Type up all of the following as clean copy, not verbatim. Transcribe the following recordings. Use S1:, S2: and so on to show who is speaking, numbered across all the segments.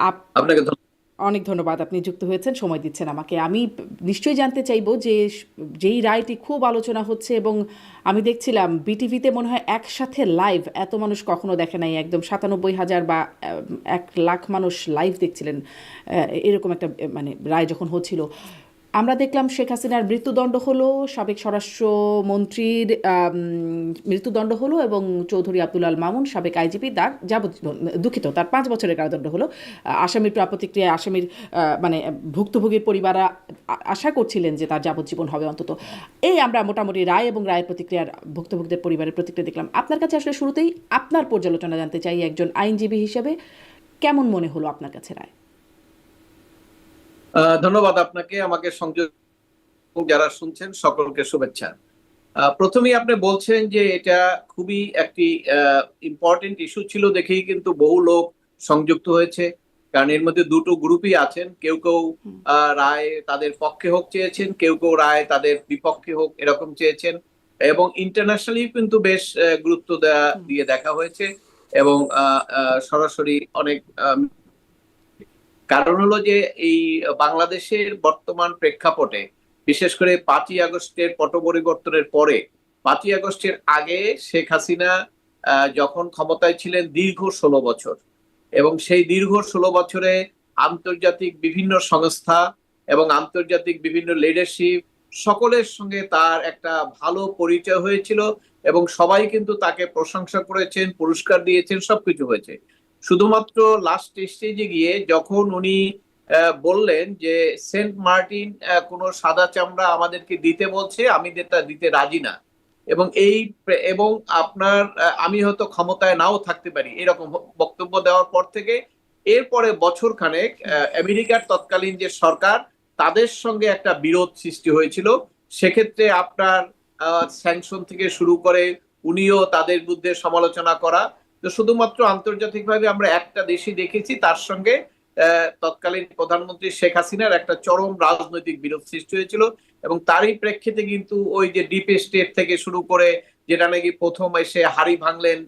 S1: আপনাকে
S2: অনেক ধন্যবাদ, আপনি যুক্ত হয়েছেন, সময় দিচ্ছেন আমাকে। আমি নিশ্চয়ই জানতে চাইবো যে যেই রায়টি খুব আলোচনা হচ্ছে, এবং আমি দেখছিলাম বিটিভিতে মনে হয় একসাথে লাইভ এত মানুষ কখনো দেখে নাই, একদম 97,000 বা 1 লাখ মানুষ লাইভ দেখছিলেন এরকম একটা মানে রায় যখন হচ্ছিল। আমরা দেখলাম শেখ হাসিনার মৃত্যুদণ্ড হলো, সাবেক স্বরাষ্ট্রমন্ত্রীর মৃত্যুদণ্ড হলো, এবং চৌধুরী আব্দুল আল মামুন সাবেক আইজিপি তার যাবজ্জীবন, দুঃখিত, তার 5 বছরের কারাদণ্ড হলো। আসামির প্রতিক্রিয়ায় আসামির মানে ভুক্তভোগীর পরিবাররা আশা করছিলেন যে তার যাবজ্জীবন হবে অন্তত। এই আমরা মোটামুটি রায় এবং রায়ের প্রতিক্রিয়ার ভুক্তভোগীদের পরিবারের প্রতিক্রিয়া দেখলাম। আপনার কাছে আসলে শুরুতেই আপনার পর্যালোচনা জানতে চাই একজন আইনজীবী হিসেবে, কেমন মনে হলো আপনার কাছে রায়?
S1: ধন্যবাদ আপনাকে, আমাকে সংযোগ, যারা শুনছেন সকলকে শুভেচ্ছা। প্রথমেই আপনি বলছেন যে এটা খুবই একটি ইম্পর্টেন্ট ইস্যু ছিল দেখেই কিন্তু বহু লোক সংযুক্ত হয়েছে। কারণ এর মধ্যে দুটো গ্রুপই আছেন, কেউ কেউ রায় তাদের পক্ষে হোক চেয়েছেন, কেউ কেউ রায় তাদের বিপক্ষে হোক এরকম চেয়েছেন। এবং ইন্টারন্যাশনালি কিন্তু বেশ গুরুত্ব দিয়ে দেখা হয়েছে। এবং সরাসরি অনেক কারণ হলো যে এই বাংলাদেশের বর্তমান প্রেক্ষাপটে, বিশেষ করে 5ই আগস্টের পট পরিবর্তনের পরে, 5ই আগস্টের আগে শেখ হাসিনা যখন ক্ষমতায় ছিলেন দীর্ঘ 16 বছর, এবং সেই দীর্ঘ 16 বছরে আন্তর্জাতিক বিভিন্ন সংস্থা এবং আন্তর্জাতিক বিভিন্ন লিডারশিপ সকলের সঙ্গে তার একটা ভালো পরিচয় হয়েছিল, এবং সবাই কিন্তু তাকে প্রশংসা করেছেন, পুরস্কার দিয়েছেন, সবকিছু হয়েছে। শুধুমাত্র লাস্ট স্টেজে গিয়ে যখন উনি বললেন যে সেন্ট মার্টিন কোনো সাদা চামড়া আমাদেরকে দিতে বলছে, আমি যেটা দিতে রাজি না, এবং এবং আপনার আমি হয়তো ক্ষমতায় নাও থাকতে পারি, এরকম বক্তব্য দেওয়ার পর থেকে এরপরে বছর খানেক আমেরিকার তৎকালীন যে সরকার, তাদের সঙ্গে একটা বিরোধ সৃষ্টি হয়েছিল। সেক্ষেত্রে আপনার স্যাংশন থেকে শুরু করে উনিও তাদের বিরুদ্ধে সমালোচনা করা। তো শুধুমাত্র আন্তর্জাতিকভাবে আমরা একটা দেশই দেখেছি, তার সঙ্গে তৎকালীন প্রধানমন্ত্রী শেখ হাসিনার একটা চরম রাজনৈতিক বিরোধ সৃষ্টি হয়েছিল। এবং তারই প্রেক্ষিতে কিন্তু ওই যে ডিপ স্টেট থেকে শুরু করে, যেটা নাকি প্রথম এসে হাড়ি ভাঙলেন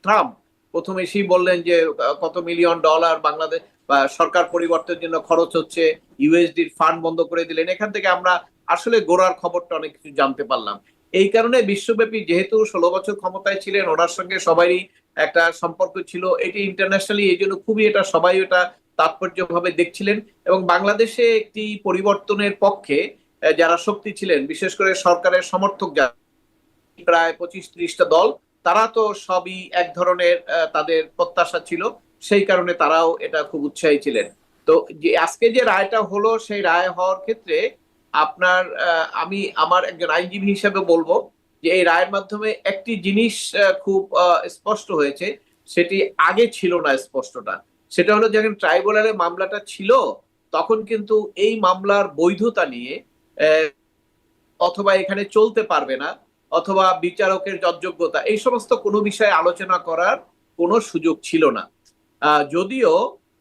S1: ট্রাম্প, প্রথম এসেই বললেন যে কত মিলিয়ন ডলার বাংলাদেশ বা সরকার পরিবর্তনের জন্য খরচ হচ্ছে, ইউএসডির ফান্ড বন্ধ করে দিলেন। এখান থেকে আমরা আসলে গোড়ার খবরটা অনেক কিছু জানতে পারলাম। এই কারণে বিশ্বব্যাপী, যেহেতু 16 বছর ক্ষমতায় ছিলেন, ওনার সঙ্গে সবারই একটা সম্পর্ক ছিল, এটি ইন্টারন্যাশনালি এই জন্য খুবই এটা সবাই এটা তাৎপর্যভাবে দেখছিলেন। এবং বাংলাদেশে একটি পরিবর্তনের পক্ষে যারা শক্তি ছিলেন, বিশেষ করে সরকারের সমর্থক যারা, প্রায় 25-30টা দল, তারা তো সবই এক ধরনের তাদের প্রত্যাশা ছিল, সেই কারণে তারাও এটা খুব উৎসাহী ছিলেন। তো যে আজকে যে রায়টা হলো, সেই রায় হওয়ার ক্ষেত্রে আপনার আমি আমার একজন আইনজীবী হিসেবে বলবো যে এই রায়ের মাধ্যমে একটি জিনিস খুব স্পষ্ট হয়েছে, সেটি আগে ছিল না স্পষ্টটা। সেটা হলো, যখন ট্রাইব্যুনালে মামলাটা ছিল, তখন কিন্তু এই মামলার বৈধতা নিয়ে অথবা এখানে চলতে পারবে না, অথবা বিচারকের যজ্ঞতা, এই সমস্ত কোনো বিষয়ে আলোচনা করার কোনো সুযোগ ছিল না। যদিও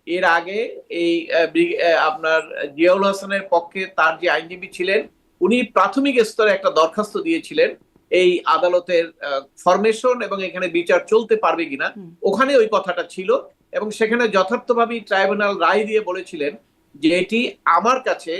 S1: এর আগে এই আপনার জিয়াউল হাসানের পক্ষে তার যে আইনজীবী ছিলেন, উনি প্রাথমিক স্তরে একটা দরখাস্ত দিয়েছিলেন এই আদালতের ফরমেশন এবং এখানে বিচার চলতে পারবে কিনা, ওখানে ওই কথাটা ছিল। এবং সেখানে যথার্থভাবে ট্রাইব্যুনাল রায় দিয়ে বলেছিলেন যে এটি আমার কাছে,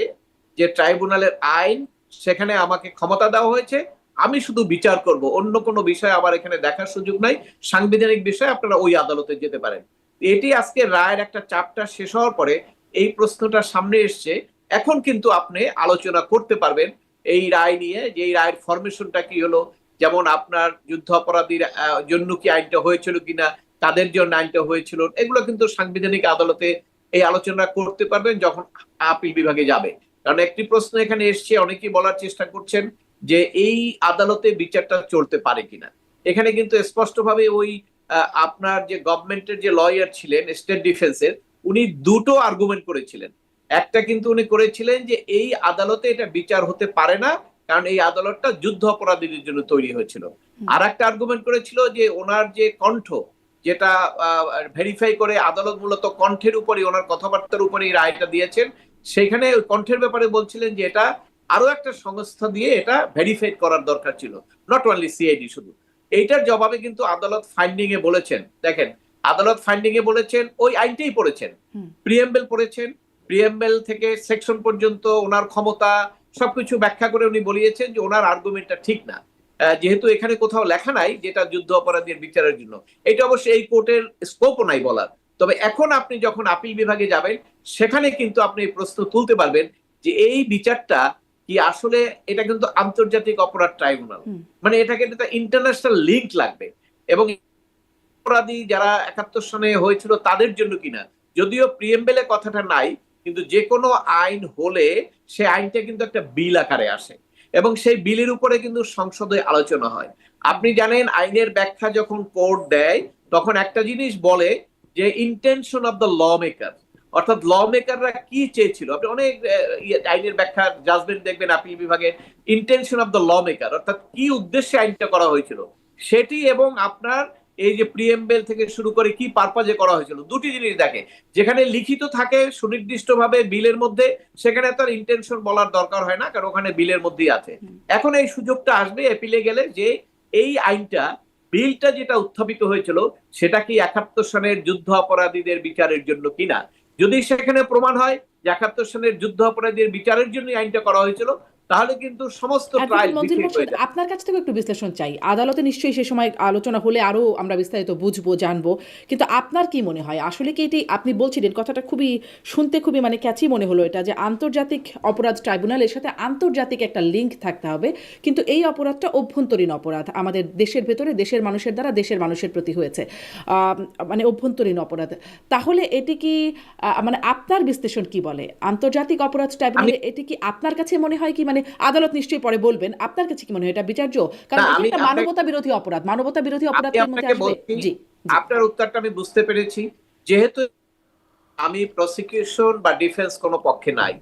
S1: যে ট্রাইব্যুনালের আইন, সেখানে আমাকে ক্ষমতা দেওয়া হয়েছে, আমি শুধু বিচার করব, অন্য কোনো বিষয় আমার এখানে দেখার সুযোগ নাই, সাংবিধানিক বিষয়ে আপনারা ওই আদালতে যেতে পারেন। এটি আজকে রায়ের একটা চ্যাপ্টার শেষ হওয়ার পরে এই প্রশ্নটা সামনে এসছে। এখন কিন্তু আপনি আলোচনা করতে পারবেন এই রায় নিয়ে, যে এই রায়ের ফরমেশনটা কি হলো, যেমন আপনার যুদ্ধ অপরাধীর জন্য কি আইনটা হয়েছিল কিনা, তাদের জন্য আইনটা হয়েছিল, এগুলো কিন্তু সাংবিধানিক আদালতে এই আলোচনা করতে পারবেন যখন আপিল বিভাগে যাবে। কারণ একটি প্রশ্ন এখানে এসছে, অনেকেই বলার চেষ্টা করছেন যে এই আদালতে বিচারটা চলতে পারে কিনা। এখানে কিন্তু স্পষ্টভাবে ওই আপনার যে গভর্নমেন্টের যে লয়ার ছিলেন স্টেট ডিফেন্সের, উনি দুটো আর্গুমেন্ট করেছিলেন। একটা কিন্তু উনি করেছিলেন যে এই আদালতে এটা বিচার হতে পারে না, কারণ এই আদালতটা যুদ্ধ অপরাধীদের জন্য তৈরি হয়েছিল। আর একটা আর্গুমেন্ট করেছিল যে ওনার যে কণ্ঠ, যেটা ভেরিফাই করে আদালত মূলত কণ্ঠের উপরই, ওনার কথাবার্তার উপরেই রায়টা দিয়েছেন। সেখানে ওই কণ্ঠের ব্যাপারে বলছিলেন যে এটা আরো একটা সংস্থা দিয়ে এটা ভেরিফাই করার দরকার ছিল, নট অনলি সিআইডি শুধু। এইটার জবাবে কিন্তু আদালত ফাইন্ডিং এ বলেছেন, দেখেন আদালত ফাইন্ডিং এ বলেছেন ওই আইনটাই পড়েছেন, প্রিএমবেল পড়েছেন, প্রিএমবেল থেকে সেকশন পর্যন্ত ওনার ক্ষমতা সবকিছু ব্যাখ্যা করে উনি বলিয়েছেন যে ওনার আর্গুমেন্টটা ঠিক না, যেহেতু এখানে কোথাও লেখা নাই যেটা যুদ্ধ অপরাধীর বিচারের জন্য। এটা অবশ্যই এই কোর্টের স্কোপও নাই বলার। তবে এখন আপনি যখন আপিল বিভাগে যাবেন সেখানে কিন্তু আপনি প্রশ্ন তুলতে পারবেন যে এই বিচারটা কি আসলে, এটা কিন্তু আন্তর্জাতিক অপরাধ ট্রাইব্যুনাল, মানে এটাকে একটা ইন্টারন্যাশনাল লিঙ্ক লাগবে, এবং অপরাধী যারা 71 সনে হয়েছিল তাদের জন্য কিনা। যদিও প্রিএমবেলে কথাটা নাই, কিন্তু যে কোনো আইন হলে সে আইনটা কিন্তু একটা বিল আকারে আসে এবং সেই বিলের উপরে কিন্তু সংসদে আলোচনা হয়। আপনি জানেন আইনের ব্যাখ্যা যখন কোর্ট দেয় তখন একটা জিনিস বলে যে intention of the law maker, অর্থাৎ ল মেকাররা কি চেয়েছিল। আপনি অনেক আইনের ব্যাখ্যা জাজমেন্ট দেখবেন আপিল বিভাগে, intention of the law maker অর্থাৎ কি উদ্দেশ্যে আইনটা করা হয়েছিল সেটি, এবং আপনার এই যে প্রিএমবেল থেকে শুরু করে কি পারপাজে করা হয়েছিল, দুটি জিনিস দেখে। যেখানে লিখিত থাকে সুনির্দিষ্টভাবে বিলের মধ্যে, সেখানে তার ইন্টেনশন বলার দরকার হয় না, কারণ ওখানে বিলের মধ্যেই আছে। এখন এই সুযোগটা আসবে এপিলে গেলে যে এই আইনটা, বিলটা যেটা উত্থাপিত হয়েছিল সেটা কি 71 সনের যুদ্ধ অপরাধীদের বিচারের জন্য কিনা। যদি সেখানে প্রমাণ হয় যে 71 সনের যুদ্ধ অপরাধীদের বিচারের জন্য আইনটা করা হয়েছিল, তাহলে কিন্তু সমস্ত ট্রায়াল হয়ে যায়।
S2: আপনার কাছ থেকে একটু বিশ্লেষণ চাই। আদালতে নিশ্চয়ই সে সময় আলোচনা হলে আরো আমরা বিস্তারিত বুঝবো, জানবো, কিন্তু আপনার কি মনে হয় আসলে কি এটি, আপনি বলছিলেন কথাটা খুবই শুনতে খুবই মানে ক্যাচি মনে হলো এটা, যে আন্তর্জাতিক অপরাধ ট্রাইব্যুনালের সাথে আন্তর্জাতিক একটা লিঙ্ক থাকতে হবে, কিন্তু এই অপরাধটা অভ্যন্তরীণ অপরাধ, আমাদের দেশের ভেতরে দেশের মানুষের দ্বারা দেশের মানুষের প্রতি হয়েছে, মানে অভ্যন্তরীণ অপরাধ। তাহলে এটি কি মানে আপনার বিশ্লেষণ কি বলে আন্তর্জাতিক অপরাধ ট্রাইব্যুনালে, এটি কি আপনার কাছে মনে হয় কি, মানে আদালত নিশ্চয়ই পরে বলবেন, আপনার কাছে কি মনে হয় এটা বিচার্য? কারণ এটা একটা মানবতা বিরোধী অপরাধ, মানবতা বিরোধী অপরাধের মধ্যে আসবে। জি,
S1: আপনার উত্তরটা আমি বুঝতে পেরেছি। যেহেতু আমি প্রসিকিউশন বা ডিফেন্স কোনো পক্ষে নাই,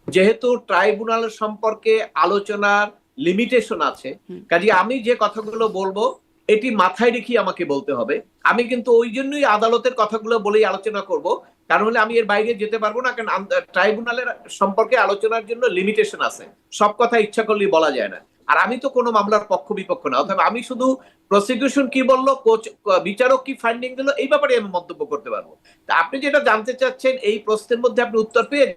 S1: যেহেতু ট্রাইব্যুনাল সম্পর্কে আলোচনার লিমিটেশন আছে, কাজে আমি যে কথাগুলো বলবো এটি মাথায় রেখে আমাকে বলতে হবে। আমি কিন্তু ওই জন্যই আদালতের কথাগুলো বলেই আলোচনা করব, কারণ হলে আমি এর বাইরে যেতে পারবো না, কারণ ট্রাইব্যুনালের সম্পর্কে আলোচনার জন্য লিমিটেশন আছে, সব কথা ইচ্ছা করলেই বলা যায় না। আর আমি তো কোনো মামলার পক্ষ বিপক্ষ না, অথবা আমি শুধু প্রসিকিউশন কি বললো, বিচারক কি ফাইন্ডিং দিল এই ব্যাপারে আমি মন্তব্য করতে পারবো। তা আপনি যেটা জানতে চাচ্ছেন এই প্রশ্নের মধ্যে আপনি উত্তর পেয়ে,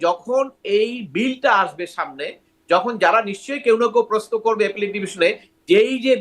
S1: যখন এই বিলটা আসবে সামনে, যখন যারা নিশ্চয়ই কেউ না কেউ প্রশ্ন করবে অ্যাপিলেট ডিভিশনে যে এই যে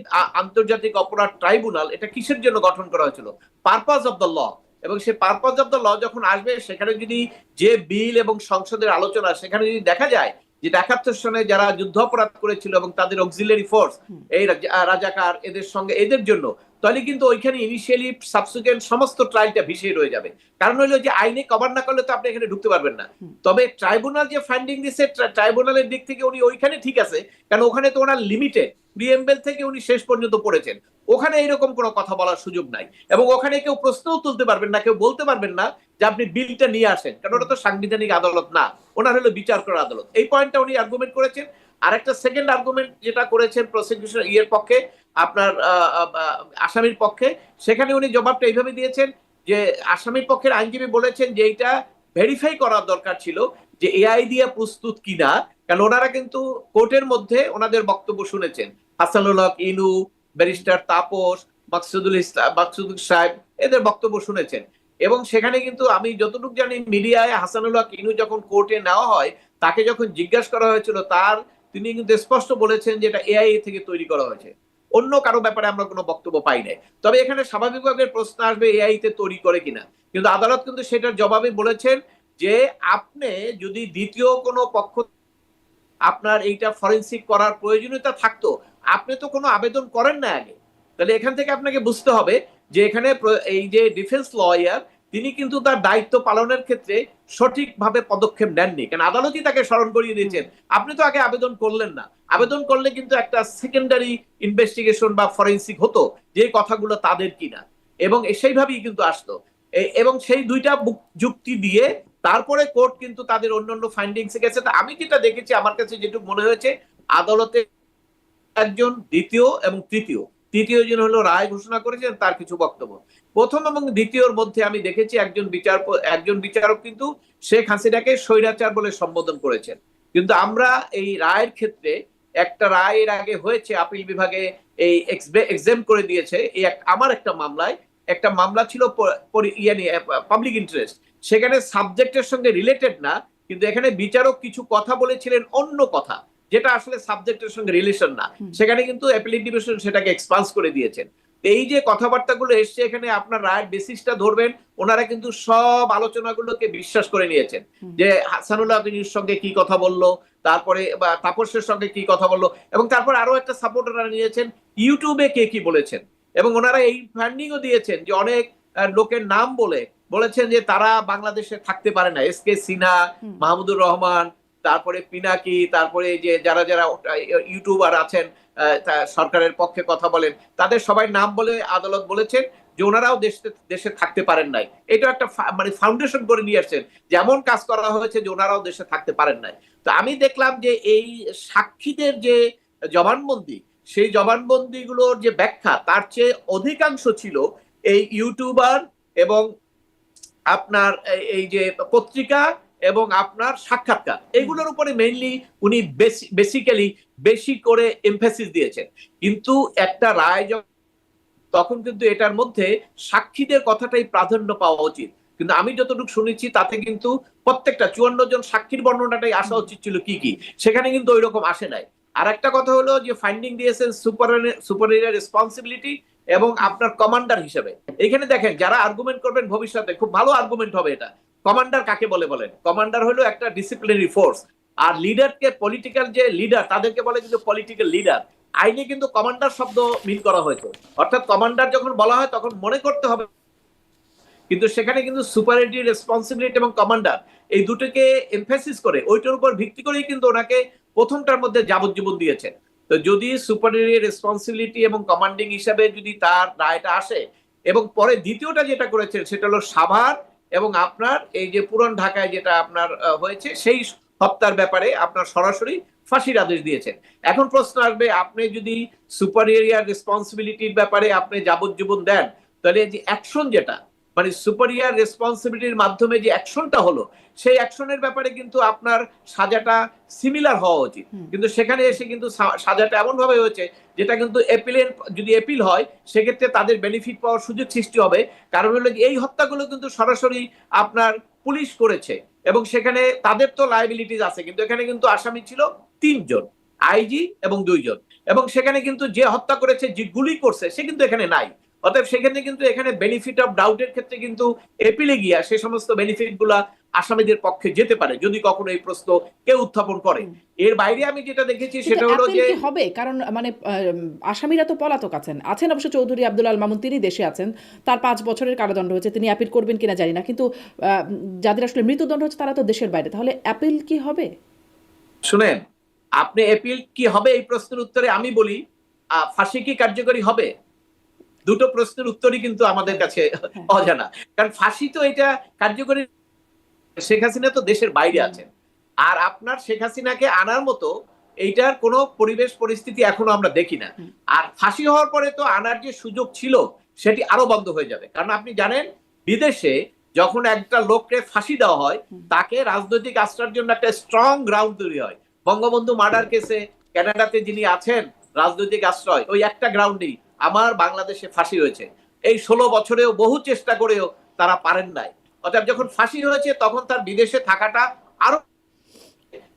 S1: আন্তর্জাতিক অপরাধ ট্রাইব্যুনাল এটা কিসের জন্য গঠন করা হয়েছিল, পারপাস অফ দ্য ল, এবং সেই পারপাস অফ দ্য ল যখন আসবে সেখানে যদি যে বিল এবং সংসদের আলোচনা সেখানে যদি দেখা যায় যে 71 সনে যারা যুদ্ধ অপরাধ করেছিল এবং তাদের অক্সিলারি ফোর্স এই রাজাকার এদের সঙ্গে এদের জন্য, তাহলে কিন্তু ওইখানে ইনিশিয়ালি সাবসিকুয়েন্ট সমস্ত ট্রায়ালটা ভিসিয়ে রয়ে যাবে। কারণ হলো যে আইনে কভার না করলে তো আপনি এখানে ঢুকতে পারবেন না। তবে ট্রাইব্যুনাল যে ফাইন্ডিং দিচ্ছে ট্রাইব্যুনালের দিক থেকে উনি ওইখানে ঠিক আছে, কারণ ওখানে তো ওনার লিমিটেড প্রিএমবেল থেকে উনি শেষ পর্যন্ত পড়েছেন, ওখানে এরকম কোনো কথা বলার সুযোগ নাই, এবং ওখানে কেউ প্রশ্নও তুলতে পারবেন না, কেউ বলতে পারবেন না যে আপনি বিলটা নিয়ে আসেন, কারণ ওটা তো সাংবিধানিক আদালত না, ওনার হলো বিচার করার আদালত। এই পয়েন্টটা উনি আর্গুমেন্ট করেছেন। আর একটা সেকেন্ড আর্গুমেন্ট যেটা করেছেন প্রসিকিউশন ইয়ের পক্ষে, আপনার আসামির পক্ষে, সেখানে উনি জবাবটা এইভাবে দিয়েছেন যে আসামির পক্ষের আইনজীবী বলেছেন যে এইটা ভেরিফাই করার দরকার ছিল যে এআই দিয়ে প্রস্তুত কিনা, কারণ ওনারা কিন্তু কোর্টের মধ্যে ওনাদের বক্তব্য শুনেছেন, হাসানুল হক ইনু, ব্যারিস্টার তাপস, মাকসুদুল সাহেব এদের বক্তব্য শুনেছেন, এবং সেখানে কিন্তু আমি যতটুকু জানি মিডিয়ায় হাসানুল হক ইনু যখন কোর্টে নেওয়া হয় তাকে যখন জিজ্ঞাসা করা হয়েছিল তিনি কিন্তু স্পষ্ট বলেছেন যে এটা এআই থেকে তৈরি করা হয়েছে, অন্য কারো ব্যাপারে আমরা কোনো বক্তব্য পাই নাই। তবে এখানে স্বাভাবিকভাবে প্রশ্ন আসবে এআই তে তৈরি করে কিনা, কিন্তু আদালত কিন্তু সেটার জবাবে বলেছেন যে আপনি যদি দ্বিতীয় কোনো পক্ষ আপনার এইটা ফরেনসিক করার প্রয়োজনীয়তা থাকতো, আপনি তো কোনো আবেদন করেন না আগে, তাহলে এখান থেকে আপনাকে বুঝতে হবে যে এখানে এই যে ডিফেন্স লয়ার তিনি কিন্তু তার দায়িত্ব পালনের ক্ষেত্রে সঠিকভাবে পদক্ষেপ নেননি, কারণ আদালতই তাকে স্মরণ করিয়ে দিয়েছেন আপনি তো আগে আবেদন করলেন না, আবেদন করলে কিন্তু একটা সেকেন্ডারি ইনভেস্টিগেশন বা ফরেনসিক হতো যে কথাগুলো তাদের কিনা, এবং সেইভাবেই কিন্তু আসতো, এবং সেই দুইটা যুক্তি দিয়ে তারপরে কোর্ট কিন্তু তাদের অন্যান্য ফাইন্ডিংসে গেছে। আমি যেটা দেখেছি আমার কাছে যেটুকু মনে হয়েছে, আদালতে একজন দ্বিতীয় এবং তৃতীয় জন হলো রায় ঘোষণা করেছেন তার কিছু বক্তব্য, প্রথম এবং দ্বিতীয়র মধ্যে আমি দেখেছি একজন বিচারক কিন্তু শেখ হাসিনাকে স্বৈরাচার বলে সম্বোধন করেছেন, কিন্তু আমরা এই রায়ের ক্ষেত্রে একটা রায়ের আগে হয়েছে আপিল বিভাগে এই এক্সেম করে দিয়েছে, এই আমার একটা মামলায় একটা মামলা ছিল পাবলিক ইন্টারেস্ট, সেখানে সাবজেক্টের সঙ্গে রিলেটেড না, কিন্তু এখানে বিচারক কিছু কথা বলেছিলেন অন্য কথা যেটা আসলে সাবজেক্টের সঙ্গে রিলেশন না, সেখানে কিন্তু অ্যাপিলেট ডিভিশন সেটাকে এক্সপান্স করে দিয়েছেন। এই যে কথাবার্তাগুলো এসছে এখানে আপনার রায়ের বেসিসটা ধরবেন, ওনারা কিন্তু সব আলোচনাগুলোকে বিশ্বাস করে নিয়েছেন যে হাসানুল্লাহ আবিনীর সঙ্গে কি কথা বললো, তারপরে তাপসের সঙ্গে কি কথা বললো, এবং তারপর আরো একটা সাপোর্ট ওনারা নিয়েছেন ইউটিউবে কে কি বলেছেন, এবং ওনারা এই ফান্ডিংও দিয়েছেন যে অনেক লোকের নাম বলেছেন যে তারা বাংলাদেশে থাকতে পারে না, এসকে সিনহা, মাহমুদুর রহমান, তারপরে পিনাকি, তারপরে যে যারা যারা ইউটিউবার আছেন সরকারের পক্ষে কথা বলেন, তাদের সবাই নাম বলে আদালত বলেছেন যে ওনারাও দেশে থাকতে পারেন নাই। এটা একটা মানে ফাউন্ডেশন করে নিয়ে আসছেন, যেমন কাজ করা হয়েছে যে ওনারাও দেশে থাকতে পারেন নাই। তো আমি দেখলাম যে এই সাক্ষীদের যে জবানবন্দি, সেই জবানবন্দিগুলোর যে ব্যাখ্যা তার চেয়ে অধিকাংশ ছিল এই ইউটিউবার এবং আপনার এই যে পত্রিকা এবং আপনার সাক্ষাৎকার, এগুলোর উপরে মেইনলি উনি বেসিক্যালি বেশি করে এমফাসিস দিয়েছেন। কিন্তু একটা রায় তখন কিন্তু এটার মধ্যে সাক্ষীদের কথাটাই প্রাধান্য পাওয়া উচিত, কিন্তু আমি যতটুকু শুনেছি তাতে কিন্তু প্রত্যেকটা 54 জন সাক্ষীর বর্ণনাটাই আসা উচিত ছিল কি কি, সেখানে কিন্তু ওই রকম আসে নাই। আর একটা কথা হলো যে ফাইন্ডিং দিয়েছেন সুপারিয়র রেসপন্সিবিলিটি এবং আপনার কমান্ডার হিসেবে। এখানে দেখেন যারা আর্গুমেন্ট করবেন ভবিষ্যতে খুব ভালো আর্গুমেন্ট হবে এটা। কমান্ডার কাকে বলেন? কমান্ডার হলো একটা ডিসিপ্লিনারি ফোর্স, আর লিডারকে পলিটিক্যাল যে লিডার তাদেরকে বলে কিন্তু পলিটিক্যাল লিডার। আইনে কিন্তু কমান্ডার শব্দ মিল করা হয়েছে, অর্থাৎ কমান্ডার যখন বলা হয় তখন মনে করতে হবে, কিন্তু সেখানে কিন্তু সুপারিয়রিটি রেসপন্সিবিলিটি এবং কমান্ডার এই দুটোকে এমফাসিস করে ওইটার উপর ভিত্তি করেই কিন্তু ওনাকে প্রথমটার মধ্যে যাবজ্জীবন দিয়েছেন। তো যদি সুপারিয়রি রেসপন্সিবিলিটি এবং কমান্ডিং হিসাবে যদি তার রায়টা আসে, এবং পরে দ্বিতীয়টা যেটা করেছেন সেটা হলো সাভার এবং আপনার এই যে পুরান ঢাকায় যেটা আপনার হয়েছে সেই হত্যার ব্যাপারে আপনার সরাসরি ফাঁসির আদেশ দিয়েছেন। এখন প্রশ্ন আসবে, আপনি যদি সুপারিয়র রেসপন্সিবিলিটির ব্যাপারে আপনি যাবজ্জীবন দেন, তাহলে যে অ্যাকশন যেটা মানে সুপারিয়র রেসপন্সিবিলিটির মাধ্যমে যে অ্যাকশনটা হলো, সেই অ্যাকশনের ব্যাপারে কিন্তু আপনার সাজাটা সিমিলার হওয়া উচিত, কিন্তু সেখানে এসে কিন্তু সাজাটা এমন ভাবে হয়েছে যেটা কিন্তু যদি এপিল হয় সেক্ষেত্রে তাদের বেনিফিট পাওয়ার সুযোগ সৃষ্টি হবে। কারণ হলো এই হত্যাগুলো কিন্তু সরাসরি আপনার পুলিশ করেছে এবং সেখানে তাদের তো লায়াবিলিটিস আছে, কিন্তু এখানে কিন্তু আসামি ছিল 3 জন, আইজি এবং 2 জন, এবং সেখানে কিন্তু যে হত্যা করেছে যে গুলি করছে সে কিন্তু এখানে নাই। অতএব সেক্ষেত্রে কিন্তু এখানে বেনিফিট অফ ডাউটের ক্ষেত্রে কিন্তু এপিলে গিয়া সে সমস্ত বেনিফিট গুলা আসামিদের পক্ষে যেতে পারে যদি কখনো এই প্রশ্ন কেউ উত্থাপন করে। এর বাইরে আমি যেটা দেখেছি সেটা হলো যে
S2: হবে, কারণ মানে আসামিরা তো পলাতক আছেন অবশ্য চৌধুরী আব্দুল আল মামুন তিনি দেশে আছেন, তার 5 বছরের কারাদণ্ড হয়েছে, তিনি অ্যাপিল করবেন কিনা জানি না, কিন্তু যাদের আসলে মৃত্যুদণ্ড হচ্ছে তারা তো দেশের বাইরে, তাহলে অ্যাপিল কি হবে?
S1: শুনেন, আপনি অ্যাপিল কি হবে এই প্রশ্নের উত্তরে আমি বলি ফাঁসি কি কার্যকরী হবে? দুটো প্রশ্নের উত্তরই কিন্তু আমাদের কাছে অজানা, কারণ ফাঁসি তো এটা কার্যকরী, শেখ হাসিনা তো দেশের বাইরে আছেন, আর আপনার শেখ হাসিনাকে আনার মতো এইটার কোনো পরিবেশ পরিস্থিতি এখনো আমরা দেখি না। আর ফাঁসি হওয়ার পরে তো আনার যে সুযোগ ছিল সেটি আরো বন্ধ হয়ে যাবে, কারণ আপনি জানেন বিদেশে যখন একটা লোককে ফাঁসি দেওয়া হয় তাকে রাজনৈতিক আশ্রয়ের জন্য একটা স্ট্রং গ্রাউন্ড তৈরি হয়। বঙ্গবন্ধু মার্ডার কেসে কানাডাতে যিনি আছেন রাজনৈতিক আশ্রয়, ওই একটা গ্রাউন্ডেই আমার বাংলাদেশে ফাঁসি হয়েছে। এই 16 বছরেও বহু চেষ্টা করেও তারা পারেন নাই। অর্থাৎ যখন ফাঁসি হয়েছে তখন তার বিদেশে থাকাটা আরো,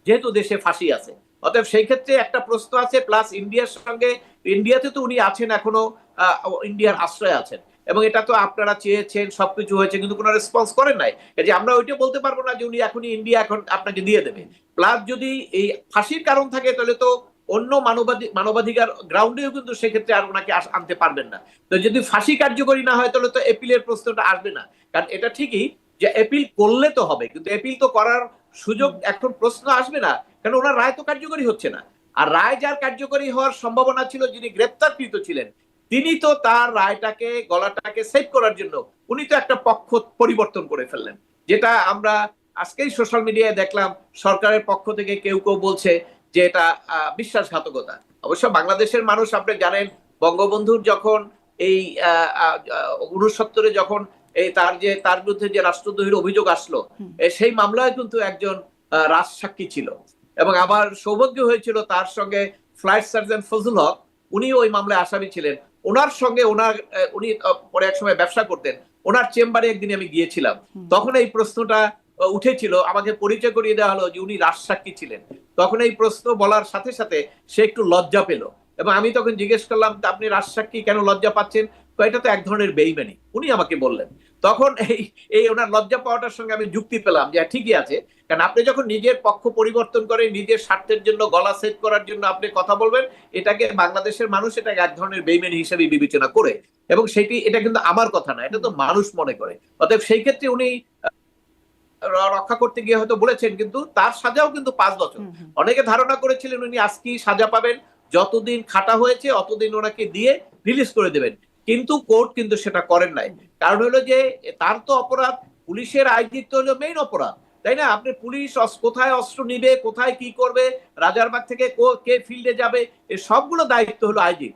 S1: যেহেতু দেশে ফাঁসি আছে, অতএব সেই ক্ষেত্রে একটা প্রশ্ন আছে। প্লাস ইন্ডিয়ার সঙ্গে, ইন্ডিয়াতে তো উনি আছেন এখনো, ইন্ডিয়ার আশ্রয় আছেন, এবং এটা তো আপনারা চেয়েছেন, সবকিছু হয়েছে, কিন্তু কোনো রেসপন্স করেন নাই। যে আমরা ওইটা বলতে পারবো না যে উনি এখনই ইন্ডিয়া এখন আপনাকে দিয়ে দেবে। প্লাস যদি এই ফাঁসির কারণ থাকে তাহলে তো অন্য মানবাধিকার গ্রাউন্ডেও কিন্তু সেক্ষেত্রে আর ওনাকে আনতে পারবেন না। তো যদি ফাঁসি কার্যকরী না হয় তাহলে তো এপিলের প্রশ্নটা আসবে না, কারণ এটা ঠিকই যে এপিল করলে তো হবে, কিন্তু এপিল তো করার সুযোগ এখন প্রশ্ন আসবে না, কারণ ওনার রায় তো কার্যকরী হচ্ছে না। আর রায় যার কার্যকরী হওয়ার সম্ভাবনা ছিল, যিনি গ্রেপ্তারকৃত ছিলেন, তিনি তো তার রায়টাকে গলাটাকে সেভ করার জন্য উনি তো একটা পক্ষ পরিবর্তন করে ফেললেন, যেটা আমরা আজকেই সোশ্যাল মিডিয়ায় দেখলাম। সরকারের পক্ষ থেকে কেউ কেউ বলছে যে এটা বিশ্বাসঘাতকতা। অবশ্য বাংলাদেশের মানুষ আপনি জানেন, বঙ্গবন্ধুর যখন এই 69-এ যখন এই তার বিরুদ্ধে যে রাষ্ট্রদ্রোহীর অভিযোগ আসলো, সেই মামলায় কিন্তু একজন রাজসাক্ষী ছিল, এবং আবার সৌভাগ্য হয়েছিল তার সঙ্গে ফ্লাইট সার্জন ফজল হক, উনি ওই মামলায় আসামি ছিলেন। ওনার সঙ্গে উনি পরে এক সময় ব্যবসা করতেন, ওনার চেম্বারে একদিন আমি গিয়েছিলাম, তখন এই প্রশ্নটা উঠেছিল, আমাকে পরিচয় করিয়ে দেওয়া হলো যে উনি রাজসাক্ষী ছিলেন। তখন এই প্রশ্ন বলার সাথে সাথে সে একটু লজ্জা পেল, এবং আমি তখন জিজ্ঞেস করলাম আপনি রাজসাক্ষী, কেন লজ্জা পাচ্ছেন? এটা তো এক ধরনের বেইমানি, উনি আমাকে বললেন। তখন এই ওনার লজ্জা পাওয়াটার সঙ্গে আমি যুক্তি পেলাম যে ঠিকই আছে, কারণ আপনি যখন নিজের পক্ষ পরিবর্তন করে নিজের স্বার্থের জন্য গলা সেট করার জন্য আপনি কথা বলবেন, এটাকে বাংলাদেশের মানুষ এটাকে এক ধরনের বেইমানি হিসেবে বিবেচনা করে, এবং এটা কিন্তু আমার কথা না, এটা তো মানুষ মনে করে। অতএব সেই ক্ষেত্রে উনি রক্ষা করতে গিয়ে হয়তো বলেছেন, কিন্তু তার সাজাও কিন্তু 5 বছর। অনেকে ধারণা করেছিলেন উনি আজকেই সাজা পাবেন, যতদিন খাটা হয়েছে অতদিন ওনাকে দিয়ে রিলিজ করে দেবেন, কিন্তু কোর্ট কিন্তু সেটা করেন নাই। কারণ হলো যে তার তো অপরাধ, পুলিশের আইজির তো হলো মেইন অপরাধ, তাই না? আপনি পুলিশ কোথায় অস্ত্র নিবে, কোথায় কি করবে, রাজারবাগ থেকে কে ফিল্ডে যাবে, এই সবগুলো দায়িত্ব হলো আইজি,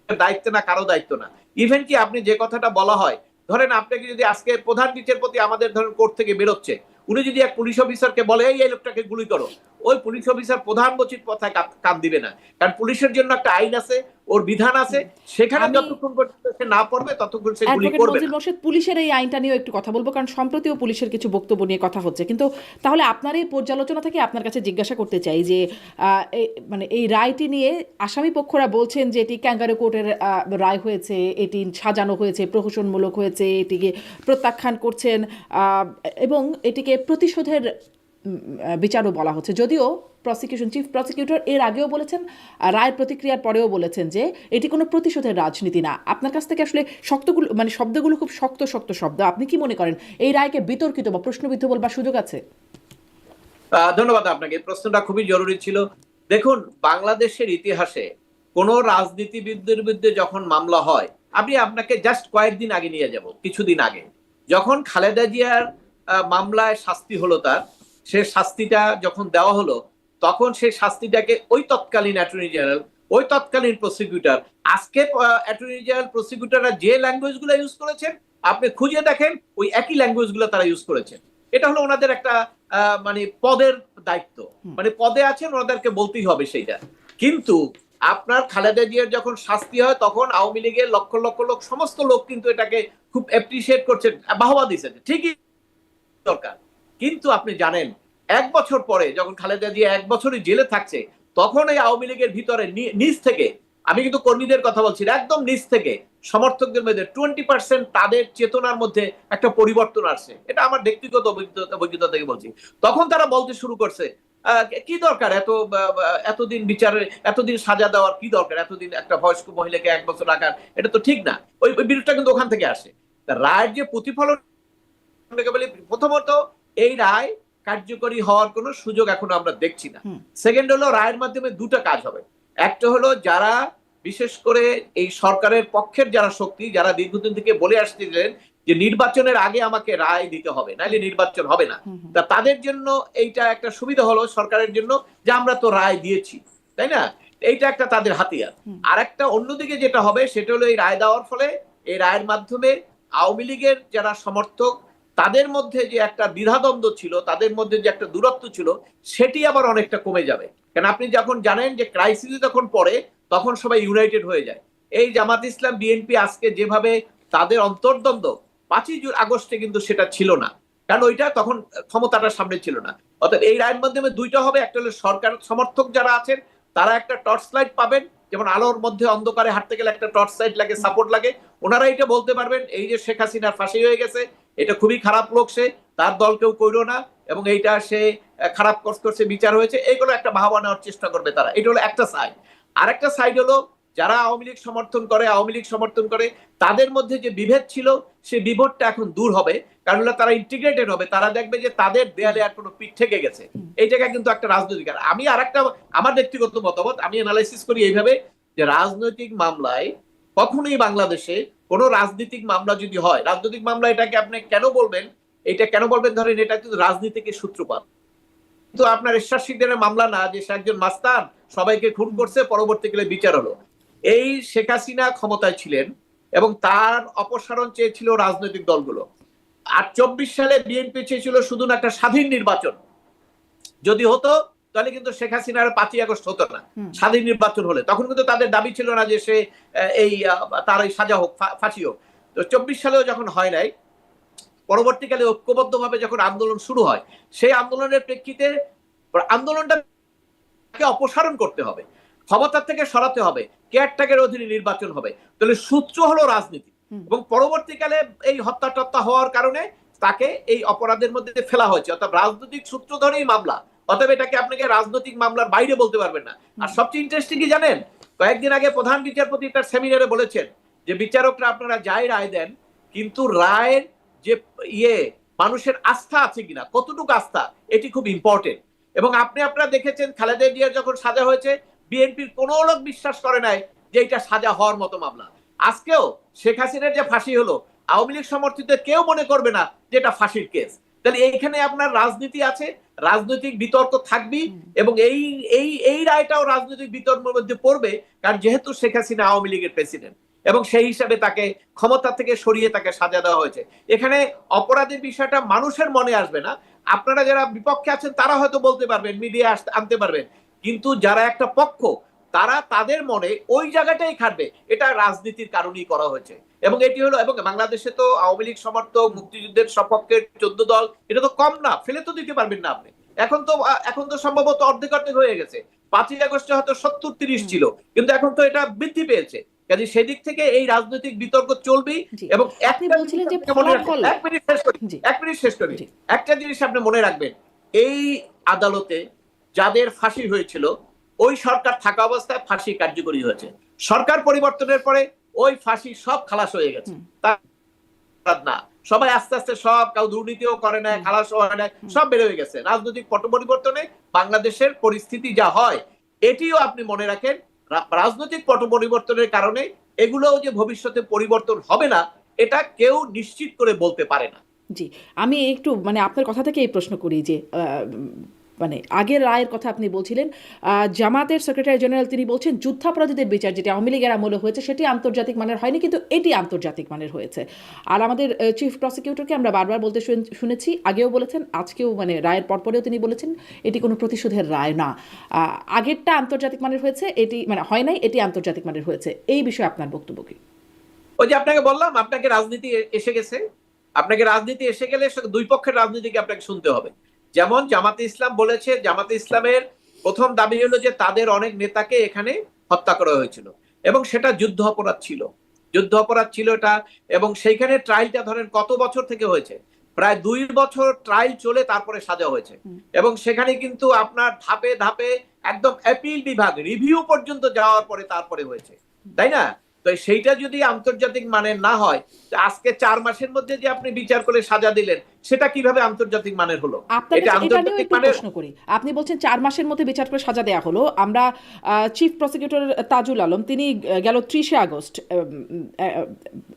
S1: দায়িত্ব না, কারো দায়িত্ব না। ইভেন কি আপনি যে কথাটা বলা হয়, ধরেন আপনাকে যদি আজকে প্রধান বিচারপতি আমাদের ধরেন কোর্ট থেকে বেরোচ্ছে, উনি যদি এক পুলিশ অফিসারকে বলে এই লোকটাকে গুলি করো, ওই পুলিশ অফিসার প্রধান বচির কথায় কান দিবে না, কারণ পুলিশের জন্য একটা আইন আছে, ওর বিধান আছে, সেখানে যতক্ষণ পর্যন্ত সে না পড়বে ততক্ষণ সে গুলি করবে না।
S2: মোর্শেদ, পুলিশের এই আইনটা নিয়েও একটু কথা বলবো, কারণ সম্প্রতিও পুলিশের কিছু বক্তব্য নিয়ে কথা হচ্ছে, কিন্তু তাহলে আপনার এই পর্যালোচনা থেকে আপনার কাছে জিজ্ঞাসা করতে চাই যে মানে এই রায়টি নিয়ে আসামি পক্ষরা বলছেন যে এটি ক্যাঙ্গারু কোর্টের রায় হয়েছে, এটি সাজানো হয়েছে, প্রহসনমূলক হয়েছে, এটিকে প্রত্যাখ্যান করছেন, এবং এটিকে প্রতিশোধের বিচারও বলা হচ্ছে। যদিও চিফ প্রসিকিউটর এর আগেও বলেছেন, রায়ের প্রতিক্রিয়ার পরেও বলেছেন যে এটি কোনো প্রতিশোধের রাজনীতি না। আপনার কাছ থেকে আসলে শব্দগুলো খুব শক্ত শক্ত শব্দ। আপনি কি মনে করেন এই রায়কে বিতর্কিত বা প্রশ্নবিদ্ধ বলবার সুযোগ আছে?
S1: ধন্যবাদ আপনাকে, প্রশ্নটা খুবই জরুরি ছিল। দেখুন, বাংলাদেশের ইতিহাসে কোন রাজনীতিবিদদের বিরুদ্ধে যখন মামলা হয়, আপনাকে জাস্ট কয়েকদিন আগে নিয়ে যাব, কিছুদিন আগে যখন খালেদা জিয়ার মামলায় শাস্তি হলো, সে শাস্তিটা যখন দেওয়া হলো, তখন সেই শাস্তিটাকে ওই তৎকালীন অ্যাটর্নি জেনারেল, ওই তৎকালীন প্রসিকিউটর, আজকে অ্যাটর্নি জেনারেল প্রসিকিউটররা যে ল্যাঙ্গুয়েজ গুলো ইউজ করেছেন, আপনি খুঁজে দেখেন ওই একই ল্যাঙ্গুয়েজ গুলো তারা ইউজ করেছেন। এটা হলো ওনাদের একটা মানে পদের দায়িত্ব, মানে পদে আছেন, ওনাদেরকে বলতেই হবে সেইটা। কিন্তু আপনার খালেদা জিয়ার যখন শাস্তি হয়, তখন আওয়ামী লীগের লক্ষ লক্ষ লোক, সমস্ত লোক কিন্তু এটাকে খুব অ্যাপ্রিসিয়েট করছেন, বাহবা দিচ্ছেন, ঠিকই দরকার। কিন্তু আপনি জানেন, 1 বছর পরে যখন খালেদা জিয়া 1 বছরই জেলে থাকছে, তখন এই আওয়ামী লীগের ভিতরে নিজ থেকে, আমি কিন্তু কর্মীদের কথা বলছি, একদম নিজ থেকে সমর্থকদের মধ্যে 20% তাদের চেতনার মধ্যে একটা পরিবর্তন আসছে। এটা আমার ব্যক্তিগত অভিজ্ঞতা থেকে বলছি। তখন তারা বলতে শুরু করছে, কি দরকার এতদিন বিচারে, এতদিন সাজা দেওয়ার কি দরকার, এতদিন একটা বয়স্ক মহিলাকে 1 বছর রাখার, এটা তো ঠিক না। ওই বিরোধটা কিন্তু ওখান থেকে আসে। রায়ের যে প্রতিফলন, প্রথমত এই রায় কার্যকরী হওয়ার কোন সুযোগ এখনো আমরা দেখছি না। সেকেন্ড হলো, রায়ের মাধ্যমে দুটো কাজ হবে। একটা হলো, যারা বিশেষ করে এই সরকারের পক্ষের যারা শক্তি, যারা দীর্ঘদিন থেকে বলে আসছিলেন যে নির্বাচনের আগে আমাকে রায় দিতে হবে, নাইলে নির্বাচন হবে না, তা তাদের জন্য এইটা একটা সুবিধা হলো সরকারের জন্য, যে আমরা তো রায় দিয়েছি, তাই না? এইটা একটা তাদের হাতিয়ার। আর একটা অন্যদিকে যেটা হবে, সেটা হলো এই রায় দেওয়ার ফলে, এই রায়ের মাধ্যমে আওয়ামী লীগের যারা সমর্থক, তাদের মধ্যে যে একটা দ্বিধাদ্বন্দ্ব ছিল, তাদের মধ্যে যে একটা দূরত্ব ছিল, সেটি আবার অনেকটা কমে যাবে। কারণ আপনি যখন জানেন যে ক্রাইসিস যখন পড়ে, তখন সবাই ইউনাইটেড হয়ে যায়। এই জামাত ইসলাম, বিএনপি আজকে যেভাবে তাদের অন্তর্দ্বন্দ্ব, 5ই আগস্টে কিন্তু সেটা ছিল না, কারণ ওইটা তখন ক্ষমতাটা সামনে ছিল না। অর্থাৎ এই রায়ের মাধ্যমে দুইটা হবে, একটা হলো সরকার সমর্থক যারা আছেন তারা একটা টর্চ লাইট পাবেন, যেমন আলোর মধ্যে অন্ধকারে হাঁটতে গেলে একটা টর্চ লাইট লাগে, সাপোর্ট লাগে, ওনারা এটা বলতে পারবেন এই যে শেখ হাসিনার ফাঁসি হয়ে গেছে, এটা খুবই খারাপ লোক, সে, তার দল কেউ কইরো না, এবং এইটা সে খারাপ করছে, বিচার হয়েছে, এইগুলো একটা বাহবা নেওয়ার চেষ্টা করবে তারা। এটা হলো একটা সাইড। আর একটা সাইড হলো, যারা আওয়ামী লীগ সমর্থন করে, তাদের মধ্যে যে বিভেদ ছিল, সে বিভেদটা এখন দূর হবে, কারণ তারা ইন্টিগ্রেটেড হবে, তারা দেখবে যে তাদের দেয়ালে আর কোনো পিঠ থেকে গেছে। এই জায়গায় কিন্তু একটা রাজনৈতিক, আমি আর একটা আমার ব্যক্তিগত মতামত, আমি অ্যানালাইসিস করি এইভাবে, যে রাজনৈতিক মামলায় কখনোই বাংলাদেশে কোনো রাজনৈতিক মামলা যদি হয়, রাজনৈতিক মামলা এটাকে আপনি কেন বলবেন, ধরেন এটা কিন্তু রাজনীতিকে সূত্রপাত, কিন্তু আপনার এরশাদ শিকদারের মামলা না, যে সে একজন মাস্তান, সবাইকে খুন করছে, পরবর্তীকালে বিচার হলো। এই শেখ হাসিনা ক্ষমতায় ছিলেন এবং তার অপসারণ চেয়েছিল রাজনৈতিক দলগুলো। আর 24 সালে বিএনপি চেয়েছিল শুধু একটা স্বাধীন নির্বাচন, যদি হতো তাহলে কিন্তু শেখ হাসিনার 5ই আগস্ট হতো না। স্বাধীন নির্বাচন হলে তখন কিন্তু তাদের দাবি ছিল না যে সে এই তার এই সাজা হোক, ফাঁসি হোক। তো 24 সালেও যখন হয় নাই, পরবর্তীকালে ঐক্যবদ্ধভাবে যখন আন্দোলন শুরু হয়, সেই আন্দোলনের প্রেক্ষিতে আন্দোলনটাকে অপসারণ করতে হবে, ক্ষমতার থেকে সরাতে হবে, কেয়ারটেকারের অধীনে নির্বাচন হবে। তাহলে সূত্র হলো রাজনীতি। এবং পরবর্তীকালে এই হত্যা হওয়ার কারণে তাকে এই অপরাধের মধ্যে ফেলা হয়েছে, অর্থাৎ রাজনৈতিক সূত্র ধরেই মামলা। অতএব এটাকে আপনাকে রাজনৈতিক মামলার বাইরে বলতে পারবেন না। আর সবচেয়ে ইন্টারেস্টিং কি জানেন, কয়েকদিন আগে প্রধান বিচারপতি তার সেমিনারে বলেছেন যে বিচারকরা আপনারা যাই রায় দেন, কিন্তু রায়ের যে মানুষের আস্থা আছে কিনা, কতটুকু আস্থা, এটি খুব ইম্পর্টেন্ট। এবং আপনারা দেখেছেন খালেদা জিয়ার যখন সাজা হয়েছে, বিএনপির কোনো লোক বিশ্বাস করে নাই যে এটা সাজা হওয়ার মতো মামলা। আজকেও শেখ হাসিনার যে ফাঁসি হলো, আওয়ামী লীগ সমর্থিত কেউ মনে করবে না যে এটা ফাঁসির কেস। তাহলে এইখানে আপনার রাজনীতি আছে, রাজনৈতিক বিতর্ক থাকবেই, এবং এই রায়টাও রাজনৈতিক বিতর্কের মধ্যে পড়বে, কারণ যেহেতু শেখ হাসিনা আওয়ামী লীগের প্রেসিডেন্ট এবং সেই হিসাবে তাকে ক্ষমতা থেকে সরিয়ে তাকে সাজা দেওয়া হয়েছে। এখানে অপরাধের বিষয়টা মানুষের মনে আসবে না। আপনারা যারা বিপক্ষে আছেন তারা হয়তো বলতে পারবেন, মিডিয়া আনতে পারবেন, কিন্তু যারা একটা পক্ষ তারা তাদের মনে ওই জায়গাটাই খাটবে, এটা রাজনীতির কারণেই করা হয়েছে। এবং এটি হলো, এবং বাংলাদেশে তো আওয়ামী লীগ সমর্থক, মুক্তিযুদ্ধের সপক্ষের 14 দল, এটা তো কম না, ফেলে তো দিতে পারবেন না আপনি। এখন তো সম্ভবত অর্ধেক হয়ে গেছে। 5ই আগস্টে হয়তো 70-30 ছিল, কিন্তু এখন তো এটা বৃদ্ধি পেয়েছে। কাজে সেদিক থেকে এই রাজনৈতিক বিতর্ক চলবেই। এবং
S2: আপনি বলছিলেন যে ফলাফল,
S1: এক মিনিট শেষ করি। একটা জিনিস আপনি মনে রাখবেন, এই আদালতে যাদের ফাঁসি হয়েছিল ওই সরকার থাকা অবস্থায় ফাঁসি কার্যকরী হয়েছে। সরকার পরিবর্তনের পরে ওই ফাঁসি সব খালাস হয়ে গেছে। না, সবাই আস্তে আস্তে সব, কেউ দুর্নীতিও করে না, খালাস হয় না, সব বের হয়ে গেছে। রাজনৈতিক পট পরিবর্তনে বাংলাদেশের পরিস্থিতি যা হয়, এটিও আপনি মনে রাখেন, রাজনৈতিক পট পরিবর্তনের কারণে এগুলোও যে ভবিষ্যতে পরিবর্তন হবে না, এটা কেউ নিশ্চিত করে বলতে পারে না।
S2: জি, আমি একটু মানে আপনার কথা থেকে এই প্রশ্ন করি যে মানে আগের রায়ের কথা আপনি বলছিলেন, জামাতের সেক্রেটারি জেনারেল তিনি বলছেন যুদ্ধাপরাধীদের বিচার যেটি আওয়ামী লীগের আমলে হয়েছে সেটি আন্তর্জাতিক মানের হয়নি, কিন্তু এটি আন্তর্জাতিক মানের হয়েছে। আর আমাদের চিফ প্রসিকিউটরকে আমরা বারবার বলতে শুনেছি, আগেও বলেছেন, আজকেও মানে রায়ের পরপরেও তিনি বলেছেন এটি কোনো প্রতিশোধের রায় না, আগেরটা আন্তর্জাতিক মানের হয়েছে, এটি মানে হয় নাই, এটি আন্তর্জাতিক মানের হয়েছে। এই বিষয়ে আপনার বক্তব্য কি?
S1: ওই যে আপনাকে বললাম, আপনাকে রাজনীতি এসে গেছে, আপনাকে রাজনীতি এসে গেলে দুই পক্ষের রাজনীতিকে আপনাকে শুনতে হবে। যেমন জামাতে ইসলাম বলেছে, জামাতে ইসলামের প্রথম দাবি হলো যে তাদের অনেক নেতাকে এখানে হত্যা করা হয়েছিল এবং সেটা যুদ্ধ অপরাধ ছিল এটা। এবং সেইখানে ট্রায়ালটা ধরেন কত বছর থেকে হয়েছে, প্রায় 2 বছর ট্রায়াল চলে তারপরে সাজা হয়েছে। এবং সেখানে কিন্তু আপনার ধাপে ধাপে একদম অ্যাপিল বিভাগ রিভিউ পর্যন্ত যাওয়ার পরে তারপরে হয়েছে, তাই না? তো সেইটা যদি আন্তর্জাতিক মানের না হয়, আজকে 4 মাসের মধ্যে যে আপনি বিচার করে সাজা দিলেন, সেটা কিভাবে আন্তর্জাতিক মানের হলো?
S2: এটা আন্তর্জাতিক মানের প্রশ্ন করি। আপনি বলছেন 4 মাসের মধ্যে বিচার করে সাজা দেয়া হলো। আমরা চিফ প্রসিকিউটর তাজুল আলম তিনি গেল 30শে আগস্ট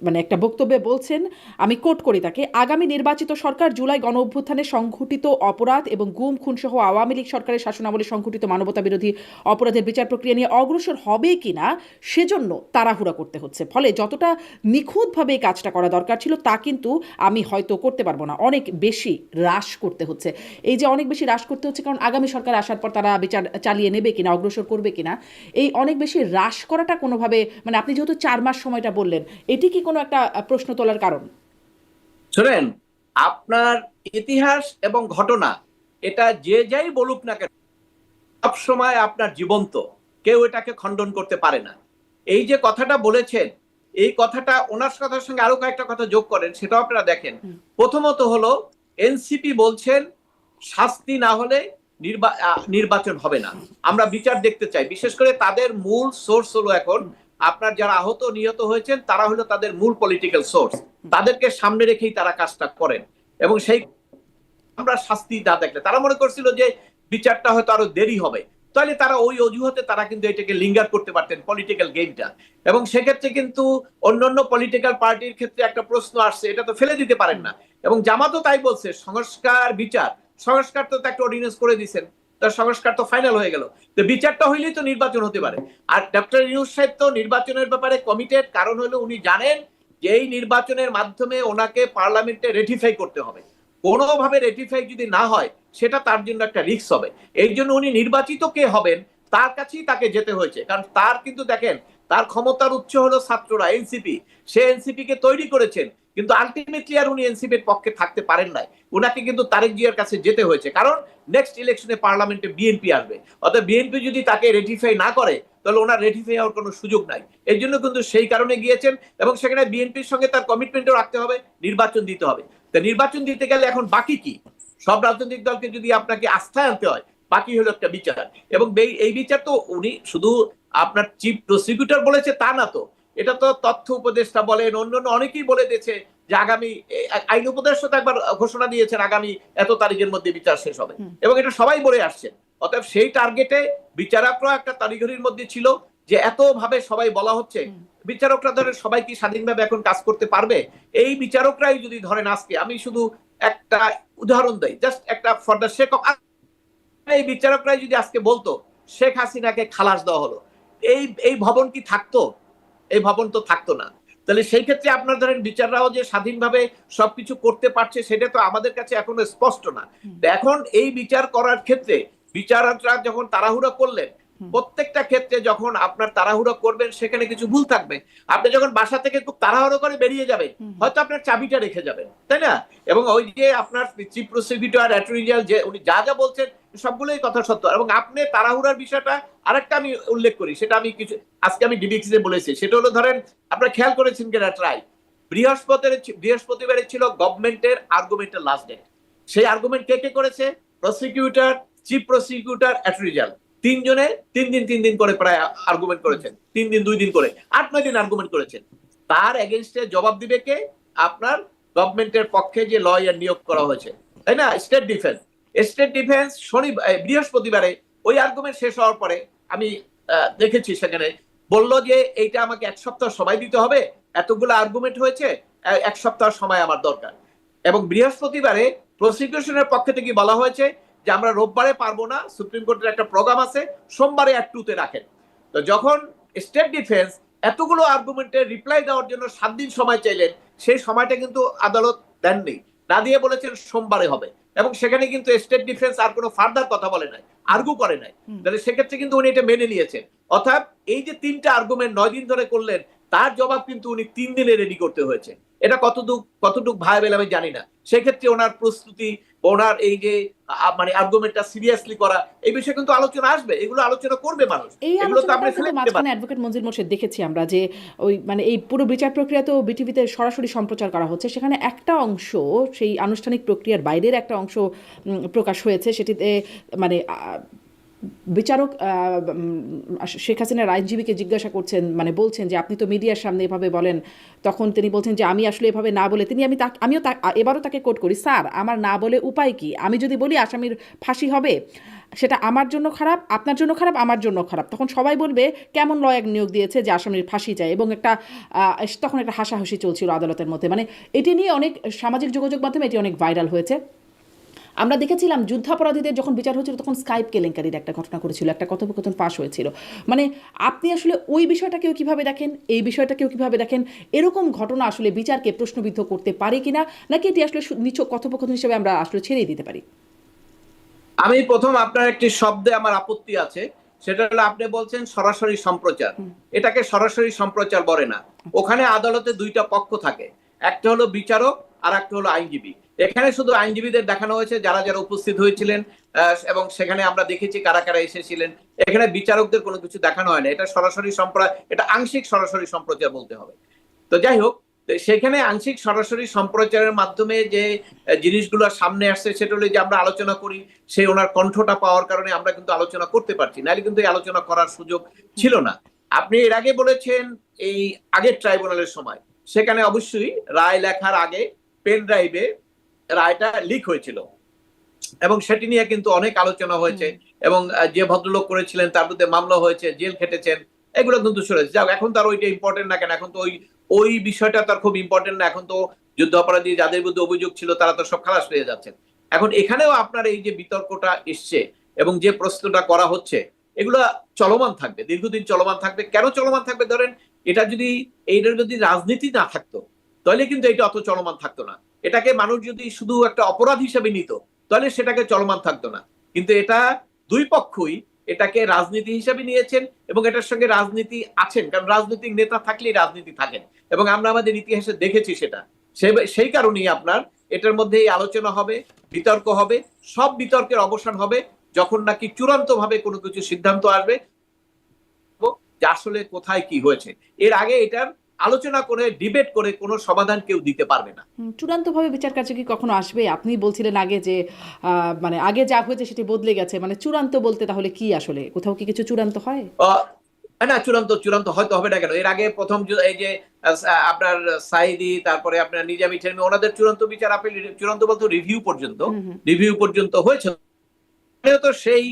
S2: মানে একটা বক্তব্যে বলছেন, আমি কোট করি তাকে, আগামী নির্বাচিত সরকার জুলাই গণ অভ্যুত্থানে সংঘটিত অপরাধ এবং গুম খুন সহ আওয়ামী লীগ সরকারের শাসনামলে সংঘটিত মানবতা বিরোধী অপরাধের বিচার প্রক্রিয়া নিয়ে অগ্রসর হবে কিনা সেজন্য তাড়াহুড়া করতে হচ্ছে। ফলে যতটা নিখুঁতভাবে এই কাজটা করা দরকার ছিল তা কিন্তু আমি হয়তো করতে পারবো না, অনেক বেশি হ্রাস করতে হচ্ছে। এই যে অনেক বেশি হ্রাস করতে হচ্ছে কারণ আগামী সরকার আসার পর তারা বিচার চালিয়ে নেবে কিনা, অগ্রসর করবে কিনা, এই অনেক বেশি হ্রাস করাটা কোনোভাবে, মানে আপনি যেহেতু 4 মাস সময়টা বললেন, এটি কি কোনো একটা প্রশ্ন তোলার কারণ?
S1: শুনেন, আপনার ইতিহাস এবং ঘটনা এটা যে যাই বলুক না কেন, সবসময় আপনার জীবন্ত, কেউ এটাকে খণ্ডন করতে পারে না। এই যে কথাটা বলেছেন, এই কথাটা ওনার কথার সঙ্গে আরো কয়েকটা কথা যোগ করেন, সেটাও আপনারা দেখেন। প্রথমত হলো এনসিপি বলছেন শাস্তি না হলে নির্বাচন হবে না, আমরা বিচার দেখতে চাই। বিশেষ করে তাদের মূল সোর্স হলো এখন আপনার যারা আহত নিহত হয়েছেন তারা হলো তাদের মূল পলিটিক্যাল সোর্স, তাদেরকে সামনে রেখেই তারা কাজটা করেন। এবং সেই আমরা শাস্তি না দেখলে তারা মনে করছিল যে বিচারটা হয়তো আরো দেরি হবে, তাহলে তারা ওই অজুহাতে তারা কিন্তু এটাকে লিঙ্গার করতে পারতেন পলিটিক্যাল গেমটা। এবং সেক্ষেত্রে কিন্তু অন্যান্য পলিটিক্যাল পার্টির ক্ষেত্রে একটা প্রশ্ন আসছে, এটা তো ফেলে দিতে পারেন না। এবং জামাতও তাই বলছে, সংস্কার বিচার, সংস্কার তো একটা অর্ডিন্যান্স করে দিয়েছেন, তার সংস্কার তো ফাইনাল হয়ে গেল, তো বিচারটা হইলেই তো নির্বাচন হতে পারে। আর ডক্টর ইউনূস সাহেব তো নির্বাচনের ব্যাপারে কমিটেড, কারণ হলো উনি জানেন যে এই নির্বাচনের মাধ্যমে ওনাকে পার্লামেন্টে রেটিফাই করতে হবে। কোনোভাবে রেটিফাই যদি না হয় সেটা তার জন্য একটা রিস্ক হবে। এই জন্য উনি নির্বাচিত কে হবেন তার কাছেই তাকে যেতে হয়েছে, কারণ তার কিন্তু দেখেন তার ক্ষমতার উৎস হলো ছাত্ররা, এনসিপি। সে এনসিপি কে তৈরি করেছেন, কিন্তু আলটিমেটলি আর উনি এনসিপির পক্ষে থাকতে পারেন নাই। উনাকে কিন্তু তারেক জিয়ার কাছে যেতে হয়েছে, কারণ নেক্সট ইলেকশনে পার্লামেন্টে বিএনপি আসবে। অর্থাৎ বিএনপি যদি তাকে রেটিফাই না করে তাহলে ওনার রেটিফাই হওয়ার কোনো সুযোগ নাই। এই জন্য কিন্তু সেই কারণে গিয়েছেন, এবং সেখানে বিএনপির সঙ্গে তার কমিটমেন্টও রাখতে হবে, নির্বাচন দিতে হবে। তা নির্বাচন দিতে গেলে এখন বাকি কি? সব রাজনৈতিক দলকে যদি আপনাকে আস্থায় আনতে হয়, বাকি হলো একটা বিচার। এবং এই বিচার তো উনি শুধু আপনার চিফ প্রসিকিউটর বলেছে তা না তো, এটা তো তথ্য উপদেষ্টা বলেন, অন্যান্য অনেকেই বলে দিয়েছে যে আগামী আইন উপদেষ্টা তো একবার ঘোষণা দিয়েছেন আগামী এত তারিখের মধ্যে বিচার শেষ হবে, এবং এটা সবাই বলে আসছেন। অতএব সেই টার্গেটে বিচারকরা একটা তারিখের মধ্যে ছিল যে এত ভাবে সবাই বলা হচ্ছে, বিচারকরা ধরেন সবাই কি স্বাধীনভাবে এখন কাজ করতে পারবে? এই বিচারকরাই যদি ধরেন আজকে, আমি শুধু একটা উদাহরণ দেই, জাস্ট একটা ফর দ্য সেক অফ, এই বিচারকরাই যদি আজকে বলতো শেখ হাসিনাকে খালাস দেওয়া হলো, এই ভবন কি থাকতো? এই ভবন তো থাকতো না। তাহলে সেই ক্ষেত্রে আপনার ধরেন বিচাররাও যে স্বাধীনভাবে সবকিছু করতে পারছে সেটা তো আমাদের কাছে এখনো স্পষ্ট না। এখন এই বিচার করার ক্ষেত্রে বিচারকরা যখন তাড়াহুড়া করলেন, প্রত্যেকটা ক্ষেত্রে যখন আপনার তাড়াহুড়া করবেন সেখানে কিছু ভুল থাকবে। আপনি যখন বাসা থেকে খুব তাড়াহুড়ো করে বেরিয়ে যাবেন, হয়তো আপনার চাবিটা রেখে যাবেন, তাই না? এবং ওই যে আপনার চিফ প্রসিকিউটর, অ্যাটর্নি জেনারেল যে উনি যা যা বলছেন সবগুলোই কথা সত্য। এবং আপনি তাড়াহুড়ার বিষয়টা আরেকটা আমি উল্লেখ করি, সেটা আমি কিছু আজকে আমি ডিবিসিতে বলেছি, সেটা হলো ধরেন আপনারা খেয়াল করেছেন কিনা ট্রাই, বৃহস্পতিবারে ছিল গভর্নমেন্টের আর্গুমেন্টের লাস্ট ডেট। সেই আর্গুমেন্ট কে কে করেছে? Prosecutor, chief prosecutor, attorney general, তিনজনে 3 দিন করে প্রায় আর্গুমেন্ট করেছেন, 3 দিন 2 দিন করে 8-9 দিন আর্গুমেন্ট করেছেন। তার এগেইনস্টে জবাব দিবে কে? আপনার গভর্নমেন্টের পক্ষে যে লয়ার নিয়োগ করা হয়েছে, তাই না? স্টেট ডিফেন্স বৃহস্পতিবারে ওই আর্গুমেন্ট শেষ হওয়ার পরে আমি দেখেছি সেখানে বললো যে এইটা আমাকে 1 সপ্তাহ সময় দিতে হবে, এতগুলো আর্গুমেন্ট হয়েছে, 1 সপ্তাহ সময় আমার দরকার। এবং বৃহস্পতিবারে প্রসিকিউশনের পক্ষ থেকে বলা হয়েছে যে আমরা রোববারে পারবো না, সুপ্রিম কোর্টের একটা প্রোগ্রাম আছে, সোমবারে অ্যাট 2-তে রাখেন। তো যখন স্টেট ডিফেন্স এতগুলো আর্গুমেন্টের রিপ্লাই দেওয়ার জন্য 7 দিন সময় চাইলেন, সেই সময়টা কিন্তু আদালত দেননি, না দিয়ে বলেছেন সোমবারে হবে। এবং সেখানে কিন্তু স্টেট ডিফেন্স আর কোনো ফার্দার কথা বলে নাই, আর্গু করে নাই। তাহলে সেক্ষেত্রে কিন্তু উনি এটা মেনে নিয়েছেন। অর্থাৎ এই যে 3টা আর্গুমেন্ট 9 দিন ধরে করলেন, তার জবাব কিন্তু উনি 3 দিনে রেডি করতে হয়েছে। এটা কতটুক ভাইবেল আমি জানি না। সেক্ষেত্রে ওনার প্রস্তুতি, ওনার এই যে মানে আর্গুমেন্টটা সিরিয়াসলি করা, এই বিষয়ে কিন্তু আলোচনা আসবে, এগুলো আলোচনা করবে মানুষ।
S2: এই
S1: এগুলো তো আপনি
S2: আলোচনাটা কিন্তু মাঝখানে অ্যাডভোকেট মঞ্জুর মোর্শেদ দেখেছি আমরা যে ওই মানে এই পুরো বিচার প্রক্রিয়া তো বিটিভিতে সরাসরি সম্প্রচার করা হচ্ছে, সেখানে একটা অংশ সেই আনুষ্ঠানিক প্রক্রিয়ার বাইরের একটা অংশ প্রকাশ হয়েছে, সেটিতে মানে বিচারক শেখ হাসিনার আইনজীবীকে জিজ্ঞাসা করছেন, মানে বলছেন যে আপনি তো মিডিয়ার সামনে এভাবে বলেন, তখন তিনি বলছেন যে আমি আসলে এভাবে না বলে আমিও এবারও তাকে কোট করি, স্যার আমার না বলে উপায় কি? আমি যদি বলি আসামির ফাঁসি হবে, সেটা আমার জন্য খারাপ, আপনার জন্য খারাপ, আমার জন্য খারাপ। তখন সবাই বলবে কেমন লয়ার নিয়োগ দিয়েছে যে আসামির ফাঁসি চায়, এবং তখন একটা হাসাহাসি চলছিল আদালতের মধ্যে। মানে এটি নিয়ে অনেক সামাজিক যোগাযোগ মাধ্যমে এটি অনেক ভাইরাল হয়েছে। আমরা দেখেছিলাম যুদ্ধাপরাধীদের যখন বিচার হয়েছিল তখন স্কাইপ কেলেঙ্কারির একটা ঘটনা করেছিল, একটা কথোপকথন ফাঁস হয়েছিল। মানে আপনি আসলে ওই বিষয়টাকেও কিভাবে দেখেন, এই বিষয়টাকেও কিভাবে দেখেন? এরকম ঘটনা আসলে বিচারকে প্রশ্নবিদ্ধ করতে পারে কিনা, নাকি এটি আসলে নিছক কথোপকথন হিসেবে আমরা আসলে ছেড়েই দিতে পারি?
S1: আমি প্রথম আপনার একটি শব্দে আমার আপত্তি আছে, সেটা হলো আপনি বলছেন সরাসরি সম্প্রচার। এটাকে সরাসরি সম্প্রচার বলে না। ওখানে আদালতে 2টা পক্ষ থাকে, একটা হলো বিচারক আর একটা হলো আইনজীবী। এখানে শুধু আইনজীবীদের দেখানো হয়েছে যারা যারা উপস্থিত হয়েছিলেন, এবং সেখানে আমরা দেখেছি কারা কারা এসেছিলেন। এখানে বিচারকদের কোনো কিছু দেখানো হয় না। এটা সরাসরি এটা আংশিক সরাসরি সম্প্রচার বলতে হবে। তো যাই হোক, সেখানে আংশিক সরাসরি সম্প্রচারের মাধ্যমে যে জিনিসগুলো সামনে আসছে সেটা হলো যে আমরা আলোচনা করি, সেই ওনার কণ্ঠটা পাওয়ার কারণে আমরা কিন্তু আলোচনা করতে পারছি, নাহলে কিন্তু এই আলোচনা করার সুযোগ ছিল না। আপনি এর আগে বলেছেন এই আগের ট্রাইব্যুনালের সময়, সেখানে অবশ্যই রায় লেখার আগে পেন ড্রাইভে রায়টা লিক হয়েছিল, এবং সেটি নিয়ে কিন্তু অনেক আলোচনা হয়েছে, এবং যে ভদ্রলোক করেছিলেন তার বিরুদ্ধে মামলা হয়েছে, জেল খেটেছেন, এগুলো কিন্তু শুনেছে। যাক, এখন তার ওইটা ইম্পর্টেন্ট না কেন, এখন তো ওই বিষয়টা তার খুব ইম্পর্টেন্ট না। এখন তো যুদ্ধ অপরাধী যাদের বিরুদ্ধে অভিযোগ ছিল তারা তো সব খালাস পেয়ে যাচ্ছেন। এখন এখানেও আপনার এই যে বিতর্কটা এসছে এবং যে প্রশ্নটা করা হচ্ছে, এগুলো চলমান থাকবে, দীর্ঘদিন চলমান থাকবে। কেন চলমান থাকবে? ধরেন এইটার যদি রাজনীতি না থাকতো তাহলে কিন্তু এটা অত চলমান থাকতো না। এটাকে মানুষ যদি শুধু একটা অপরাধ হিসেবে নিত তাহলে সেটাকে চলমান থাকতো না। কিন্তু এটা দুই পক্ষই এটাকে রাজনীতি হিসেবে নিয়েছেন এবং এটার সঙ্গে রাজনীতি আছেন, কারণ রাজনৈতিক নেতা থাকলেই রাজনীতি থাকেন এবং আমরা আমাদের ইতিহাসে দেখেছি সেটা। সেই কারণেই আপনার এটার মধ্যে এই আলোচনা হবে, বিতর্ক হবে, সব বিতর্কের অবসান হবে যখন নাকি চূড়ান্ত ভাবে কোনো কিছু সিদ্ধান্ত আসবে যে আসলে কোথায় কি হয়েছে। এর আগে এটার আলোচনা করে ডিবেট করে কোনো সমাধান কেউ দিতে পারবে না।
S2: চূড়ান্তভাবে বিচার কার্য কি কখনো আসবে? আপনি বলছিলেন আগে যে মানে আগে যা হয়েছে সেটি বদলে গেছে, মানে চূড়ান্ত বলতে তাহলে কি আসলে কোথাও কি কিছু চূড়ান্ত হয়?
S1: না, চূড়ান্ত হয়তো হবে না কেন। এর আগে প্রথম এই যে আপনার সাইদি, তারপরে আপনার নিজামী ঠেরমি, ওনাদের চূড়ান্ত বিচার আপিল, চূড়ান্ত বলতে রিভিউ পর্যন্ত হয়েছে। তো সেই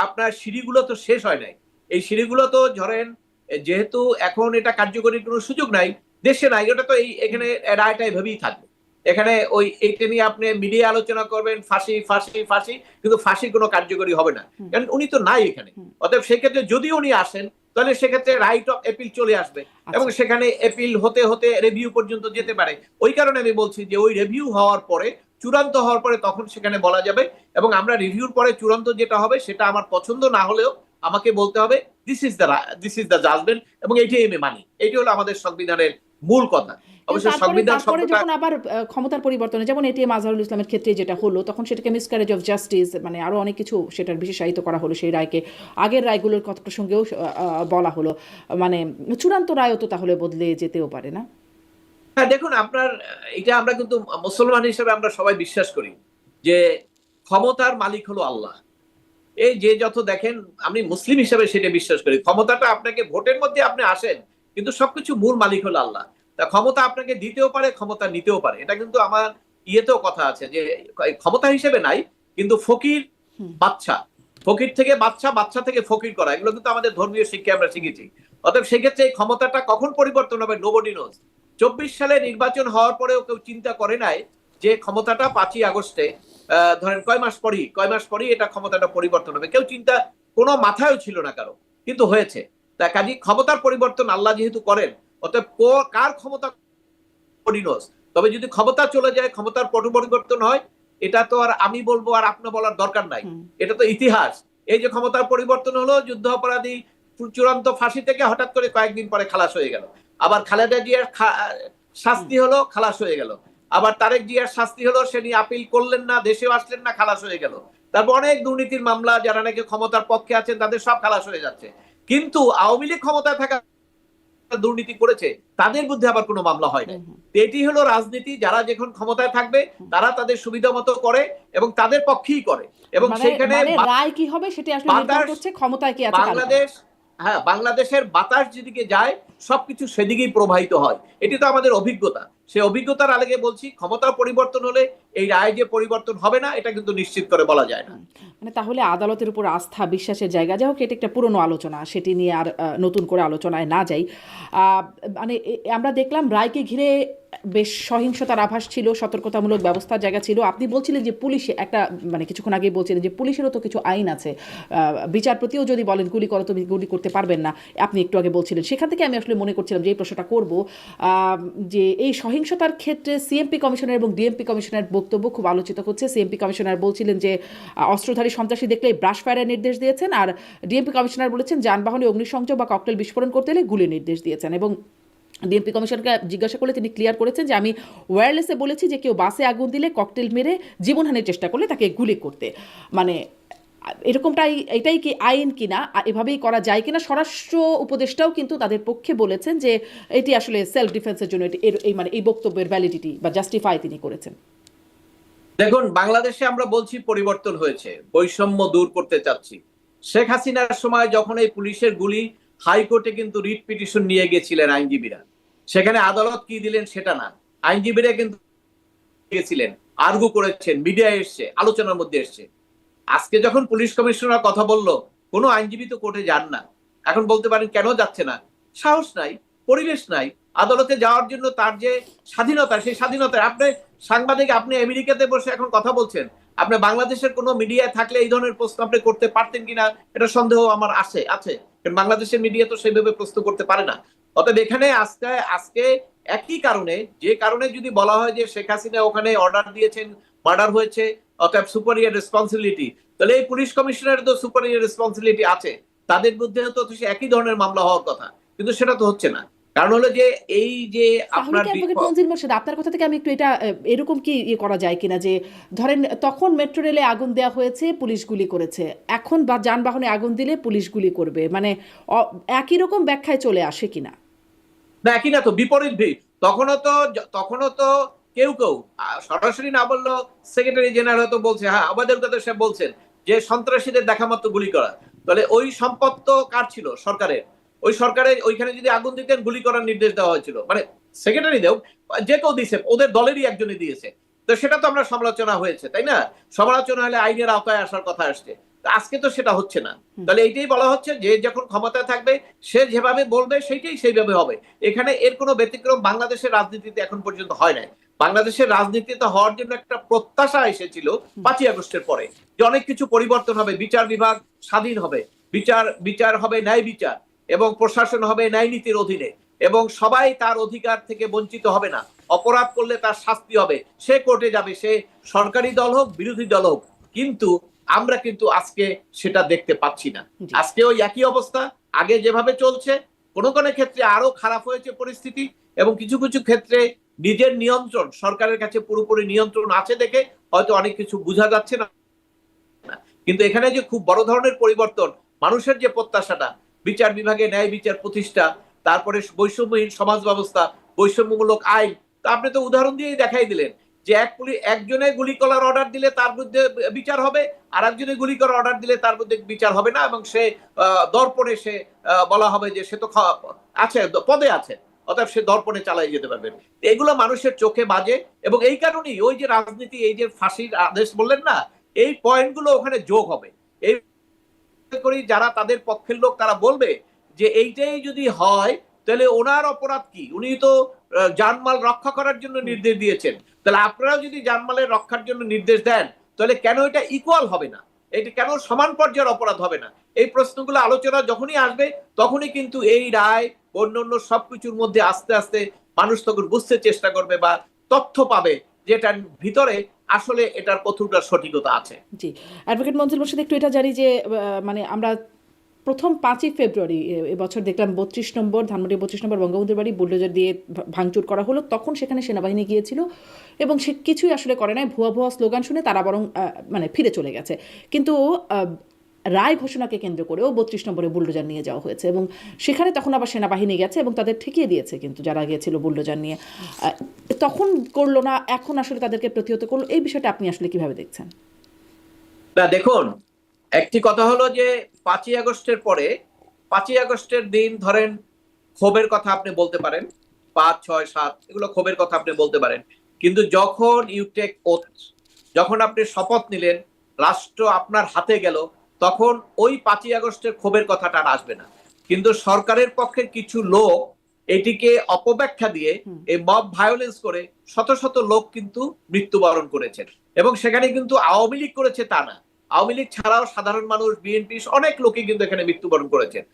S1: আপনার সিঁড়িগুলো তো শেষ হয় নাই। এই সিঁড়িগুলো তো ধরেন যেহেতু এখন এটা কার্যকরী কোনো সুযোগ নাই, দেশে নাই, ওটা তো এখানে রায়টা এভাবেই থাকবে। এখানে ওই এইটা নিয়ে আপনি মিডিয়া আলোচনা করবেন, ফাঁসি ফাঁসি ফাঁসি, কিন্তু ফাঁসি কোনো কার্যকরী হবে না, কারণ উনি তো নাই এখানে। অতএব সেক্ষেত্রে যদি উনি আসেন তাহলে সেক্ষেত্রে রাইট অফ এপিল চলে আসবে এবং সেখানে এপিল হতে হতে রিভিউ পর্যন্ত যেতে পারে। ওই কারণে আমি বলছি যে ওই রিভিউ হওয়ার পরে, চূড়ান্ত হওয়ার পরে তখন সেখানে বলা যাবে এবং আমরা রিভিউর পরে চূড়ান্ত যেটা হবে সেটা আমার পছন্দ না হলেও আমাকে বলতে হবে দিস ইজ দ্য জাজমেন্ট এবং এইটাই আমি মানি। এইটা হলো আমাদের সংবিধানের মূল কথা। অবশ্য সংবিধান
S2: তারপরে যখন আবার ক্ষমতার পরিবর্তনে, যেমন এটিএম আজহারুল ইসলামের ক্ষেত্রে যেটা হলো, তখন সেটাকে মিসক্যারেজ অফ জাস্টিস, মানে আরো অনেক কিছু সেটার বিশেষায়িত করা হলো সেই রায়কে। আগের রায়গুলোর কথা প্রসঙ্গেও বলা হলো, মানে চূড়ান্ত রায়ও তো তাহলে বদলে যেতেও পারে না?
S1: হ্যাঁ, দেখুন আপনার এটা আমরা কিন্তু মুসলমান হিসেবে আমরা সবাই বিশ্বাস করি যে ক্ষমতার মালিক হলো আল্লাহ। এই যে যত দেখেন, আমি মুসলিম হিসেবে সেটা বিশ্বাস করি। ক্ষমতাটা আপনাকে ভোটের মধ্যে আপনি আসেন, কিন্তু সবকিছু মূল মালিক হলো আল্লাহ। তা ক্ষমতা আপনাকে দিতেও পারে, ক্ষমতা নিতেও পারে। এটা কিন্তু আমার ইয়েতেও কথা আছে যে ক্ষমতা হিসেবে নাই, কিন্তু ফকির বাচ্চা, ফকির থেকে বাচ্চা, বাচ্চা থেকে ফকির করা, এগুলো কিন্তু আমাদের ধর্মীয় শিক্ষায় আমরা শিখেছি। অতএব সেক্ষেত্রে এই ক্ষমতাটা কখন পরিবর্তন হবে নোবডি নোজ। 24 সালে নির্বাচন হওয়ার পরেও কেউ চিন্তা করে নাই যে ক্ষমতাটা 5ই আগস্টে ধরেন কয় মাস পরেই এটা ক্ষমতাটা পরিবর্তন হবে। কেউ চিন্তা কোনো মাথায়ও ছিল না কারো, কিন্তু হয়েছে। তা কাজী ক্ষমতার পরিবর্তন আল্লাহ যেহেতু করেন, অতএব কার ক্ষমতা পরিণত। তবে যদি ক্ষমতা চলে যায়, ক্ষমতার পট পরিবর্তন হয়, এটা তো আর আমি বলবো আর আপনি বলার দরকার নাই, এটা তো ইতিহাস। এই যে ক্ষমতার পরিবর্তন হলো, যুদ্ধ অপরাধী চূড়ান্ত ফাঁসি থেকে হঠাৎ করে কয়েকদিন পরে খালাস হয়ে গেল। আবার খালেদা জিয়ার শাস্তি হলো, খালাস হয়ে গেল। আবার তারেক জিয়ার শাস্তি হলো, সে নিয়ে আপিল করলেন না, দেশেও আসলেন না, খালাস হয়ে গেল। তারপর অনেক দুর্নীতির মামলা, যারা নাকি ক্ষমতার পক্ষে আছেন তাদের সব খালাস হয়ে যাচ্ছে। কিন্তু আওয়ামী লীগ ক্ষমতায় থাকা দুর্নীতি করেছে তাদের বিরুদ্ধে আবার কোনো মামলা হয় না। এটি হলো রাজনীতি। যারা যখন ক্ষমতায় থাকবে তারা তাদের সুবিধা মতো করে এবং তাদের পক্ষেই করে এবং সেখানে
S2: রায় কি হবে সেটা আসলে নির্ভর করছে ক্ষমতায় কে আছে।
S1: বাংলাদেশের বাতাস যেদিকে যায় সবকিছু সেদিকেই প্রবাহিত হয়। এটি তো আমাদের অভিজ্ঞতা। সেই অভিজ্ঞতার আলোকে বলছি, ক্ষমতা পরিবর্তন হলে এই রায় যে পরিবর্তন হবে না এটা কিন্তু নিশ্চিত করে বলা যায় না।
S2: মানে তাহলে আদালতের উপর আস্থা, বিশ্বাসের জায়গা, যাই হোক এটা একটা পুরনো আলোচনা, সেটি নিয়ে আর নতুন করে আলোচনায় না যাই। মানে আমরা দেখলাম রায়কে ঘিরে বেশ সহিংসতার আভাস ছিল, সতর্কতামূলক ব্যবস্থার জায়গা ছিল। আপনি বলছিলেন যে পুলিশে একটা, মানে কিছুক্ষণ আগেই বলছিলেন যে পুলিশেরও তো কিছু আইন আছে, বিচারপতিও যদি বলেন গুলি করো তুমি গুলি করতে পারবেন না, আপনি একটু আগে বলছিলেন। সেখান থেকে আমি আসলে মনে করছিলাম যে এই প্রশ্নটা করব, যে এই সহিংসতার ক্ষেত্রে সিএমপি কমিশনার এবং ডিএমপি কমিশনার বক্তব্য খুব আলোচিত হচ্ছে। সিএমপি কমিশনার বলছিলেন যে অস্ত্রধারী সন্ত্রাসী দেখলে ব্রাশ ফায়ারের নির্দেশ দিয়েছেন, আর ডিএমপি কমিশনার বলেছেন যানবাহনে অগ্নিসংযোগ বা ককটেল বিস্ফোরণ করতে হলে গুলির নির্দেশ দিয়েছেন। এবং ডিএমপি কমিশনকে জিজ্ঞাসা করলে তিনি ক্লিয়ার করেছেন যে আমি ওয়্যারলেসে বলেছি যে কেউ বাসে আগুন দিলে, ককটেল মেরে জীবনহানির চেষ্টা করলে তাকে গুলি করতে। মানে এটাই কি আইন কিনা, এভাবেই করা যায় কিনা? স্বরাষ্ট্র উপদেষ্টাও কিন্তু তাদের পক্ষে বলেছেন যে এটি আসলে সেলফ ডিফেন্সের জন্য এই বক্তব্যের ভ্যালিডিটি বা জাস্টিফাই তিনি করেছেন।
S1: দেখুন, বাংলাদেশে আমরা বলছি পরিবর্তন হয়েছে, বৈষম্য দূর করতে চাচ্ছি। শেখ হাসিনার সময় যখন এই পুলিশের গুলি, হাইকোর্টে কিন্তু রিট পিটিশন নিয়ে গেছিলেন আইনজীবীরা। সেখানে আদালত কি দিলেন সেটা না, আইনজীবীরা কিন্তু গেছিলেন, আর্গু করেছেন, মিডিয়া এসছে, আলোচনার মধ্যে এসছে। আজকে যখন পুলিশ কমিশনার কথা বললো, কোনো আইনজীবী তো কোর্টে যান না। এখন বলতে পারেন কেন যাচ্ছে না? সাহস নাই, পরিবেশ নাই। আদালতে যাওয়ার জন্য তার যে স্বাধীনতা, সেই স্বাধীনতা আপনি সাংবাদিক, আপনি আমেরিকাতে বসে এখন কথা বলছেন, আপনি বাংলাদেশের কোনো মিডিয়ায় থাকলে এই ধরনের প্রশ্ন আপনি করতে পারতেন কিনা এটা সন্দেহ আমার আছে। কারণ বাংলাদেশের মিডিয়া তো সেইভাবে প্রশ্ন করতে পারে না। অতএব এখানে আজকে একই কারণে, যে কারণে যদি বলা হয় যে শেখ হাসিনা ওখানে অর্ডার দিয়েছেন, মার্ডার হয়েছে, অতএব সুপারিয়র রেসপন্সিবিলিটি, তাহলে এই পুলিশ কমিশনারের তো সুপারিয়র রেসপন্সিবিলিটি আছে, তাদের মধ্যে তো একই ধরনের মামলা হওয়ার কথা, কিন্তু সেটা তো হচ্ছে না। কারণ হলো যে এই যে
S2: তাহলে
S1: আপনার
S2: কি অ্যাডভোকেট মনজিল মোরশেদ, আপনার কথা থেকে আমি একটু এটা এরকম কি করা যায় কিনা যে ধরেন তখন মেট্রো রেলে আগুন দেওয়া হয়েছে, পুলিশ গুলি করেছে, এখন বা যানবাহনে আগুন দিলে পুলিশ গুলি করবে, মানে একই রকম ব্যাখ্যায় চলে আসে কিনা?
S1: না, একই না তো, বিপরীত ভিড়। তখনও তো কেউ কেউ সরাসরি না বললেও সেক্রেটারি জেনারেল হয়তো বলছে, হ্যাঁ আমাদের কথা সে বলছেন যে সন্ত্রাসীদের দেখা মাত্র গুলি করা। তাহলে ওই সম্পদ তো কার ছিল? সরকারের। ওই সরকারের ওইখানে যদি আগুন দিতেন গুলি করার নির্দেশ দেওয়া হয়েছিল, মানে সেক্রেটারি দেও, যে কেউ দিয়েছে, ওদের দলেরই একজনই দিয়েছে। তো সেটা তো আমরা সমালোচনা হয়েছে, তাই না? সমালোচনা হলে আইনের আওতায় আসার কথা আসছে, আজকে তো সেটা হচ্ছে না। তাহলে এইটাই বলা হচ্ছে যে যখন ক্ষমতায় থাকবে সে যেভাবে বলবে সেইটাই সেইভাবে হবে। এখানে এর কোনো ব্যতিক্রম বাংলাদেশের রাজনীতিতে এখন পর্যন্ত হয় নাই। বাংলাদেশের রাজনীতিতে হওয়ার জন্য একটা প্রত্যাশা এসেছিল 5ই আগস্টের পরে, যে অনেক কিছু পরিবর্তন হবে, বিচার বিভাগ স্বাধীন হবে, বিচার হবে ন্যায় বিচার, এবং প্রশাসন হবে ন্যায় নীতির অধীনে, এবং সবাই তার অধিকার থেকে বঞ্চিত হবে না, অপরাধ করলে তার শাস্তি হবে, সে কোর্টে যাবে, সে সরকারি দল হোক বিরোধী দল হোক। কিন্তু আমরা কিন্তু আজকে সেটা দেখতে পাচ্ছি না। আজকে ওই একই অবস্থা, আগে যেভাবে চলছে, কোনো কোনো ক্ষেত্রে আরো খারাপ হয়েছে পরিস্থিতি, এবং কিছু কিছু ক্ষেত্রে নিজের নিয়ন্ত্রণ, সরকারের কাছে পুরোপুরি নিয়ন্ত্রণ আছে দেখে হয়তো অনেক কিছু বোঝা যাচ্ছে না। কিন্তু এখানে যে খুব বড় ধরনের পরিবর্তন, মানুষের যে প্রত্যাশাটা, বিচার বিভাগে ন্যায় বিচার প্রতিষ্ঠা, তারপরে বৈষম্যহীন সমাজ ব্যবস্থা, বৈষম্যমূলক আইন, তা আপনি তো উদাহরণ দিয়েই দেখাই দিলেন যে একজনে গুলি করার অর্ডার দিলে তার বিরুদ্ধে বিচার হবে, আর একজনে গুলি করার অর্ডার দিলে তার বিরুদ্ধে বিচার হবে না, এবং সে দর্পণে সে বলা হবে যে সে তো আছে, পদে আছে, অতএব সে দর্পণে চালাই যেতে পারবেন। এগুলো মানুষের চোখে বাজে, এবং এই কারণেই ওই যে রাজনীতি, এই যে ফাঁসির আদেশ বললেন না, এই পয়েন্টগুলো ওখানে যোগ হবে। এই করি যারা তাদের পক্ষের লোক, তারা বলবে যে এইটাই যদি হয় তাহলে ওনার অপরাধ কি? উনি তো জানমাল রক্ষা করার জন্য নির্দেশ দিয়েছেন, তাহলে আপনারাও যদি জানমালের রক্ষার জন্য নির্দেশ দেন, তাহলে কেন এটা ইকুয়াল হবে না? এটা কেন সমান পর্যায়ের অপরাধ হবে না? এই প্রশ্নগুলো আলোচনা যখনই আসবে, তখনই কিন্তু এই রায় অন্যান্য সবকিছুর মধ্যে আস্তে আস্তে মানুষ তখন বুঝতে চেষ্টা করবে বা তথ্য পাবে যে এটার ভিতরে আসলে এটার কতটা সঠিকতা আছে।
S2: জি, অ্যাডভোকেট মনজিল মোরশেদ, একটু এটা জানি যে মানে আমরা প্রথম 5ই ফেব্রুয়ারি এবছর দেখলাম 32 নম্বর ধানমন্ডি 32 নম্বর বঙ্গবন্ধুর বাড়ি বুলডোজার দিয়ে ভাঙচুর করা হলো। তখন সেখানে সেনাবাহিনী গিয়েছিল এবং সে কিছুই আসলে করে নাই, ভুয়া ভুয়া স্লোগান শুনে তারা বরং মানে ফিরে চলে গেছে। কিন্তু রায় ঘোষণাকে কেন্দ্র করেও 32 নম্বরে বুলডোজার নিয়ে যাওয়া হয়েছে, এবং সেখানে তখন আবার সেনাবাহিনী গেছে এবং তাদের ঠেকিয়ে দিয়েছে, কিন্তু যারা গিয়েছিল বুলডোজার নিয়ে তখন করলো না, এখন আসলে তাদেরকে প্রতিহত করলো। এই বিষয়টা আপনি আসলে কিভাবে দেখছেন?
S1: না দেখুন, একটি কথা হলো যে 5ই আগস্টের পরে, 5ই আগস্টের দিন ধরেন ক্ষোভের কথা আপনি বলতে পারেন, 5, 6, 7 এগুলো ক্ষোভের কথা আপনি বলতে পারেন, কিন্তু যখন ইউ টেক ওথ, যখন আপনি শপথ নিলেন, রাষ্ট্র আপনার হাতে গেল, তখন ওই 5ই আগস্টের ক্ষোভের কথাটা আর আসবে না। কিন্তু সরকারের পক্ষের কিছু লোক এটিকে অপব্যাখ্যা দিয়ে এই মব ভায়োলেন্স করে শত শত লোক কিন্তু মৃত্যুবরণ করেছেন, এবং সেখানে কিন্তু আওয়ামী লীগ করেছে তা না, আওয়ামী লীগ ছাড়াও সাধারণ মানুষ, বিএনপি, অনেক লোকই কিন্তু এখানে মৃত্যুবরণ করেছেন,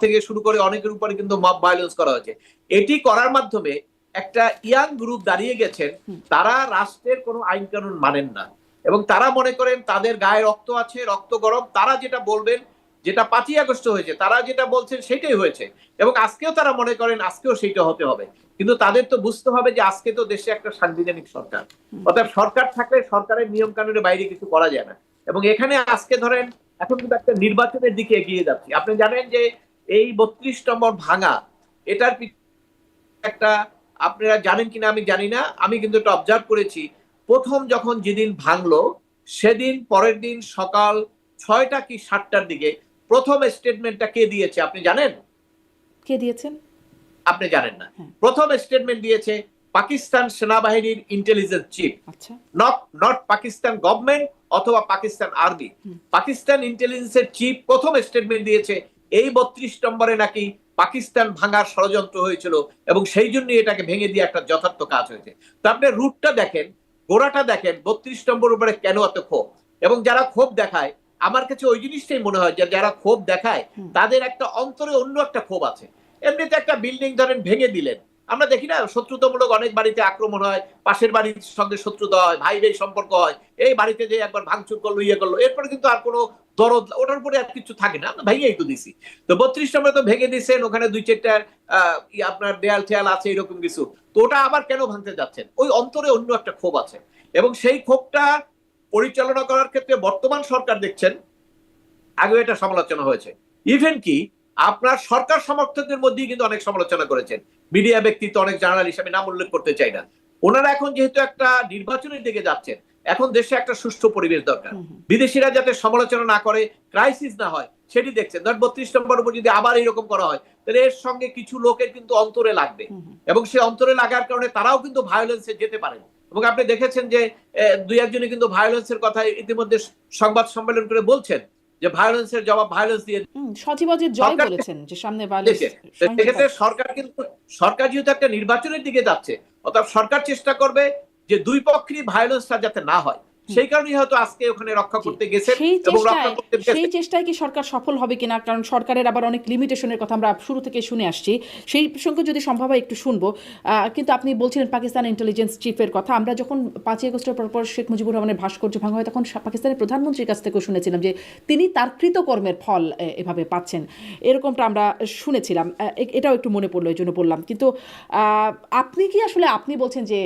S1: থেকে শুরু করে অনেকের উপরে কিন্তু মব ভায়োলেন্স করা হয়েছে। এটি করার মাধ্যমে একটা ইয়াং গ্রুপ দাঁড়িয়ে গেছেন, তারা রাষ্ট্রের কোনো আইন কানুন মানেন না, এবং তারা মনে করেন তাদের গায়ে রক্ত আছে, রক্ত গরম, তারা যেটা বলবেন, যেটা 5ই আগস্ট হয়েছে, তারা যেটা বলছেন সেটাই হয়েছে, এবং আজকেও তারা মনে করেন আজকেও সেইটা হতে হবে। কিন্তু তাদের তো বুঝতে হবে যে আজকে তো দেশে একটা সাংবিধানিক সরকার, অর্থাৎ সরকার থাকলে সরকারের নিয়ম কানুনের বাইরে কিছু করা যায় না। এবং এখানে আজকে ধরেন এখন কিন্তু একটা নির্বাচনের দিকে এগিয়ে যাচ্ছি। আপনি জানেন যে এই 32 নম্বর ভাঙা, এটার একটা, আপনারা জানেন কিনা আমি জানি না, আমি কিন্তু এটা অবজার্ভ করেছি, প্রথম যখন যেদিন ভাঙলো সেদিন পরের দিন সকাল 6টা কি 7টার দিকে প্রথম স্টেটমেন্টটা কে দিয়েছে আপনি জানেন?
S2: কে দিয়েছেন?
S1: আপনি জানেন না। প্রথম স্টেটমেন্ট দিয়েছে পাকিস্তান সেনাবাহিনীর ইন্টেলিজেন্স চিফ,
S2: আচ্ছা,
S1: নট পাকিস্তান গভর্নমেন্ট অথবা পাকিস্তান আর্মি, পাকিস্তান ইন্টেলিজেন্সের চিফ প্রথম স্টেটমেন্ট দিয়েছে এই 32 নম্বরে নাকি পাকিস্তান ভাঙার ষড়যন্ত্র হয়েছিল, এবং সেই জন্য এটাকে ভেঙে দিয়ে একটা যথার্থ কাজ হয়েছে। তো আপনি রুটটা দেখেন, গোড়াটা দেখেন, 32 নম্বর উপরে কেন এত ক্ষোভ, এবং যারা ক্ষোভ দেখায়, আমার কাছে ওই জিনিসটাই মনে হয় যে যারা ক্ষোভ দেখায় তাদের একটা অন্তরে অন্য একটা ক্ষোভ আছে। এমনিতে একটা বিল্ডিং ধরেন ভেঙে দিলেন, আমরা দেখি না শত্রুতামূলক অনেক বাড়িতে আক্রমণ হয়, পাশের বাড়ির সঙ্গে শত্রুতা হয়, ভাই ভাই সম্পর্ক হয়, এই বাড়িতে যে একবার ভাঙচুর করলো ইয়ে করলো, এরপরে কিন্তু আর কোনো দরদ ওটার উপরে আর কিছু থাকে না, আমরা ভেঙেই তো দিছি। তো 32 নম্বরে তো ভেঙে দিচ্ছেন, ওখানে 2-4টা আপনার দেয়াল টেয়াল আছে এরকম কিছু, তো ওটা আবার কেন ভাঙতে যাচ্ছেন? ওই অন্তরে অন্য একটা ক্ষোভ আছে, এবং সেই ক্ষোভটা পরিচালনা করার ক্ষেত্রে বর্তমান সরকার দেখছেন, আগেও এটা সমালোচনা হয়েছে, ইভেন কি আপনার সরকার সমর্থকদের মধ্যেই কিন্তু অনেক সমালোচনা করেছেন, মিডিয়া ব্যক্তিত্ব, অনেক জার্নালিস্ট, আমি নাম উল্লেখ করতে চাই না। ওনারা এখন যেহেতু একটা নির্বাচনের দিকে যাচ্ছেন, এখন দেশে একটা সুষ্ঠু পরিবেশ দরকার, বিদেশিরা যাতে সমালোচনা না করে, ক্রাইসিস না হয়, সেটি দেখছেন। ধর 32 নম্বর উপর যদি আবার এরকম করা হয়, তাহলে এর সঙ্গে কিছু লোকের কিন্তু অন্তরে লাগবে, এবং সে অন্তরে লাগার কারণে তারাও কিন্তু ভায়োলেন্সে যেতে পারেন। এবং আপনি দেখেছেন যে দুই একজনে কিন্তু ভায়োলেন্সের কথা ইতিমধ্যে সংবাদ সম্মেলন করে বলছেন যে ভায়োলেন্সের জবাব ভায়োলেন্স দিয়ে।
S2: সচিবাজির জয় বলেছেন যে সামনে ভায়োলেন্স।
S1: সেক্ষেত্রে সরকার যেহেতু একটা নির্বাচনের দিকে যাচ্ছে, অর্থাৎ সরকার চেষ্টা করবে যে দুই পক্ষেরই ভায়োলেন্সটা যাতে না হয়, সেই কারণেই হয়তো আজকে ওখানে রক্ষা করতে গেছে, এবং রক্ষা করতে
S2: সেই চেষ্টায় কি সরকার সফল হবে কিনা, কারণ সরকারের আবার অনেক লিমিটেশনের কথা আমরা শুরু থেকে শুনে আসছি, সেই প্রসঙ্গে যদি সম্ভব হয় একটু শুনবো। কিন্তু আপনি বলছিলেন পাকিস্তান ইন্টেলিজেন্স চিফের কথা। আমরা যখন 5ই আগস্টের পরপর শেখ মুজিবুর রহমানের ভাস্কর্য ভাঙা হয়, তখন পাকিস্তানের প্রধানমন্ত্রীর কাছ থেকেও শুনেছিলাম যে তিনি তার কৃতকর্মের ফল এভাবে পাচ্ছেন, এরকমটা আমরা শুনেছিলাম। এটাও একটু মনে পড়লো, এই জন্য বললাম। কিন্তু আপনি কি আসলে, আপনি বলছেন যে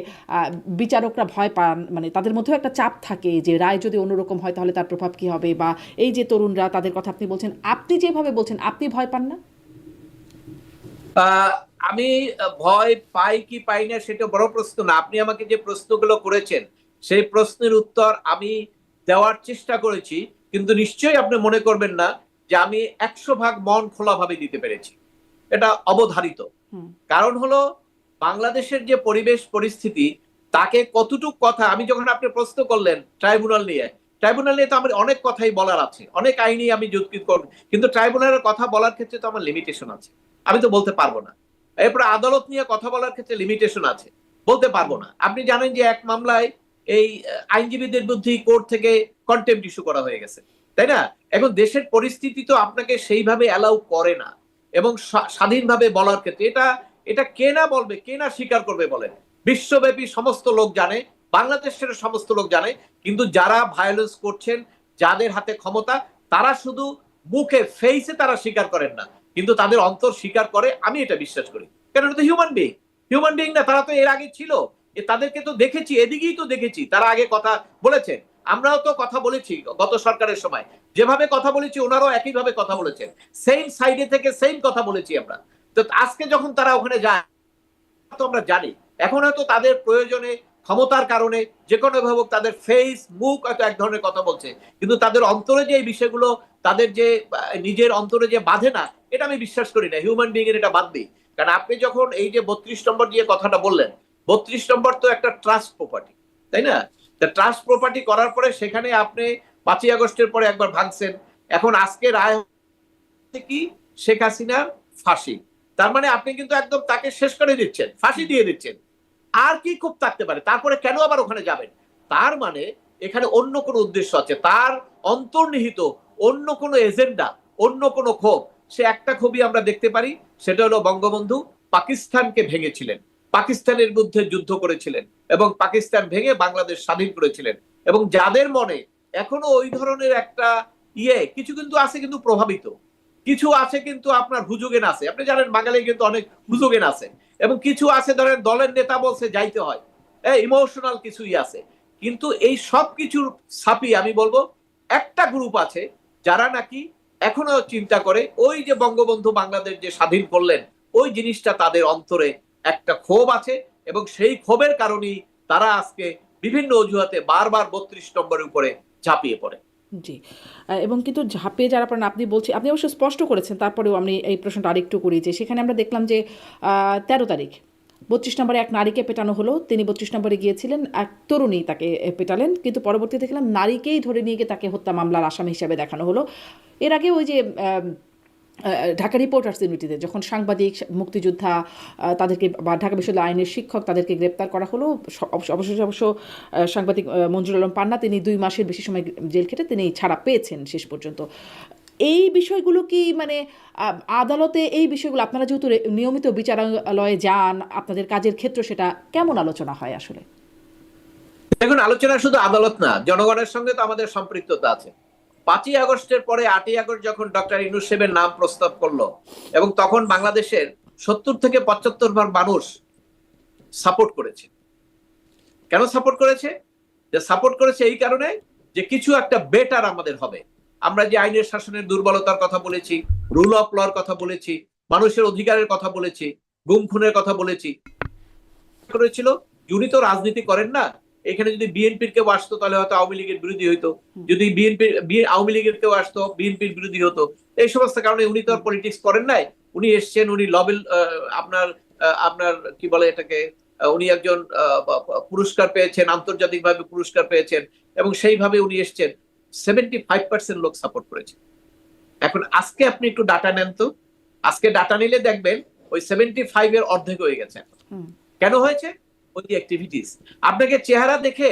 S2: বিচারকরা ভয় পান, মানে তাদের মধ্যেও একটা চাপ থাকে যে রায় যদি অন্যরকম হয় তাহলে তার প্রভাব কি হবে, বা এই যে তরুণরা তাদের কথা আপনি বলছেন, আপনি যেভাবে বলছেন, আপনি ভয় পান না?
S1: আমি ভয় পাই কি পাই না সেটা বড় প্রশ্ন না। আপনি আমাকে যে প্রশ্নগুলো করেছেন, সেই প্রশ্নের উত্তর আমি দেওয়ার চেষ্টা করেছি, কিন্তু নিশ্চয়ই আপনি মনে করবেন না যে আমি 100% মন খোলাভাবে দিতে পেরেছি। এটা অবধারিত। কারণ হলো বাংলাদেশের যে পরিবেশ পরিস্থিতি, তাকে কতটুকু কথা, আমি যখন আপনি প্রশ্ন করলেন ট্রাইব্যুনাল নিয়ে তো আমার অনেক কথাই বলার আছে, অনেক আইনি আমি যুক্তি করব, কিন্তু ট্রাইব্যুনালের কথা বলার ক্ষেত্রে তো আমার লিমিটেশন আছে, আমি তো বলতে পারবো না। এরপরে আদালত নিয়ে কথা বলার ক্ষেত্রে লিমিটেশন আছে, বলতে পারবো না। আপনি জানেন যে এক মামলায় এই আইনজীবীদের বিরুদ্ধে কোর্ট থেকে কন্টেম্পট ইস্যু করা হয়ে গেছে, তাই না? এখন দেশের পরিস্থিতি তো আপনাকে সেইভাবে অ্যালাউ করে না, এবং স্বাধীনভাবে বলার ক্ষেত্রে এটা কে না বলবে, কে না স্বীকার করবে বলেন? বিশ্বব্যাপী সমস্ত লোক জানে, বাংলাদেশের সমস্ত লোক জানে, কিন্তু যারা ভায়োলেন্স করছেন, যাদের হাতে ক্ষমতা, তারা শুধু মুখে ফেইসে তারা স্বীকার করেন না, কিন্তু তাদের অন্তর স্বীকার করে, আমি এটা বিশ্বাস করি। কেন? এটা তো হিউম্যান বিং না, তারা তো এর আগে ছিল, তাদেরকে তো দেখেছি, এদিকেই তো দেখেছি তারা আগে কথা বলেছেন, আমরাও তো কথা বলেছি গত সরকারের সময়, যেভাবে কথা বলেছি ওনারাও একইভাবে কথা বলেছেন, সেম সাইডে থেকে সেম কথা বলেছি আমরা। তো আজকে যখন তারা ওখানে যায়, তো আমরা জানি এখন হয়তো তাদের প্রয়োজনে, ক্ষমতার কারণে, যে কোনো ভাবে তাদের ফেস মুখ হয়তো এক ধরনের কথা বলছে, কিন্তু তাদের অন্তরে যে এই বিষয়গুলো, তাদের যে নিজের অন্তরে যে বাঁধে না, এটা আমি বিশ্বাস করি না। হিউম্যান বিং এর এটা বাদ দিই। কারণ আপনি যখন এই যে 32 নম্বর দিয়ে কথাটা বললেন, 32 নম্বর তো একটা ট্রাস্ট প্রপার্টি, তাই না? ট্রাস্ট প্রপার্টি করার পরে সেখানে আপনি 5ই আগস্টের পরে একবার ভাঙছেন, এখন আজকে রায় কি শেখ হাসিনার ফাঁসি, তার মানে আপনি কিন্তু একদম তাকে শেষ করে দিচ্ছেন, ফাঁসি দিয়ে দিচ্ছেন। আর কি খুব থাকতে পারে? তারপরে কেন আবার ওখানে যাবেন? তার মানে এখানে অন্য কোনো উদ্দেশ্য আছে, তার অন্তর্নিহিত অন্য কোনো এজেন্ডা, অন্য কোনো ক্ষোভ। সে একটা ক্ষোভই আমরা দেখতে পারি, সেটা হলো বঙ্গবন্ধু পাকিস্তানকে ভেঙেছিলেন, পাকিস্তানের বিরুদ্ধে যুদ্ধ করেছিলেন, এবং পাকিস্তান ভেঙে বাংলাদেশ স্বাধীন করেছিলেন। এবং যাদের মনে এখনো ওই ধরনের একটা কিছু কিন্তু আছে, কিন্তু প্রভাবিত কিছু আছে, কিন্তু আপনার হুজুগেন আছে। আপনি জানেন বাঙালি কিন্তু অনেক হুজুগেন আছে, এবং কিছু আছে ধরেন দলের নেতা বলছে যাইতে হয়, ইমোশনাল কিছুই আছে। কিন্তু এই সব কিছুর ছাপিয়ে আমি বলবো একটা গ্রুপ আছে যারা নাকি এখনো চিন্তা করে ওই যে বঙ্গবন্ধু বাংলাদেশ যে স্বাধীন করলেন, ওই জিনিসটা তাদের অন্তরে একটা ক্ষোভ আছে, এবং সেই ক্ষোভের কারণেই তারা আজকে বিভিন্ন অজুহাতে বারবার 32 নম্বরের উপরে ঝাঁপিয়ে পড়ে।
S2: জি, এবং কিন্তু ঝাঁপিয়ে যারা পারেন, আপনি বলছি, আপনি অবশ্য স্পষ্ট করেছেন, তারপরেও আমি এই প্রশ্নটা আরেকটু করি যে সেখানে আমরা দেখলাম যে 13 তারিখ 32 নম্বরে এক নারীকে পেটানো হলো, তিনি 32 নম্বরে গিয়েছিলেন, এক তরুণী তাকে পেটালেন, কিন্তু পরবর্তীতে দেখলাম নারীকেই ধরে নিয়ে গিয়ে তাকে হত্যা মামলার আসামি হিসাবে দেখানো হলো। এর আগে ওই যে ঢাকা রিপোর্টার্স ইউনিটিতে যখন সাংবাদিক, মুক্তিযোদ্ধা তাদেরকে, বা ঢাকা বিশ্ববিদ্যালয় আইনের শিক্ষক তাদেরকে গ্রেপ্তার করা হলো, অবশেষে অবশ্য সাংবাদিক মঞ্জুর আলম পান্না, তিনি 2 মাসের বেশি সময় জেল খেটে তিনি ছাড়া পেয়েছেন শেষ পর্যন্ত। এই বিষয়গুলো কি মানে আদালতে এই বিষয়গুলো আপনারা যেহেতু নিয়মিত বিচারালয়ে যান, আপনাদের কাজের ক্ষেত্র, সেটা কেমন আলোচনা হয় আসলে?
S1: দেখুন, আলোচনা শুধু আদালত না, জনগণের সঙ্গে তো আমাদের সম্পৃক্ততা আছে। 5ই আগস্টের পরে 8ই আগস্ট যখন ডক্টর ইউনূস সাহেবের নাম প্রস্তাব করলো, এবং তখন বাংলাদেশের 70 থেকে 75% মানুষ সাপোর্ট করেছে। কেন সাপোর্ট করেছে? যে সাপোর্ট করেছে এই কারণে যে কিছু একটা বেটার আমাদের হবে। আমরা যে আইনের শাসনের দুর্বলতার কথা বলেছি, রুল অফ লর কথা বলেছি, মানুষের অধিকারের কথা বলেছি, গুম খুনের কথা বলেছি, করেছিল উনি তো রাজনীতি করেন না। এখানে যদি বিএনপির কেউ আসতো তাহলে হয়তো আওয়ামী লীগের বিরোধী হইতো, যদি আওয়ামী লীগের কেউ আসতো বিএনপির বিরোধী হতো। এই সমস্ত কারণে উনি তো আর পলিটিক্স করেন নাই। উনি এসছেন, উনি নোবেল আপনার আপনার কি বলে এটাকে, উনি একজন পুরস্কার পেয়েছেন, আন্তর্জাতিকভাবে পুরস্কার পেয়েছেন, এবং সেইভাবে উনি এসছেন। 75% লোক সাপোর্ট করেছে। এখন আজকে আপনি একটু ডাটা নেন তো, আজকে ডাটা নিলে দেখবেন ওই 75 এর অর্ধেক হয়ে গেছে। কেন হয়েছে? ওই যে অ্যাক্টিভিটিস। আপনাকে চেহারা দেখে,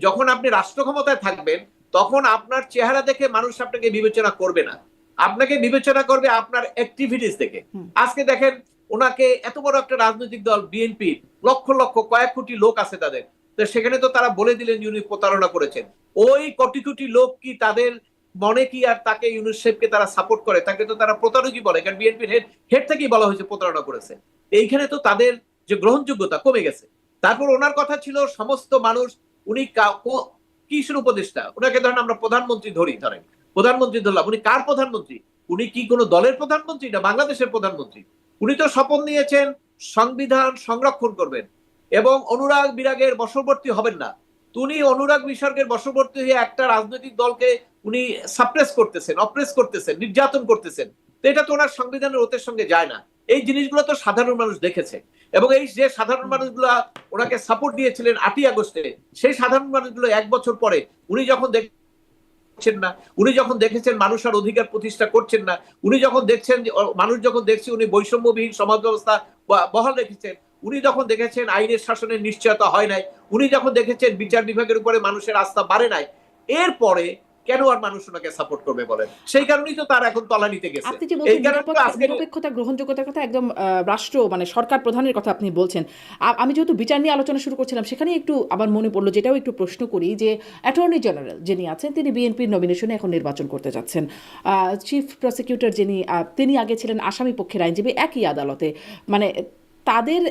S1: যখন আপনি রাষ্ট্র ক্ষমতায় থাকবেন তখন আপনার চেহারা দেখে মানুষ আপনাকে বিবেচনা করবে না, আপনাকে বিবেচনা করবে আপনার অ্যাক্টিভিটিস দেখে। আজকে দেখেন, ওনাকে এত বড় একটা রাজনৈতিক দল বিএনপি, লক্ষ লক্ষ কয়েক কোটি লোক আছে তাদের, তো সেখানে তো তারা বলে দিলেন উনি প্রতারণা করেছেন। ওই কোটি কোটি লোক কি তাদের মনে কি আর তাকে ইউনূস সাহেবকে তারা সাপোর্ট করে? তাকে তো তারা প্রতারকই বলে, কারণ বিএনপির হেড থেকেই বলা হয়েছে প্রতারণা করেছে। এইখানে তো তাদের যে গ্রহণযোগ্যতা কমে গেছে। তারপর ওনার কথা ছিল সমস্ত মানুষ, উনি কিসের উপদেষ্টা? ওনাকে ধরেন আমরা প্রধানমন্ত্রী ধরেন প্রধানমন্ত্রী ধরলাম, উনি কার প্রধানমন্ত্রী? উনি কি কোনো দলের প্রধানমন্ত্রী না বাংলাদেশের প্রধানমন্ত্রী? উনি তো শপথ নিয়েছেন সংবিধান সংরক্ষণ করবেন এবং অনুরাগ বিরাগের বশবর্তী হবেন না। উনি অনুরাগ বিসর্গের বশবর্তী হয়ে একটা রাজনৈতিক দলকে উনি সাপ্রেস করতেছেন, অপ্রেস করতেছেন, নির্যাতন করতেছেন। তো এটা তো ওনার সংবিধানের ওতের সঙ্গে যায় না। এই জিনিসগুলো তো সাধারণ মানুষ দেখেছে, এবং এই যে সাধারণ মানুষগুলো ওনাকে সাপোর্ট দিয়েছিলেন 8ই আগস্টে, সেই সাধারণ মানুষগুলো 1 বছর পরে উনি যখন দেখছেন না, উনি যখন দেখেছেন মানুষ আর অধিকার প্রতিষ্ঠা করছেন না, উনি যখন দেখছেন, মানুষ যখন দেখছে উনি বৈষম্যবিহীন সমাজ ব্যবস্থা বহাল রেখেছেন, উনি যখন দেখেছেন আইনের শাসনের নিশ্চয়তা হয় নাই, উনি যখন দেখেছেন বিচার বিভাগের উপরে মানুষের আস্থা বাড়ে নাই, এরপরে কেন আর মানুষ ওনাকে সাপোর্ট করবে বলেন? সেই কারণেই তো তার এখন তলানিতে গেছে।
S2: আপনি যে
S1: এই
S2: বলছেন
S1: কারণে
S2: নিরপেক্ষতা, গ্রহণযোগ্যতার কথা, একদম রাষ্ট্র মানে সরকার প্রধানের কথা আপনি বলছেন। আমি যেহেতু বিচার নিয়ে আলোচনা শুরু করছিলাম, সেখানে একটু আবার মনে পড়লো, যেটাও একটু প্রশ্ন করি, যে অ্যাটর্নি জেনারেল যিনি আছেন তিনি বিএনপির নমিনেশনে এখন নির্বাচন করতে যাচ্ছেন। চিফ প্রসিকিউটর যিনি, তিনি আগে ছিলেন আসামি পক্ষের আইনজীবী একই আদালতে। মানে তাদের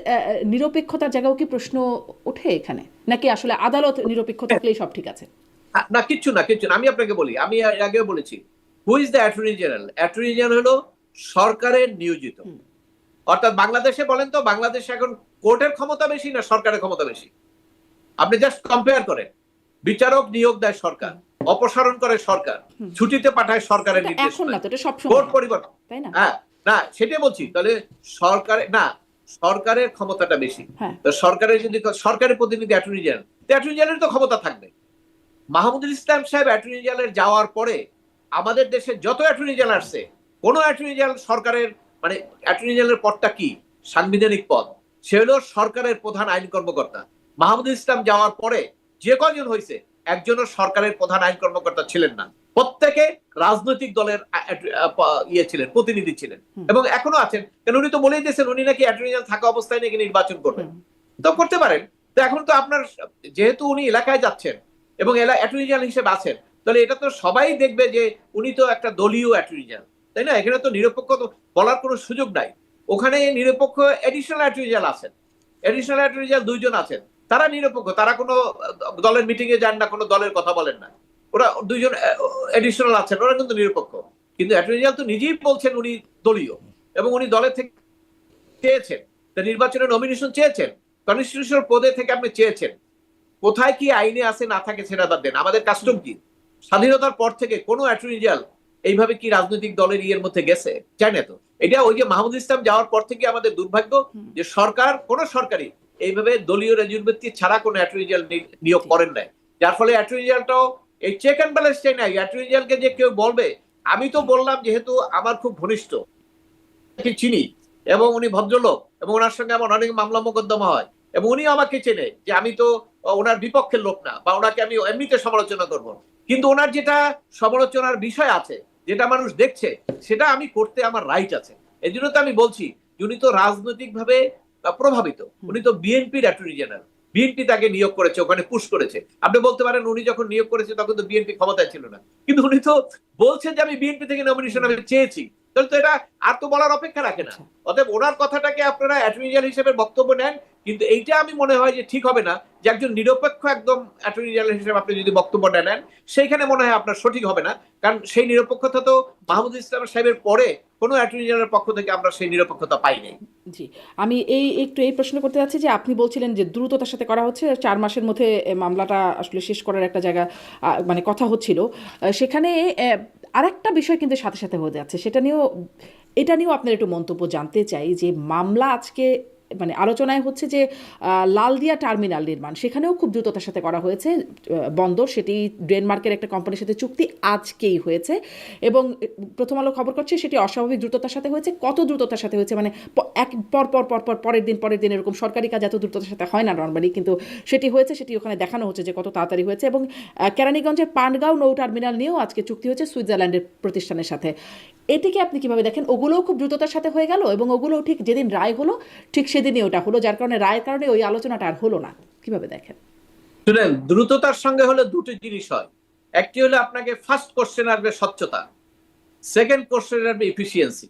S2: নিরপেক্ষতার জায়গাও কি প্রশ্ন ওঠে এখানে, নাকি আসলে আদালত নিরপেক্ষ থাকলেই সব ঠিক আছে?
S1: না, কিচ্ছু না। আমি আপনাকে বলি, আমি আগেও বলেছি, who is the attorney general? Attorney general হলো সরকারের নিয়োজিত। অর্থাৎ বাংলাদেশে বলেন তো, বাংলাদেশে এখন কোর্টের ক্ষমতা বেশি না সরকারের ক্ষমতা বেশি? আপনি জাস্ট কম্পেয়ার করেন। বিচারক নিয়োগ দেয় সরকার, অপসারণ করে সরকার, ছুটিতে পাঠায় সরকারের নির্দেশ।
S2: এখন না তো, এটা সবসময়
S1: কোর্ট পরিবর্তন,
S2: তাই না?
S1: হ্যাঁ, না সেটাই বলছি। তাহলে সরকারের না, সরকারের ক্ষমতাটা বেশি। তো সরকারের যদি সরকারের প্রতিনিধি অ্যাটর্নি জেনারেল, অ্যাটর্নি জেনারেল তো ক্ষমতা থাকবে। মাহমুদুল ইসলাম সাহেব অ্যাটর্নি জেনারেল যাওয়ার পরে আমাদের দেশে যত অ্যাটর্নি জেনারেল আসছে, কোন অ্যাটর্নি জেনারেল সরকারের, মানে অ্যাটর্নি জেনারেলের পদটা কি? সাংবিধানিক পদ। সে হলো সরকারের প্রধান আইন কর্মকর্তা। মাহমুদুল ইসলাম যাওয়ার পরে যে কজন হয়েছে, একজনও সরকারের প্রধান আইন কর্মকর্তা ছিলেন না। প্রত্যেকে রাজনৈতিক দলের ছিলেন, প্রতিনিধি ছিলেন, এবং এখনো আছেন। কেন, উনি তো বলেই দিয়েছেন উনি নাকি অ্যাটর্নি জেনারেল থাকা অবস্থায় নাকি নির্বাচন করবেন। তো করতে পারেন। তো এখন তো আপনার, যেহেতু উনি এলাকায় যাচ্ছেন এবং অ্যাটর্নি জেনারেল হিসেবে আছেন, তাহলে এটা তো সবাই দেখবে যে উনি তো একটা দলীয় অ্যাটর্নি জেনারেল, তাই না? এখানে তো নিরপেক্ষ বলার কোনো সুযোগ নাই। ওখানে নিরপেক্ষ এডিশনাল অ্যাটর্নি জেনারেল আছেন, এডিশনাল অ্যাটর্নি জেনারেল 2 জন আছেন, তারা নিরপেক্ষ। তারা কোনো দলের মিটিং এ যান না, কোনো দলের কথা বলেন না। ওরা 2 জন এডিশনাল আছেন, ওরা কিন্তু নিরপেক্ষ। কিন্তু অ্যাটর্নি জেনারেল তো নিজেই বলছেন উনি দলীয়, এবং উনি দলের থেকে চেয়েছেন, নির্বাচনের নমিনেশন চেয়েছেন, কনস্টিটিউশনাল পদে থেকে আপনি চেয়েছেন। কোথায় কি আইনে আছে না থাকে সেটা বাদ দেন, আমাদের কাস্টম কি? স্বাধীনতার পর থেকে কোন অ্যাটর্নি জেনারেল এইভাবে কি রাজনৈতিক দলের ইয়ের মধ্যে গেছে? চায় না তো। এটা ওই যে মাহমুদুল ইসলাম যাওয়ার পর থেকে আমাদের দুর্ভাগ্য যে সরকার, কোন সরকারই এইভাবে দলীয় রেজুলভিত্তি ছাড়া কোন অ্যাটর্নি জেনারেল নিয়োগ করেন নাই। যার ফলে অ্যাটর্নি জেনারেলটাও এই চেক অ্যান্ড ব্যালেন্স চাই নাই। অ্যাটর্নি জেনারেলকে যে কেউ বলবে, আমি তো বললাম যেহেতু আমার খুব ঘনিষ্ঠ, চিনি, এবং উনি ভদ্রলোক, এবং ওনার সঙ্গে আমার অনেক মামলা মোকদ্দমা হয়, এবং উনি আমাকে চেনে যে আমি তো ওনার বিপক্ষের লোক না, বা ওনাকে আমি এমনিতে সমালোচনা করব। কিন্তু ওনার যেটা সমালোচনার বিষয় আছে, যেটা মানুষ দেখছে সেটা আমি করতে আমার রাইট আছে। এই জন্য তো আমি বলছি উনি তো রাজনৈতিকভাবে প্রভাবিত, উনি তো বিএনপির অ্যাটর্নি জেনারেল, বিএনপি তাকে নিয়োগ করেছে, ওখানে পুশ করেছে। আপনি বলতে পারেন উনি যখন নিয়োগ করেছে তখন তো বিএনপি ক্ষমতায় ছিল না, কিন্তু উনি তো বলছেন যে আমি বিএনপি থেকে নমিনেশন আমি চেয়েছি, তাহলে তো এটা আর তো বলার অপেক্ষা রাখে না। অতএব ওনার কথাটাকে আপনারা অ্যাটর্নি জেনারেল হিসেবে বক্তব্য নেন, কিন্তু এইটা আমি মনে হয় যে ঠিক হবে না যে একজন নিরপেক্ষ একদম অ্যাটর্নি জেনারেল হিসেবে আপনি যদি বক্তব্য নেন সেইখানে মনে হয় আপনার সঠিক হবে না, কারণ সেই নিরপেক্ষতা তো মাহমুদুল ইসলাম সাহেবের পরে কোনো অ্যাটর্নি জেনারেলের পক্ষ থেকে আমরা সেই নিরপেক্ষতা পাইনি।
S2: জি, আমি একটু এই প্রশ্ন করতে যাচ্ছি যে আপনি বলছিলেন যে দ্রুততার সাথে করা হচ্ছে, 4 মাসের মধ্যে মামলাটা আসলে শেষ করার একটা জায়গা মানে কথা হচ্ছিল। সেখানে আরেকটা বিষয় কিন্তু সাথে সাথে হয়ে যাচ্ছে, এটা নিয়েও আপনার একটু মন্তব্য জানতে চাই যে মামলা আজকে মানে আলোচনায় হচ্ছে যে লালদিয়া টার্মিনাল নির্মাণ সেখানেও খুব দ্রুততার সাথে করা হয়েছে বন্দর, সেটি ডেনমার্কের একটা কোম্পানির সাথে চুক্তি আজকেই হয়েছে এবং প্রথম আলো খবর করছে সেটি অস্বাভাবিক দ্রুততার সাথে হয়েছে। কত দ্রুততার সাথে হয়েছে মানে এক পরের দিন এরকম সরকারি কাজ এত দ্রুততার সাথে হয় না নর্মালি, কিন্তু সেটি হয়েছে, সেটি ওখানে দেখানো হচ্ছে যে কত তাড়াতাড়ি হয়েছে। এবং কেরানীগঞ্জের পানগাঁও নৌ টার্মিনাল নিয়েও আজকে চুক্তি হয়েছে সুইজারল্যান্ডের প্রতিষ্ঠানের সাথে। এটিকে আপনি কিভাবে দেখেন? ওগুলোও খুব দ্রুততার সাথে হয়ে গেল এবং ওগুলোও ঠিক যেদিন রায় হলো ঠিক সেদিনই ওটা হলো, যার কারণে রায়ের কারণে ওই আলোচনাটা আর হলো না। কিভাবে দেখেন?
S1: শুনেন, দ্রুততার সঙ্গে হলে দুটো জিনিস হয়। একটি হলো আপনাকে ফার্স্ট কোশ্চেন আসবে স্বচ্ছতা, সেকেন্ড কোশ্চেন আসবে এফিসিয়েন্সি।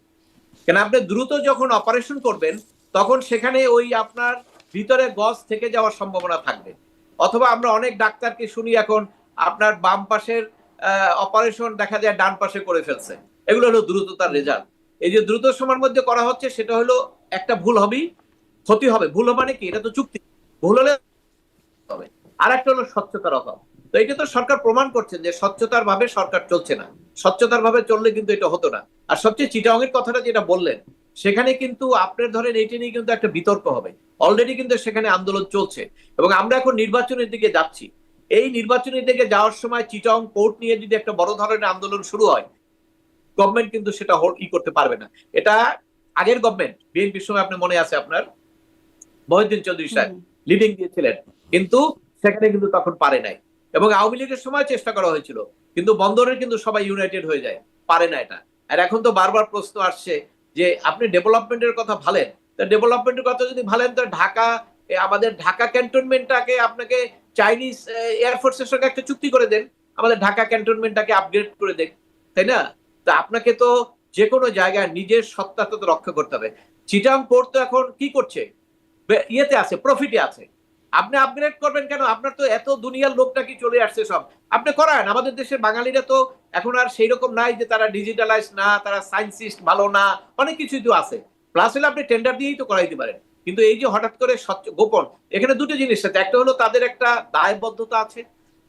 S1: কেন আপনি দ্রুত যখন অপারেশন করবেন তখন সেখানে ওই আপনার ভিতরে গজ থেকে যাওয়ার সম্ভাবনা থাকবে, অথবা আমরা অনেক ডাক্তারকে শুনি এখন আপনার বাম পাশের অপারেশন দেখা যায় ডান পাশে করে ফেলছে। এগুলো হলো দ্রুততার রেজাল্ট। এই যে দ্রুত সময়ের মধ্যে করা হচ্ছে সেটা হলো একটা ভুল হবেই, ক্ষতি হবে। ভুল মানে কি, এটা তো চুক্তি, ভুল হলে হবে। আর একটা হলো স্বচ্ছতার অভাব। তো এটা তো সরকার প্রমাণ করছেন যে স্বচ্ছতার ভাবে সরকার চলছে না, স্বচ্ছতার ভাবে চললে কিন্তু এটা হতো না। আর সবচেয়ে চিটাং এর কথাটা যেটা বললেন সেখানে কিন্তু আপনার ধরেন এইটা নিয়ে কিন্তু একটা বিতর্ক হবে, অলরেডি কিন্তু সেখানে আন্দোলন চলছে এবং আমরা এখন নির্বাচনের দিকে যাচ্ছি। এই নির্বাচনের দিকে যাওয়ার সময় চিটাং কোর্ট নিয়ে যদি একটা বড় ধরনের আন্দোলন শুরু হয়, গভর্নমেন্ট কিন্তু সেটা করতে পারবে না। এটা আগের গভর্নমেন্ট বিএনপির সময় আপনি মনে আছে আপনার মহিউদ্দিন চৌধুরী সাহেব লিডিং দিয়েছিলেন, কিন্তু সেখানে কিন্তু তখন পারে নাই। এবং আওয়ামী লীগের সময় চেষ্টা করা হয়েছিল, কিন্তু বন্দরের কিন্তু সবাই ইউনাইটেড হয়ে যায়, পারে না এটা। আর এখন তো বারবার প্রশ্ন আসছে যে আপনি ডেভেলপমেন্টের কথা ভালেন, তা ডেভেলপমেন্টের কথা যদি ভালেন তো ঢাকা, আমাদের ঢাকা ক্যান্টনমেন্টটাকে আপনাকে চাইনিজ এয়ারফোর্সের সঙ্গে একটা চুক্তি করে দেন, আমাদের ঢাকা ক্যান্টনমেন্টটাকে আপগ্রেড করে দেন, তাই না? তা আপনাকে তো যে কোনো জায়গায় নিজের সত্তাকে তো রক্ষা করতে হবে। চিটাং পোর্ট তো এখন কি করছে, ইয়েতে আছে, প্রফিটে আছে। আপনি আপগ্রেড করবেন কেন? আপনার তো এত দুনিয়ার লোকটা কি চলে আসছে সব, আপনি করান। আমাদের দেশের বাঙালিরা তো এখন আর সেই রকম নাই যে তারা ডিজিটালাইজ না, তারা সায়েন্সিস্ট ভালো না, অনেক কিছুই তো আছে। প্লাস হলে আপনি টেন্ডার দিয়েই তো করাইতে পারেন। কিন্তু এই যে হঠাৎ করে গোপন, এখানে দুটো জিনিস আছে। একটা হলো তাদের একটা দায়বদ্ধতা আছে,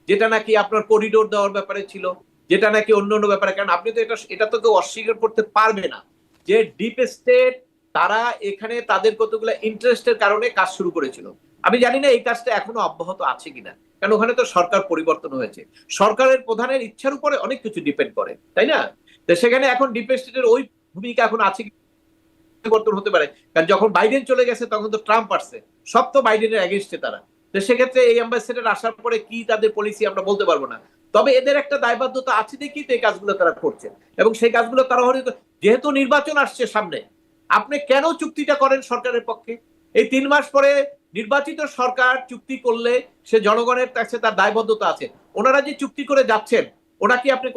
S1: যেটা নাকি আপনার করিডোর দেওয়ার ব্যাপারে ছিল, যেটা নাকি অন্য অন্য ব্যাপারে। কারণ আপনি তো এটা তো কেউ অস্বীকার করতে পারবে না যে ডিপ স্টেট তারা এখানে তাদের কতগুলো ইন্টারেস্টের কারণে কাজ শুরু করেছিল। আমি জানি না এই কাজটা এখনো অব্যাহত আছে কিনা, কারণ ওখানে তো সরকার পরিবর্তন হয়েছে, সরকারের প্রধানের ইচ্ছার উপরে অনেক কিছু ডিপেন্ড করে, তাই না? তো সেখানে এখন ডিপ স্টেটের ওই ভূমিকা এখন আছে, পরিবর্তন হতে পারে। কারণ যখন বাইডেন চলে গেছে তখন তো ট্রাম্প আসছে, সব তো বাইডেনের এগেইনস্টে তারা। তো সেক্ষেত্রে এই অ্যাম্বাসেডর আসার পরে কি তাদের পলিসি আমরা বলতে পারবো না, তবে এদের একটা দায়বদ্ধতা আছে দেখি তো এই কাজগুলো তারা করছে। এবং সেই কাজগুলো তারা হয়তো, যেহেতু নির্বাচন আসছে সামনে, আপনি কেন চুক্তিটা করেন সরকারের পক্ষে? এই 3 মাস পরে নির্বাচিত সরকার চুক্তি করলে সে জনগণের কাছে তার দায়বদ্ধতা আছে। ওনারা যে চুক্তি করে যাচ্ছেন, ওনা কি আপনি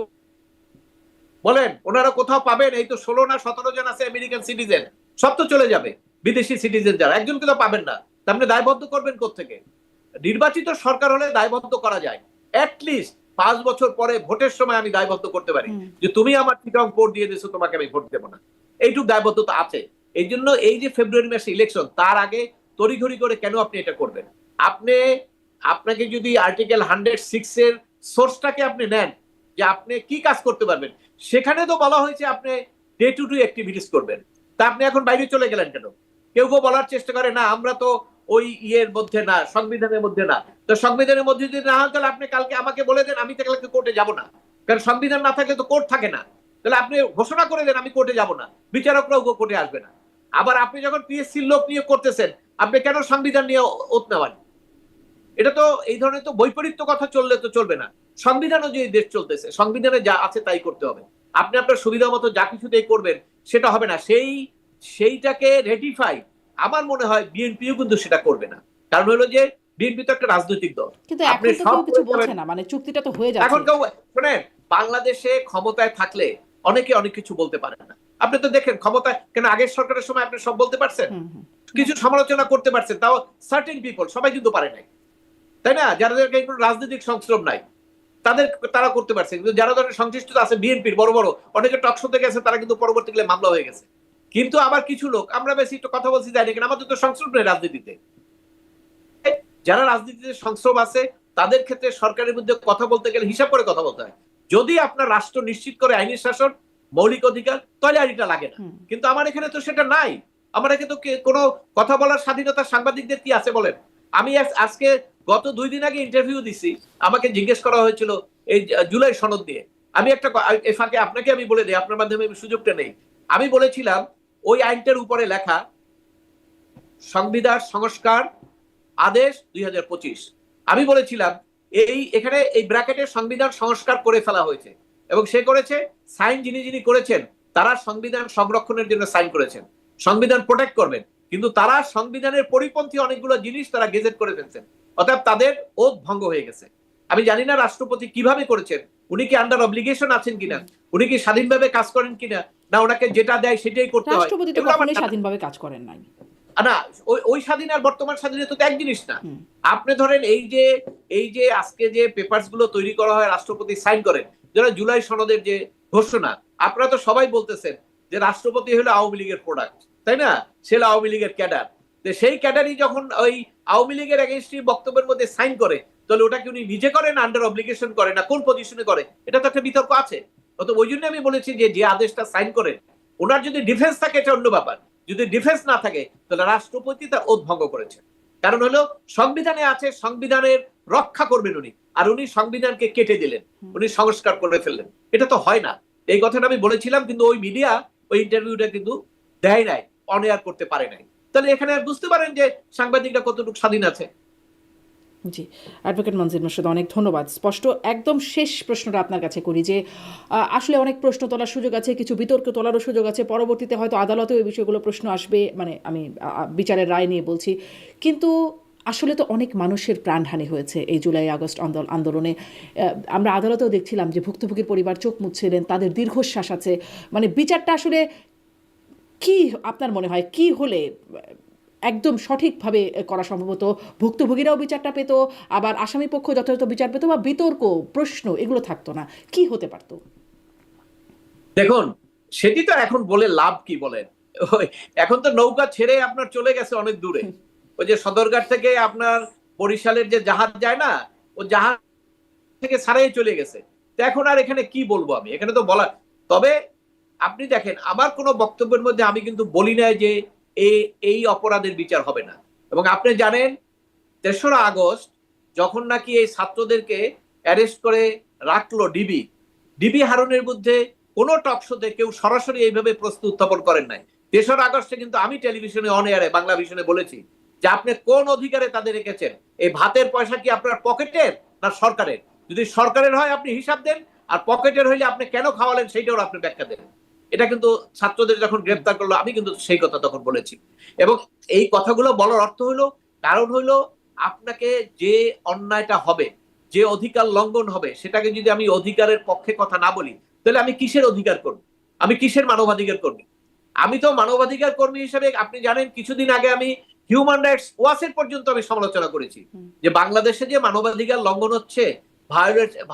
S1: বলেন ওনারা কোথাও পাবেন? এই তো 16 না 17 জন আছে আমেরিকান সিটিজেন, সব তো চলে যাবে। বিদেশি সিটিজেন যারা, একজনকে তো পাবেন না। আপনি দায়বদ্ধ করবেন কোত্থেকে? নির্বাচিত সরকার হলে দায়বদ্ধ করা যায়, অ্যাটলিস্ট 5 বছর পরে ভোটের সময় আমি দায়বদ্ধ করতে পারি যে তুমি আমার চিটাং পোর্ট দিয়ে দিয়েছো, তোমাকে আমি ভোট দেবো না। এইটুক দায়বদ্ধতা আছে। এই জন্য এই যে ফেব্রুয়ারি মাসে ইলেকশন, তার আগে তড়িঘড়ি করে কেন আপনি এটা করবেন? আপনাকে যদি আর্টিকেল 106 এর সোর্সটাকে আপনি নেন যে আপনি কি কাজ করতে পারবেন, সেখানে তো বলা হয়েছে আপনি ডে টু ডে অ্যাক্টিভিটিস করবেন। তা আপনি এখন বাইরে চলে গেলেন কেন? কেউ কেউ বলার চেষ্টা করে না আমরা তো ওই ইয়ের মধ্যে না, সংবিধানের মধ্যে না। তো সংবিধানের মধ্যে যদি না হয় তাহলে আপনি কালকে আমাকে বলে দেন, আমি কালকে কোর্টে যাব না। কারণ সংবিধান না থাকলে তো কোর্ট থাকে না। তাহলে আপনি ঘোষণা করে দেন আমি কোর্টে যাব না, বিচারকরাও কোর্টে আসবে না। আবার আপনি যখন পিএসসির লোক নিয়োগ করতেছেন, আপনি কেন সংবিধান নিয়ে ওত নেওয়ান? এটা তো এই ধরনের তো বৈপরীত্য কথা চললে তো চলবে না। সংবিধান অনুযায়ী দেশ চলতেছে, সংবিধানে যা আছে তাই করতে হবে। আপনি আপনার সুবিধা মতো যা কিছুতেই করবেন, সেটা হবে না। সেইটাকে রেটিফাই আমার মনে হয় বিএনপিও কিন্তু সেটা করবে না। কারণ হলো যে বিএনপি তো একটা রাজনৈতিক দল।
S2: কিন্তু
S1: আপনি
S2: এখন তো
S1: সব
S2: কেউ কিছু
S1: করে
S2: বলছে
S1: যাবেন।
S2: না, মানে চুক্তিটা তো হয়ে
S1: এখন
S2: যাচ্ছে।
S1: কেউ শোনেন, বাংলাদেশে ক্ষমতায় থাকলে অনেকে অনেক কিছু বলতে পারে না। আপনি তো দেখেন ক্ষমতায় কেন আগের সরকারের সময় আপনি সব বলতে পারছেন,
S2: হুম হুম।
S1: কিছু সমালোচনা করতে পারছেন, তাও সার্টেন পিপল, সবাই কিন্তু পারে নাই, তাই না? যাদের কোনো রাজনৈতিক সংস্রব নাই তারা করতে পারছে, কিন্তু যারা ধরেন সংশ্লিষ্টতা আছে বিএনপির বড় বড় অনেকে টকশোতে গেছে, তারা কিন্তু পরবর্তীকালে মামলা হয়ে গেছে। কিন্তু আবার কিছু লোক, আমরা বেশি একটু কথা বলছি জানি কিনা, আমাদের তো সংস্রব নেই রাজনীতিতে। যারা রাজনীতিতে সংস্রব আছে তাদের ক্ষেত্রে সরকারের বিরুদ্ধে কথা বলতে গেলে হিসাব করে কথা বলতে হয়। যদি আপনার রাষ্ট্র নিশ্চিত করে আইনি শাসন, মৌলিক অধিকার, তাহলে আইনটা লাগে না। কিন্তু আমার এখানে তো সেটা নাই। আমার এখানে তো কোনো কথা বলার স্বাধীনতা সাংবাদিকদের কি আছে বলেন? আমি আজকে গত 2 দিন আগে ইন্টারভিউ দিছি, আমাকে জিজ্ঞেস করা হয়েছিল এই জুলাই সনদ নিয়ে। আমি একটা এই ফাঁকে আপনাকে আমি বলে দিই, আপনার মাধ্যমে সুযোগটা নেই। আমি বলেছিলাম ওই আইনটার উপরে লেখা সংবিধান সংস্কার আদেশ 2025। আমি বলেছিলাম এখানে এই ব্র্যাকেটে সংবিধান সংস্কার করে ফেলা হয়েছে, এবং সে করেছে, সাইন যিনি করেছেন তারা সংবিধান সংরক্ষণের জন্য সাইন করেছেন, সংবিধান প্রোটেক্ট করবেন, কিন্তু তারা সংবিধানের পরিপন্থী অনেকগুলো জিনিস তারা গেজেট করে ফেলছেন, অর্থাৎ তাদের ওথ ভঙ্গ হয়ে গেছে। আমি জানি না রাষ্ট্রপতি কিভাবে করেছেন, উনি কি আন্ডার অব্লিগেশন আছেন কিনা, উনি কি স্বাধীনভাবে কাজ করেন কিনা, না ওনাকে যেটা দেয় সেটাই করতে হয়,
S2: রাষ্ট্রপতি তো
S1: এগুলো আমার
S2: কখনোই স্বাধীনভাবে কাজ করেন নাই।
S1: না। ওই স্বাধীন আর বর্তমান স্বাধীনতা তো এক জিনিস না। আপনি ধরেন এই যে আজকে যে পেপারস গুলো তৈরি করা হয়, রাষ্ট্রপতি সাইন করেন, যারা জুলাই সনদের যে ঘোষণা, আপনারা তো সবাই বলতেছেন যে রাষ্ট্রপতি হলো আওয়ামী লীগের প্রোডাক্ট, তাই না? সে আওয়ামী লীগের ক্যাডার। সেই ক্যাডারই যখন ওই আওয়ামী লীগের এগেইনস্টে বক্তব্যের মধ্যে সাইন করে, তাহলে ওটা কি উনি নিজে করেন, আন্ডার অব্লিগেশন করে, না কোন পজিশনে করে? এটা তো একটা বিতর্ক আছে। অত ওই জন্য আমি বলেছি যে আদেশটা সাইন করেন, ওনার যদি ডিফেন্স থাকে এটা অন্য ব্যাপার, যদি ডিফেন্স না থাকে তাহলে রাষ্ট্রপতি তার ওথ ভঙ্গ করেছে। কারণ হলো সংবিধানে আছে সংবিধানের রক্ষা করবেন উনি, আর উনি সংবিধানকে কেটে দিলেন, উনি সংস্কার করে ফেললেন। এটা তো হয় না। এই কথাটা আমি বলেছিলাম, কিন্তু ওই মিডিয়া ওই ইন্টারভিউটা কিন্তু দেয় নাই, অন এয়ার করতে পারে নাই। তাহলে এখানে বুঝতে পারেন যে সাংবাদিকরা কতটুকু স্বাধীন আছে।
S2: জি, অ্যাডভোকেট মনজির মোর্শেদ, অনেক ধন্যবাদ। স্পষ্ট একদম শেষ প্রশ্নটা আপনার কাছে করি যে আসলে অনেক প্রশ্ন তোলার সুযোগ আছে, কিছু বিতর্ক তোলারও সুযোগ আছে, পরবর্তীতে হয়তো আদালতেও এই বিষয়গুলো প্রশ্ন আসবে, মানে আমি বিচারের রায় নিয়ে বলছি। কিন্তু আসলে তো অনেক মানুষের প্রাণহানি হয়েছে এই জুলাই আগস্ট আন্দোলনে। আমরা আদালতেও দেখছিলাম যে ভুক্তভোগীর পরিবার চোখ মুছছিলেন, তাদের দীর্ঘশ্বাস আছে। মানে বিচারটা আসলে কি আপনার মনে হয় কি হলে একদম সঠিকভাবে করা সম্ভবত ভুক্তভোগীরাও বিচারটা পেত, আবার আসামি পক্ষ যথাযথ বিচার পেত, বা বিতর্ক প্রশ্ন এগুলো থাকতো না, কি হতে পারতো?
S1: দেখুন, সেটি তো এখন বলে লাভ কি বলেন? এখন তো নৌকা ছেড়ে আপনার চলে গেছে অনেক দূরে। ওই যে সদরঘাট থেকে আপনার বরিশালের যে জাহাজ যায় না, ও জাহাজ থেকে ছাড়াই চলে গেছে। তো এখন আর এখানে কি বলবো আমি, এখানে তো বলা। তবে আপনি দেখেন, আমার কোনো বক্তব্যের মধ্যে আমি কিন্তু বলি নাই যে এই অপরাধের বিচার হবে না। এবং আপনি জানেন ৩রা আগস্ট যখন নাকি এই ছাত্রদেরকে অ্যারেস্ট করে রাখলো ডিবি হারুনের বিরুদ্ধে কোনো টকশোতে কেউ সরাসরি এইভাবে প্রশ্ন উত্থাপন করেন নাই। ৩রা আগস্টে কিন্তু আমি টেলিভিশনে অন এয়ারে বাংলা ভিশনে বলেছি যে আপনি কোন অধিকারে তাদের রেখেছেন, এই ভাতের পয়সা কি আপনার পকেটের না সরকারের? যদি সরকারের হয় আপনি হিসাব দেন, আর পকেটের হইলে আপনি কেন খাওয়ালেন সেইটাও আপনি ব্যাখ্যা দেন। এটা কিন্তু ছাত্রদের যখন গ্রেফতার করলো আমি কিন্তু সেই কথা তখন বলেছি। এবং এই কথাগুলো বলার অর্থ হলো, কারণ হইলো আপনাকে যে অন্যায়টা হবে, যে অধিকার লঙ্ঘন হবে, সেটাকে যদি আমি অধিকারের পক্ষে কথা না বলি, তাহলে আমি কিসের অধিকার করব? আমি কিসের মানবাধিকার কর্মী? আমি তো মানবাধিকার কর্মী হিসেবে, আপনি জানেন কিছুদিন আগে আমি হিউম্যান রাইটস ওয়াচের পর্যন্ত আমি সমালোচনা করেছি যে বাংলাদেশে যে মানবাধিকার লঙ্ঘন হচ্ছে,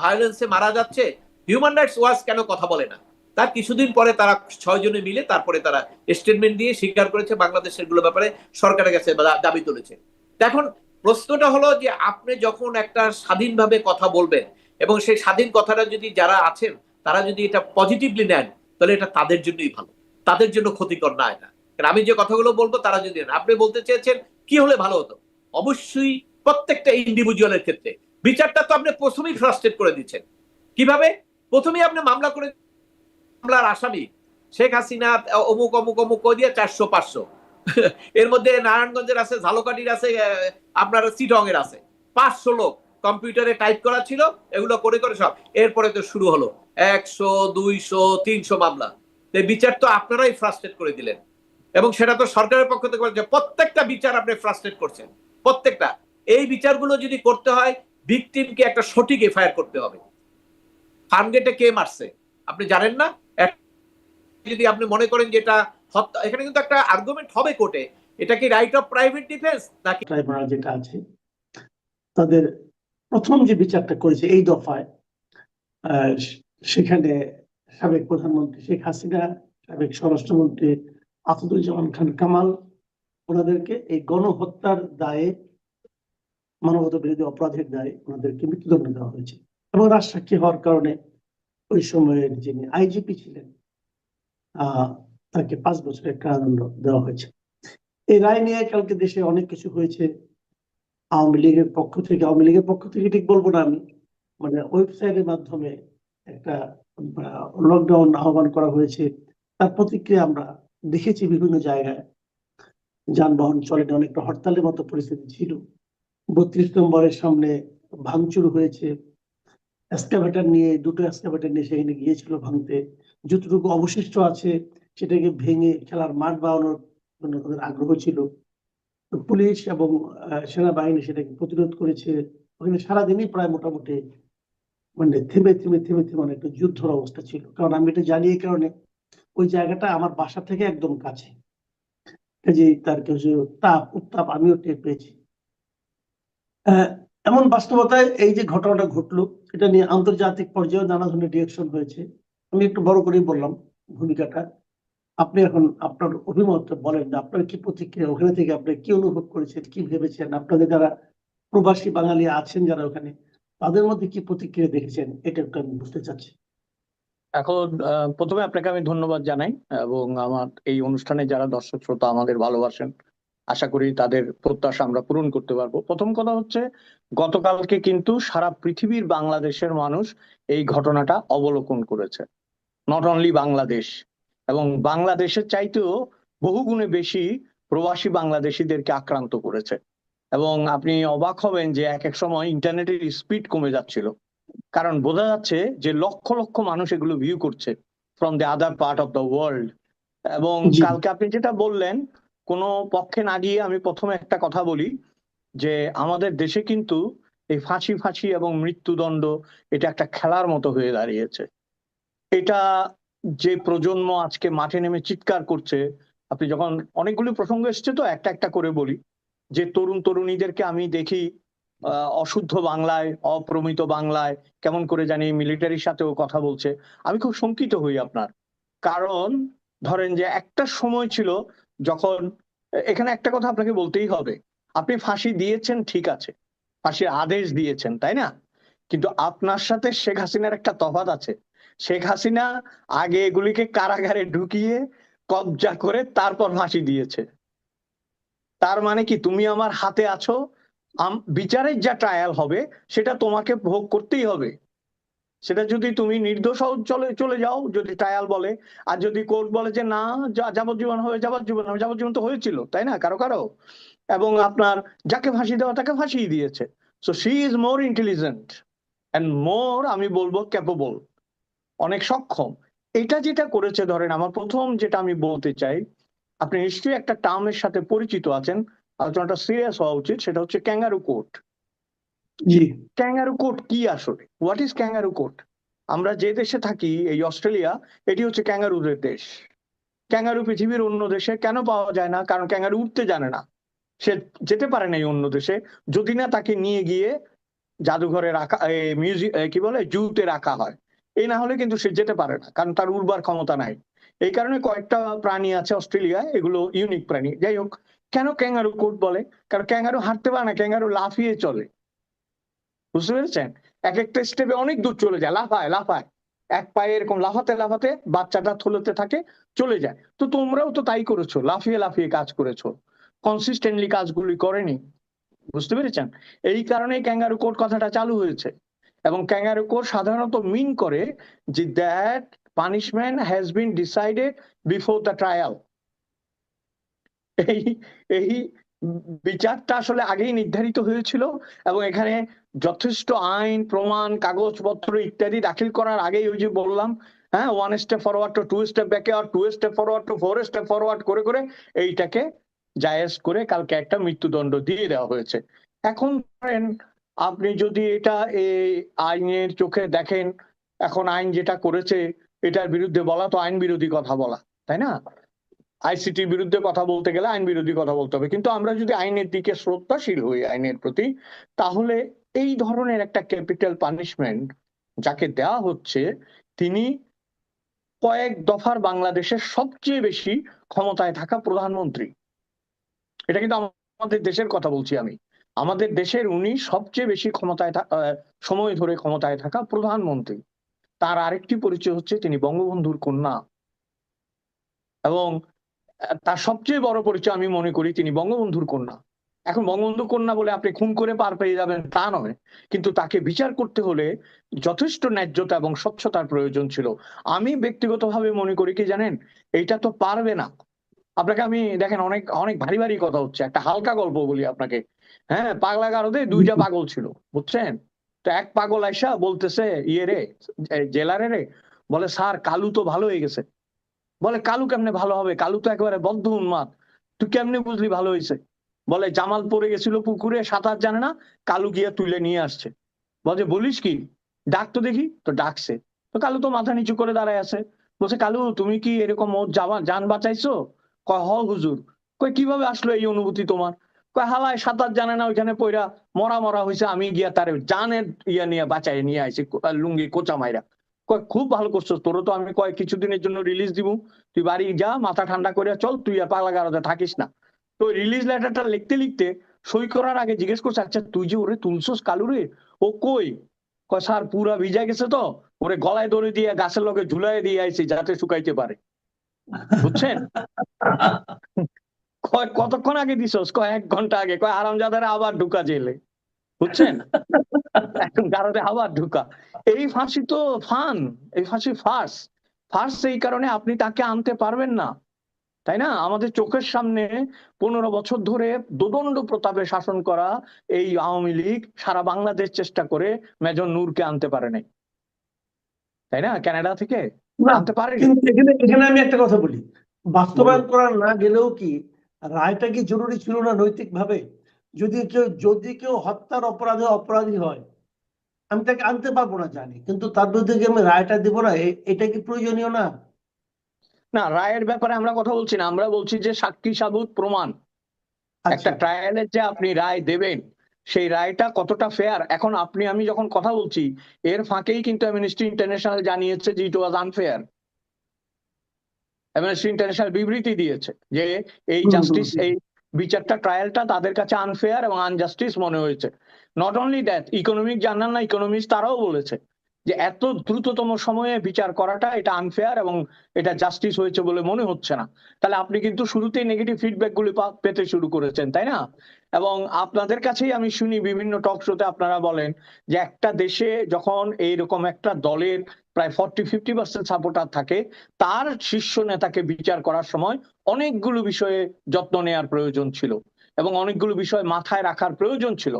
S1: ভায়োলেন্সে মারা যাচ্ছে, হিউম্যান রাইটস ওয়াচ কেন কথা বলে না? তার কিছুদিন পরে তারা 6 জনে মিলে তারপরে তারা স্টেটমেন্ট দিয়ে স্বীকার করেছে বাংলাদেশের গুলো ব্যাপারে সরকারের কাছে দাবি তুলেছে। এখন প্রশ্নটা হলো যে আপনি যখন একটা স্বাধীনভাবে কথা বলবেন, এবং সেই স্বাধীন কথাটা যদি যারা আছেন তারা যদি এটা পজিটিভলি নেন, তাহলে এটা তাদের জন্যই ভালো, তাদের জন্য ক্ষতিকর না এটা। কারণ আমি যে কথাগুলো বলবো তারা যদি নেন, আপনি বলতে চেয়েছেন কি হলে ভালো হতো, অবশ্যই প্রত্যেকটা ইন্ডিভিজুয়ালের ক্ষেত্রে বিচারটা তো আপনি প্রথমেই ফ্রাস্ট্রেট করে দিচ্ছেন। কিভাবে? প্রথমেই আপনি মামলা করে, মামলার আসামি শেখ হাসিনা অমুক অমুক অমুক কই দিয়ে 400-500 এর মধ্যে নারায়ণগঞ্জের আছে, ঝালকাঠির আছে, আপনার চিটং এর আছে, 500 লোক কম্পিউটারে টাইপ করা ছিল, এগুলো করে করে সব। এরপরে তো শুরু হলো 100, 200, 300 মামলা। এই বিচার তো আপনারাই ফ্রাস্ট্রেট করে দিলেন, এবং সেটা তো সরকারের পক্ষ থেকে বলছে প্রত্যেকটা বিচার আপনি ফ্রাস্ট্রেট করছেন, প্রত্যেকটা। এই বিচারগুলো যদি করতে হয়, ভিকটিমকে একটা সঠিক এফআইআর করতে হবে। ফার্মগেটে কে মারছে আপনি জানেন না? যদি আপনি মনে করেন যে এটা হত্যা, এখানে কিন্তু একটা আর্গুমেন্ট হবে কোর্টে, এটা কি রাইট অফ প্রাইভেট ডিফেন্স নাকি
S3: ট্রাইব্যুনাল যেটা আছে তাদের প্রথম যে বিচারটা করেছে এই দফায়, সেখানে সাবেক প্রধানমন্ত্রী শেখ হাসিনা, সাবেক স্বরাষ্ট্রমন্ত্রী আসাদুজ্জামান খান কামাল, ওনাদেরকে এই গণহত্যার দায়ে, মানবতা বিরোধী অপরাধের দায়ে ওনাদেরকে মৃত্যুদণ্ড দেওয়া হয়েছে। এবং রাজসাক্ষী হওয়ার কারণে ওই সময়ের যিনি আইজিপি ছিলেন তাকে 5 বছরের কারাদণ্ড দেওয়া হয়েছে। এই রায় নিয়ে কালকে দেশে অনেক কিছু হয়েছে। আওয়ামী লীগের পক্ষ থেকে ঠিক বলবো না আমি, মানে ওয়েবসাইটের মাধ্যমে একটা লকডাউন আহ্বান করা হয়েছে। তার প্রতিক্রিয়া আমরা দেখেছি বিভিন্ন জায়গায়, যানবাহন চলেনি, অনেকটা হরতালের মতো পরিস্থিতি ছিল। 32 নম্বরের সামনে ভাঙচুর হয়েছে, এক্সকাভেটর নিয়ে, 2টো এক্সকাভেটর নিয়ে সেখানে গিয়েছিল ভাঙতে। যতটুকু অবশিষ্ট আছে সেটাকে ভেঙে খেলার মাঠ বানানোর জন্য তাদের আগ্রহ ছিল। পুলিশ এবং সেনাবাহিনী সেটাকে প্রতিরোধ করেছে। ওখানে সারাদিনই প্রায় মোটামুটি মানে থেমে থেমে থেমে থেমে অনেকটা যুদ্ধর অবস্থা ছিল। কারণ আমি এটা জানি এই কারণে, ওই জায়গাটা আমার বাসা থেকে একদম কাছে, যে তার কিছু উত্তাপ আমিও টের পেয়েছি। এমন বাস্তবতায় এই যে ঘটনাটা ঘটলো, এটা নিয়ে আন্তর্জাতিক পর্যায়ে নানা ধরনের রিয়াকশন হয়েছে। আমি একটু বড় করেই বললাম ভূমিকাটা। আপনি এখন আপনার অভিমতটা বলেন, যে আপনার কি প্রতিক্রিয়া, ওখানে থেকে আপনি কি অনুভব করেছেন, কি ভেবেছেন, আপনাদের যারা প্রবাসী বাঙালি আছেন যারা ওখানে, তাদের মধ্যে কি প্রতিক্রিয়া দেখেছেন, এটা একটু আমি বুঝতে চাচ্ছি।
S4: এখন প্রথমে আপনাকে আমি ধন্যবাদ জানাই, এবং আমার এই অনুষ্ঠানে যারা দর্শক শ্রোতা আমাদের ভালোবাসেন, আশা করি তাদের প্রত্যাশা আমরা পূরণ করতে পারবো। প্রথম কথা হচ্ছে, গতকালকে কিন্তু সারা পৃথিবীর বাংলাদেশের মানুষ এই ঘটনাটা অবলোকন করেছে। নট অনলি বাংলাদেশ, এবং বাংলাদেশের চাইতেও বহুগুণে বেশি প্রবাসী বাংলাদেশিদেরকে আক্রান্ত করেছে। এবং আপনি অবাক হবেন যে এক এক সময় ইন্টারনেটের স্পিড কমে যাচ্ছিল, কারণ বোঝা যাচ্ছে যে লক্ষ লক্ষ মানুষ এগুলো ভিউ করছে from the other part of the world. এবং কালকে আপনি যেটা বললেন, কোনো পক্ষে না গিয়ে আমি প্রথমে একটা কথা বলি, যে আমাদের দেশে কিন্তু এই ফাঁসি এবং মৃত্যুদণ্ড এটা একটা খেলার মতো হয়ে দাঁড়িয়েছে। এটা যে প্রজন্ম আজকে মাঠে নেমে চিৎকার করছে, আপনি যখন, অনেকগুলো প্রসঙ্গ এসছে তো একটা একটা করে বলি, যে তরুণ তরুণীদেরকে আমি দেখি অশুদ্ধ বাংলায়, অপ্রমিত বাংলায় কেমন করে জানি মিলিটারির সাথেও কথা বলছে। আমি খুব শঙ্কিত হই আপনার, কারণ ধরেন যে একটা সময় ছিল যখন, এখানে একটা কথা আপনাকে বলতেই হবে, আপনি ফাঁসি দিয়েছেন ঠিক আছে, ফাঁসির আদেশ দিয়েছেন তাই না, কিন্তু আপনার সাথে শেখ হাসিনার একটা তফাৎ আছে। শেখ হাসিনা আগে এগুলিকে কারাগারে ঢুকিয়ে কবজা করে তারপর ফাঁসি দিয়েছে। তার মানে কি, তুমি আমার হাতে আছো, বিচারের যা ট্রায়াল হবে সেটা তোমাকে ভোগ করতেই হবে। সেটা যদি তুমি নির্দোষ চলে যাও, যদি ট্রায়াল বলে, আর যদি কোর্ট বলে যে না যাবজ্জীবন হবে, যাবজ্জীবন তো হয়েছিল তাই না কারো কারো, এবং আপনার যাকে ফাঁসি দেওয়া তাকে ফাঁসি দিয়েছে। So she is more intelligent and more, আমি বলবো ক্যাপেবল, অনেক সক্ষম। এটা যেটা করেছে, ধরেন আমার প্রথম যেটা আমি বলতে চাই, আপনি নিশ্চয়ই একটা টার্মের সাথে পরিচিত আছেন, আলোচনাটা সিরিয়াস হওয়া উচিত, সেটা হচ্ছে ক্যাঙ্গারু কোর্ট।
S3: জি,
S4: ক্যাঙ্গারু কোর্ট কি আসলে? What is kangaroo court? আমরা যে দেশে থাকি, এই অস্ট্রেলিয়া, এটি হচ্ছে ক্যাঙ্গারুদের দেশ। ক্যাঙ্গারু পৃথিবীর অন্য দেশে কেন পাওয়া যায় না? কারণ ক্যাঙ্গারু উঠতে জানে না, সে যেতে পারে না এই অন্য দেশে, যদি না তাকে নিয়ে গিয়ে জাদুঘরে রাখা, মিউজিক কি বলে, জুতে রাখা হয়। এই না হলে কিন্তু সে যেতে পারে না, কারণ তার উর্বর ক্ষমতা নাই। এই কারণে কয়েকটা প্রাণী আছে অস্ট্রেলিয়ায়, এগুলো ইউনিক প্রাণী। যাই হোক, কেন ক্যাঙ্গারু কোর্ট বলে? কারণ ক্যাঙ্গারু হাঁটতে পারে না, ক্যাঙ্গারু লাফিয়ে চলে। বুঝতে পেরেছেন? এক একটা স্টেপে অনেক দূর চলে যায়, লাফায় লাফায়, এক পায়ে এরকম লাফাতে লাফাতে বাচ্চাটা থলেতে থাকে, চলে যায়। তো তোমরাও তো তাই করেছো, লাফিয়ে লাফিয়ে কাজ করেছো, কনসিস্টেন্টলি কাজগুলি করেনি। বুঝতে পেরেছেন? এই কারণে ক্যাঙ্গারু কোর্ট কথাটা চালু হয়েছে। এবং ক্যাঙ্গারু কোর্ট সাধারণত মিন করে যে that punishment has been decided before the trial. এই এই বিচারটা আসলে আগেই নির্ধারিত হয়েছিল এবং এখানে যথেষ্ট আইন প্রমাণ কাগজপত্র ইত্যাদি দাখিল করার আগেই ওই যে বললাম, হ্যাঁ, 1 step forward to 2 step backward, 2 step forward to 4 step forward করে করে এইটাকে জায়েজ করে কালকে একটা মৃত্যুদণ্ড দিয়ে দেওয়া হয়েছে। এখন ধরেন আপনি যদি এটা এই আইনের চোখে দেখেন, এখন আইন যেটা করেছে এটার বিরুদ্ধে বলা তো আইন বিরোধী কথা বলা, তাই না? আইসিটির বিরুদ্ধে কথা বলতে গেলে আইন বিরোধী কথা বলতে হবে, কিন্তু আমরা যদি আইনের দিকে শ্রদ্ধাশীল হই আইনের প্রতি, তাহলে এই ধরনের একটা ক্যাপিটাল পানিশমেন্ট যাকে দেওয়া হচ্ছে, তিনি কয়েক দফার বাংলাদেশের সবচেয়ে বেশি ক্ষমতায় থাকা প্রধানমন্ত্রী। এটা কিন্তু আমাদের দেশের কথা বলছি আমি, আমাদের দেশের উনি সবচেয়ে বেশি সময় ধরে ক্ষমতায় থাকা প্রধানমন্ত্রী। তার আরেকটি পরিচয় হচ্ছে তিনি বঙ্গবন্ধুর কন্যা, এবং তার সবচেয়ে বড় পরিচয় আমি মনে করি তিনি বঙ্গবন্ধুর কন্যা। এখন বঙ্গবন্ধুর কন্যা বলে আপনি খুন করে পার পেয়ে যাবেন তা নয়, কিন্তু তাকে বিচার করতে হলে যথেষ্ট ন্যায্যতা এবং স্বচ্ছতার প্রয়োজন ছিল। আমি ব্যক্তিগতভাবে মনে করি কি জানেন, এইটা তো পারবে না। আপনাকে আমি দেখেন, অনেক অনেক ভারী ভারী কথা হচ্ছে, একটা হালকা গল্প বলি আপনাকে। হ্যাঁ, পাগলা গারদে দুইটা পাগল ছিল, বুঝছেন? তো এক পাগল আইসা বলতেছে ইয়ে রে, জেলারে রে, বলে স্যার কালু তো ভালো হয়ে গেছে। বলে কালু কেমনে ভালো হবে, কালু তো একেবারে বদ্ধ উন্মাদ, তুই কেমনে বুঝলি ভালো হয়েছে? বলে জামাল পড়ে গেছিল পুকুরে, সাঁতার জানে না, কালু গিয়া তুলে নিয়ে আসছে। বলছে বলিস কি, ডাক তো দেখি। তো ডাকছে, তো কালু তো মাথা নিচু করে দাঁড়ায় আছে। বলছে কালু তুমি কি এরকম ওর জান বাঁচাইছো? কয় হ হুজুর। কয় কিভাবে আসলো এই অনুভূতি তোমার? কয় হালায় সাঁতার জানে না, ওইখানে পইরা মরা মরা হয়েছে, আমি গিয়া তার জানের ইয়া নিয়ে বাঁচাই নিয়ে আইছি, লুঙ্গি কোচা মাইরা। কয় খুব ভালো করছো, তোরও তো আমি কয় কিছুদিনের জন্য রিলিজ দিব, তুই বাড়ি যা, মাথা ঠান্ডা করে চল, তুই আর পাগলা গারদে থাকিস না। তো রিলিজ লেটারটা লিখতে লিখতে সই করার আগে জিজ্ঞেস করছে, আচ্ছা তুই যে ওরে তুলছস কালু রে, ও কই? কয় স্যার পুরা ভিজা গেছে, তো ওরে গলায় দড়ি দিয়ে গাছের লগে ঝুলাই দিয়ে আইছি যাতে শুকাইতে পারে। বুঝছেন? কয় কতক্ষণ আগে দিছস? কয় 1 ঘন্টা আগে। কয় আরামজাদারে আবার ঢুকা জেলে। বুঝছেন? এখন গারদে আবার ঢুকা। এই ফাঁসি তো ফান, এই ফাঁসি ফার্স। ফার্স এই কারণে আপনি তাকে আনতে পারবেন না, তাই না? আমাদের চোখের সামনে 15 বছর ধরে দোদণ্ড প্রতাপে শাসন করা এই আওয়ামী লীগ সারা বাংলাদেশ চেষ্টা করে মেজর নূরকে আনতে পারে নাই, তাই না? কানাডা থেকে
S3: না,
S4: আনতে পারেনি।
S3: কিন্তু এখানে এখানে আমি একটা কথা বলি, বাস্তবায়ন করা না গেলেও কি রায়টা কি জরুরি ছিল না নৈতিক ভাবে? যদি কেউ হত্যার অপরাধে অপরাধী হয়, আমি তাকে আনতে পারবো না জানি, কিন্তু তার বিরুদ্ধে যে আমি রায়টা দিব না, এটা কি প্রয়োজনীয় না?
S4: না, রায়ের ব্যাপারে আমরা কথা বলছি না, আমরা বলছি যে সাক্ষী সাবুত প্রমাণ, একটা
S3: আচ্ছা,
S4: ট্রায়ালের যে আপনি রায় দেবেন সেই রায়টা কতটা ফেয়ার। এখন আমি যখন কথা বলছি এর ফাঁকেই কিন্তু অ্যামনেস্টি ইন্টারন্যাশনাল জানিয়েছে যে ইট ওয়াজ আনফেয়ার। অ্যামনেস্টি ইন্টারন্যাশনাল বিবৃতি দিয়েছে যে এই জাস্টিস, এই বিচারটা, ট্রায়ালটা তাদের কাছে আনফেয়ার এবং আনজাস্টিস মনে হয়েছে। Not only that, economic journal না ইকোনমিস্ট তারাও বলেছে যে এত দ্রুততম সময়ে বিচার করাটা এটা আনফেয়ার এবং এটা জাস্টিস হয়েছে বলে মনে হচ্ছে না। তাহলে আপনি কিন্তু শুরুতেই নেগেটিভ ফিডব্যাক গুলি পেতে শুরু করেছেন, তাই না? এবং আপনাদের কাছেই আমি শুনি বিভিন্ন টক শোতে আপনারা বলেন যে একটা দেশে যখন এইরকম একটা দলের প্রায় 40-50% সাপোর্টার থাকে, তার শীর্ষ নেতাকে বিচার করার সময় অনেকগুলো বিষয়ে যত্ন নেওয়ার প্রয়োজন ছিল এবং অনেকগুলো বিষয় মাথায় রাখার প্রয়োজন ছিল।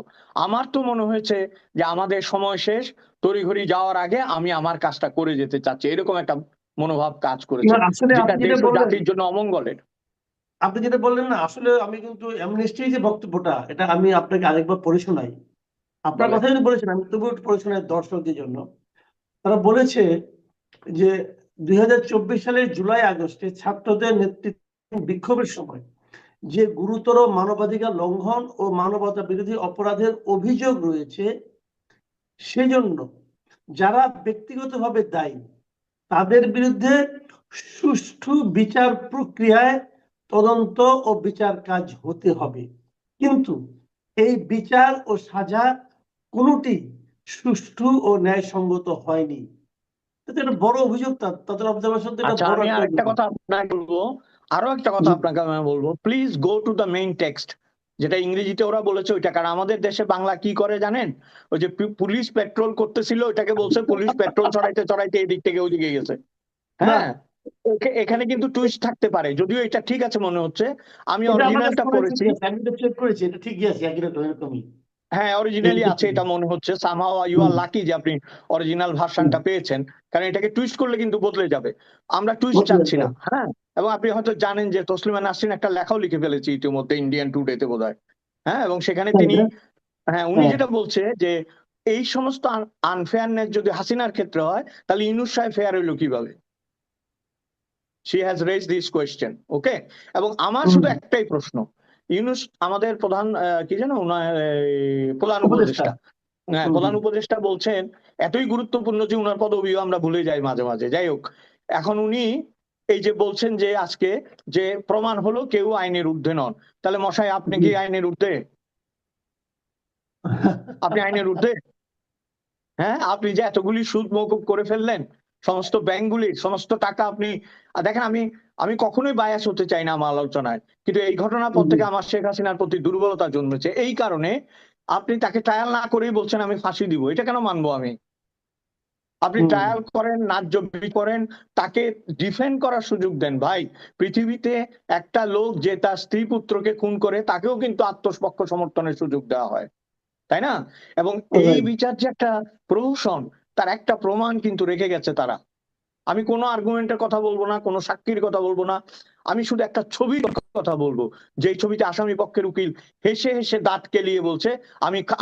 S4: আমার তো মনে হয়েছে যে আমাদের সময় শেষ, তড়িঘড়ি যাওয়ার আগে আমি আমার কাজটা করে যেতে চাচ্ছি, এরকম একটা মনোভাব কাজ করেছে,
S3: না, আসলে
S4: যেটা
S3: আপনি
S4: দেশ
S3: যেটা
S4: ও
S3: বললেন,
S4: জাতির জন্য অমঙ্গলের।
S3: না, আসলে আমি কিন্তু অ্যামনেস্টির যে বক্তব্যটা, এটা আমি আপনাকে আরেকবার পড়ে শোনাই। আপনার
S4: বলেন।
S3: কথা যদি বলেছেন, আমি তবুও একটু পড়ে শোনাই দর্শকদের জন্য। তারা বলেছে যে 2024 সালের জুলাই আগস্টে ছাত্রদের নেতৃত্বে বিক্ষোভের সময় যে গুরুতর মানবাধিকার লঙ্ঘন ও মানবতা বিরোধী অপরাধের অভিযোগ রয়েছে, সেজন্য যারা ব্যক্তিগতভাবে দায়ী তাদের বিরুদ্ধে সুষ্ঠু বিচার প্রক্রিয়ায় তদন্ত ও বিচার কাজ হতে হবে, কিন্তু এই বিচার ও সাজা কোনোটি সুষ্ঠু ও ন্যায়সঙ্গত হয়নি। এটা একটা বড় অভিযোগ, তাদের অবজারভেশন তো এটা
S4: আচ্ছা,
S3: বড়
S4: আমি
S3: একটা
S4: আরেকটা
S3: অভিযোগ।
S4: কথা আপনাকে বলবো, আরো একটা কথা
S3: জি।
S4: আপনাকে আমি বলবো, please go to the main text, যেটা ইংরেজিতে ওরা বলেছে ওইটা। কারণ আমাদের দেশে বাংলা কি করে জানেন, ওই যে পুলিশ পেট্রোল করতেছিল ওইটাকে বলছে পুলিশ পেট্রোল চড়াইতে চড়াইতে এদিক থেকে ওইদিকে গেছে।
S3: না,
S4: হ্যাঁ, এখানে কিন্তু টুইস্ট থাকতে পারে, যদিও এটা ঠিক আছে মনে হচ্ছে। আমি
S3: এটা আমার কাছে
S4: অরিজিনালটা
S3: মনে হয়
S4: পড়েছি,
S3: ঠিকই আছে, আমি এটা চেক করেছি, এটা ঠিকই আছে, একই রকম এরকমই।
S4: হ্যাঁ অরিজিনালি
S3: এরকম
S4: আছে
S3: ঠিকই।
S4: এটা মনে হচ্ছে। Somehow you are
S3: hmm,
S4: lucky যে আপনি অরিজিনাল
S3: হুম,
S4: ভার্সনটা পেয়েছেন, কারণ এটাকে টুইস্ট করলে কিন্তু বদলে যাবে। আমরা টুইস্ট
S3: বদলে
S4: চাচ্ছি না,
S3: যায়।
S4: হ্যাঁ। এবং আপনি হয়তো জানেন যে তসলিমা নাসরিন একটা লেখাও লিখে ফেলেছে ইতিমধ্যে ইন্ডিয়ান টুডেতে বোধহয়, হ্যাঁ। এবং সেখানে
S3: তাই
S4: তিনি,
S3: না?
S4: হ্যাঁ উনি
S3: হ্যাঁ।
S4: যেটা বলছে যে এই সমস্ত আনফেয়ারনেস যদি হাসিনার ক্ষেত্রে হয়, তাহলে ইউনূস সাহেব ফেয়ার হইলো কিভাবে? She has raised this question, okay. এবং আমার
S3: হুম,
S4: শুধু একটাই প্রশ্ন, ইউনূস আমাদের প্রধান কি যেন উনার প্রধান
S3: উপদেষ্টা।
S4: উপদেষ্টা, হ্যাঁ
S3: হুম,
S4: প্রধান
S3: হুম।
S4: উপদেষ্টা বলছেন এতই গুরুত্বপূর্ণ যে উনার পদবিও আমরা ভুলে যাই মাঝে মাঝে। যাই হোক, এখন উনি এই যে বলছেন যে আজকে যে প্রমাণ হলো কেউ আইনের ঊর্ধ্বে নন, তাহলে মশাই আপনি
S3: জি।
S4: কি আইনের ঊর্ধ্বে? আপনি আইনের ঊর্ধ্বে? হ্যাঁ, আপনি যে এতগুলি সুদ মওকুফ করে ফেললেন, সমস্ত ব্যাংকগুলির সমস্ত টাকা আপনি, দেখেন আমি আমি কখনোই বায়াস হতে চাই না আমার আলোচনায়, কিন্তু এই ঘটনার পর
S3: জি।
S4: থেকে আমার শেখ হাসিনার প্রতি দুর্বলতা জন্মেছে। এই কারণে আপনি তাকে ট্রায়াল না করেই বলছেন আমি ফাঁসি দিব, এটা কেন মানবো আমি? আপনি
S3: হুম,
S4: ট্রায়াল করেন, ন্যায্য বিচার করেন, তাকে ডিফেন্ড করার সুযোগ দেন। ভাই, পৃথিবীতে একটা লোক যে তার স্ত্রী পুত্রকে খুন করে তাকেও কিন্তু আত্মপক্ষ সমর্থনের সুযোগ দেওয়া হয়, তাই না? এবং এই
S3: right.
S4: বিচার যে একটা প্রহসন, তার একটা প্রমাণ কিন্তু রেখে গেছে তারা। আমি কোনো আর্গুমেন্টের কথা বলবো না, কোনো সাক্ষীর কথা বলবো না, আমি শুধু একটা ছবির কথা বলবো, যেই ছবিতে আসামি পক্ষের উকিল হেসে হেসে দাঁত কেলিয়ে বলছে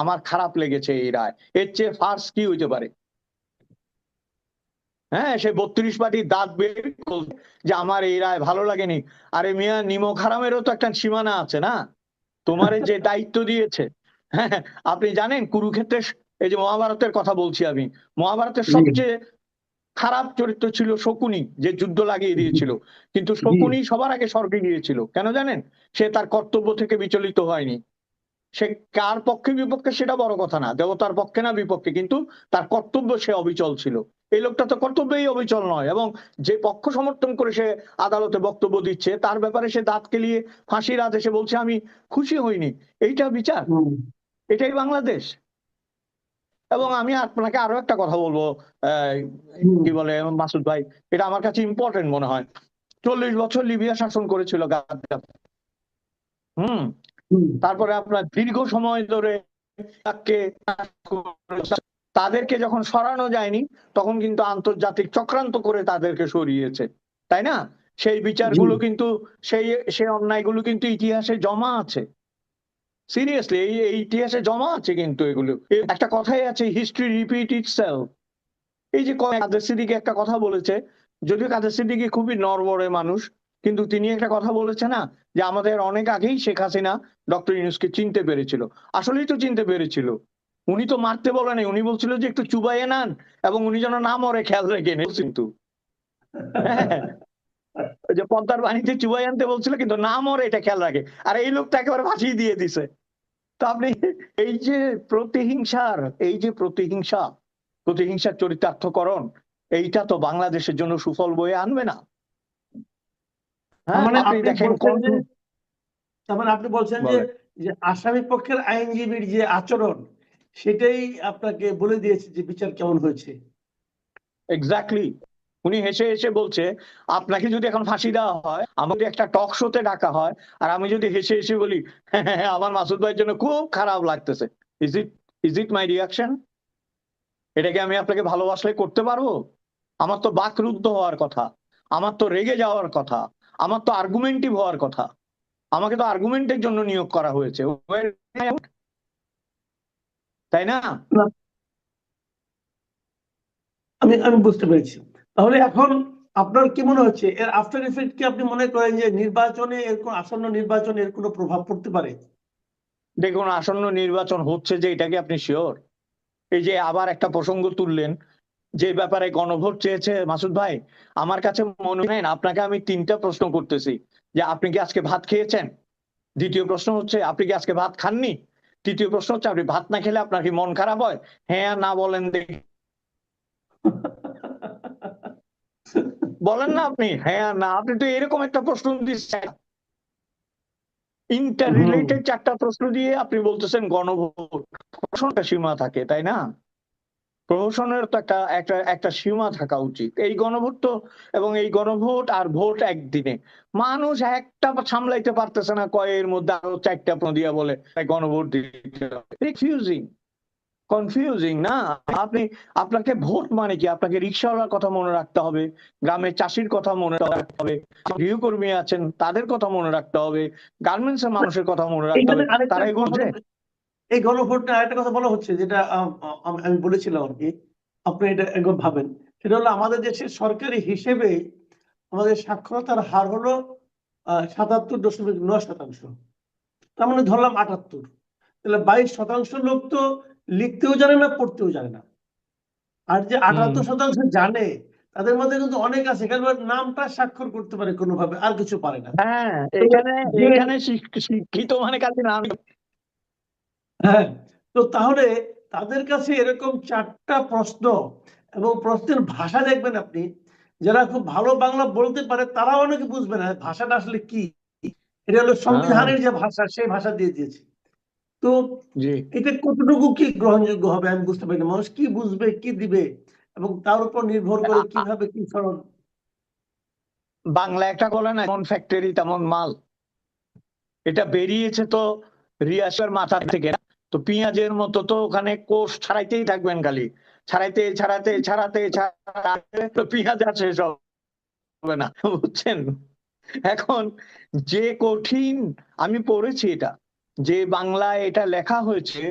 S4: আমার খারাপ লেগেছে এই রায়। এর চেয়ে ফার্স কি হইতে পারে? হ্যাঁ, সে ৩২ পাটির দাঁত বের করছে যে আমার এই রায় ভালো লাগেনি। আরে মিয়া, নিমক হারামেরও তো একটা সীমানা আছে না? তোমারে যে দায়িত্ব দিয়েছে, হ্যাঁ, আপনি জানেন কুরুক্ষেত্রের, এই যে মহাভারতের কথা বলছি আমি, মহাভারতের
S3: জি,
S4: সবচেয়ে খারাপ চরিত্র ছিল শকুনি, যে যুদ্ধ লাগিয়ে
S3: জি,
S4: দিয়েছিল। কিন্তু
S3: জি।
S4: শকুনি সবার আগে স্বর্গে গিয়েছিল, কেন জানেন? সে তার কর্তব্য থেকে বিচলিত হয়নি। সে কার পক্ষে বিপক্ষে সেটা বড় কথা না, দেবতার পক্ষে না বিপক্ষে, কিন্তু তার কর্তব্য সে অবিচল ছিল। এই লোকটা তো কর্তব্যেই অবিচল নয়, এবং যে পক্ষ সমর্থন করে সে আদালতে বক্তব্য দিচ্ছে তার ব্যাপারে সে দাঁত কেলিয়ে ফাঁসির আদেশে বলছে আমি খুশি হইনি। এইটা বিচার?
S3: হুম,
S4: এটাই বাংলাদেশ? এবং আমি আপনাকে আরো একটা কথা বলবো, আহ,
S3: হুম,
S4: কি বলে মাসুদ ভাই, এটা আমার কাছে ইম্পর্টেন্ট মনে হয়। ৪০ বছর লিবিয়া শাসন করেছিল গাদ্দাফি। হুম।
S3: হুম।
S4: তারপরে আপনার দীর্ঘ সময় ধরে তাকে, তাদেরকে যখন সরানো যায়নি, তখন কিন্তু আন্তর্জাতিক চক্রান্ত করে তাদেরকে সরিয়েছে, তাই না? সেই
S3: জি।
S4: বিচারগুলো কিন্তু, সেই সেই অন্যায়গুলো কিন্তু ইতিহাসে জমা আছে। সিরিয়াসলি এই ইতিহাসে জমা আছে কিন্তু এগুলো। একটা কথাই আছে, হিস্ট্রি রিপিট ইটসেলফ। এই যে কাদের সিদ্দিকী একটা কথা বলেছে, যদিও কাদের সিদ্দিকী খুবই নড়বড়ে মানুষ, কিন্তু তিনি একটা কথা বলেছে না, যে আমাদের অনেক আগেই শেখ হাসিনা ডক্টর ইউনূসকে চিনতে পেরেছিল। আসলেই তো চিনতে পেরেছিল। উনি তো মারতে বলেনি, উনি বলছিল যে একটু চুবাইয়ে নেন এবং উনি যেন না মরে খেয়াল রেখে নেন, কিন্তু হ্যাঁ, ওই যে পদ্মার পানিতে চুবাই আনতে বলছিল কিন্তু না মরে এটা খেয়াল রাখে। আর এই লোকটা একেবারে ফাঁসিয়ে দিয়ে দিছে। তো আপনি এই যে প্রতিহিংসার, এই যে প্রতিহিংসার চরিতার্থকরণ, এইটা তো বাংলাদেশের জন্য সুফল বয়ে আনবে না।
S3: তার
S4: হ্যাঁ,
S3: মানে
S4: আপনি
S3: আপনি
S4: দেখেন
S3: বলছেন
S4: কোন,
S3: যে, তার মানে আপনি বলছেন যে,
S4: বলেন
S3: যে আসামি পক্ষের আইনজীবীর যে আচরণ, সেটাই আপনাকে বলে দিয়েছে যে বিচার কেমন হয়েছে।
S4: এক্স্যাক্টলি। উনি হেসে হেসে বলছে আপনাকে যদি এখন ফাঁসি দেওয়া হয়, আমাকে যদি একটা টক শোতে ডাকা হয়, আর আমি যদি হেসে হেসে বলি হ্যাঁ আমার মাসুদ ভাইয়ের জন্য খুব খারাপ লাগতেছে, is it is it my reaction? এটা কি আমি আপনাকে ভালোবাসলে করতে পারবো? আমার তো বাকরুদ্ধ হওয়ার কথা, আমার তো রেগে যাওয়ার কথা, আমার তো আর্গুমেন্টিভ হওয়ার কথা। আমাকে তো আর্গুমেন্টের জন্য নিয়োগ করা হয়েছে, তাই না?
S3: না, আমি আমি বুঝতে পেরেছি। তাহলে এখন আপনার কি মনে হচ্ছে, এর আফটার ইফেক্ট কি আপনি মনে করেন যে নির্বাচনে, এর কোন আসন্ন নির্বাচনে এর কোনো প্রভাব পড়তে পারে?
S4: দেখুন, আসন্ন নির্বাচন হচ্ছে যে, এটা কি আপনি শিওর? এই যে আবার একটা প্রসঙ্গ তুললেন, যে ব্যাপারে গণভোট চেয়েছে মাসুদ ভাই, আমার কাছে মনে হয় না। আপনাকে আমি ৩টা প্রশ্ন করতেছি, যে আপনি কি আজকে ভাত খেয়েছেন? দ্বিতীয় প্রশ্ন হচ্ছে আপনি কি আজকে ভাত খাননি? তৃতীয় প্রশ্ন হচ্ছে আপনি ভাত না খেলে আপনার কি মন খারাপ হয়? হ্যাঁ না বলেন দেখি, বলেন না আপনি হ্যাঁ না। আপনি তো এরকম একটা প্রশ্ন দিচ্ছেন, ইন্টার
S3: হুম,
S4: রিলেটেড ৪টা প্রশ্ন দিয়ে আপনি বলতেছেন গণভোট। প্রশ্নটা সীমা থাকে, তাই না? প্রহসনের তো একটা একটা একটা সীমা থাকা উচিত। এই গণভোট তো, এবং এই গণভোট আর ভোট একদিনে, মানুষ একটা সামলাইতে পারতেছে না, কয়ের মধ্যে আরো 4টা দিয়া বলে তাই গণভোট দিতে হবে। কনফিউজিং না? আপনি, আপনাকে ভোট মানে কি? আপনাকে রিক্সাওয়ালার কথা মনে রাখতে হবে, গ্রামের চাষির কথা মনে রাখতে হবে, গৃহকর্মী আছেন তাদের কথা মনে রাখতে হবে, গার্মেন্টস এর মানুষের কথা মনে রাখতে
S3: এখানে
S4: হবে।
S3: আরেকটা
S4: তারা এগুলো বোঝে?
S3: এই গণভোট নিয়ে আরেকটা কথা বলা হচ্ছে, যেটা আমি বলেছিলাম আর কি, আপনি এটা একবার ভাবেন। সেটা হলো আমাদের দেশের সরকারি হিসেবে আমাদের সাক্ষরতার হার হলো 77.9%। তার মানে ধরলাম 78, তাহলে 22% লোক তো লিখতেও জানে না, পড়তেও জানে না। আর যে 78% জানে, তাদের মধ্যে কিন্তু অনেক আছে কেবল নামটা স্বাক্ষর করতে পারে কোনোভাবে, আর কিছু পারে না।
S4: হ্যাঁ,
S3: তো
S4: এখানে
S3: যে
S4: এখানে শিক্ষিত মানে কাজে না।
S3: হ্যাঁ, তো তাহলে তাদের কাছে এরকম 4টা প্রশ্ন, এবং প্রশ্নের ভাষা দেখবেন আপনি, যারা খুব ভালো বাংলা বলতে পারে তারাও অনেকে বুঝবে না ভাষাটা আসলে কি। এটা হলো
S4: হ্যাঁ,
S3: সংবিধানের যে ভাষা, সেই ভাষা দিয়ে দিয়েছে। তো
S4: জি।
S3: এটা কতটুকু কি গ্রহণযোগ্য হবে আমি বুঝতে পারি না। মানুষ কি বুঝবে, কি দিবে, এবং তার উপর নির্ভর করে কিভাবে কি সরল।
S4: বাংলা একটা বলে না, যেমন ফ্যাক্টরি তেমন মাল। এটা বেরিয়েছে তো রিয়াসের মাথা থেকে না। তো পেঁয়াজের মতো তো ওখানে কোষ ছাড়াইতেই থাকবেন, খালি ছাড়াতে তো পেঁয়াজ আর শেষ হবে না, বুঝছেন? এখন যে কঠিন, আমি পড়েছি এটা, যে বাংলায় এটা লেখা হয়েছে,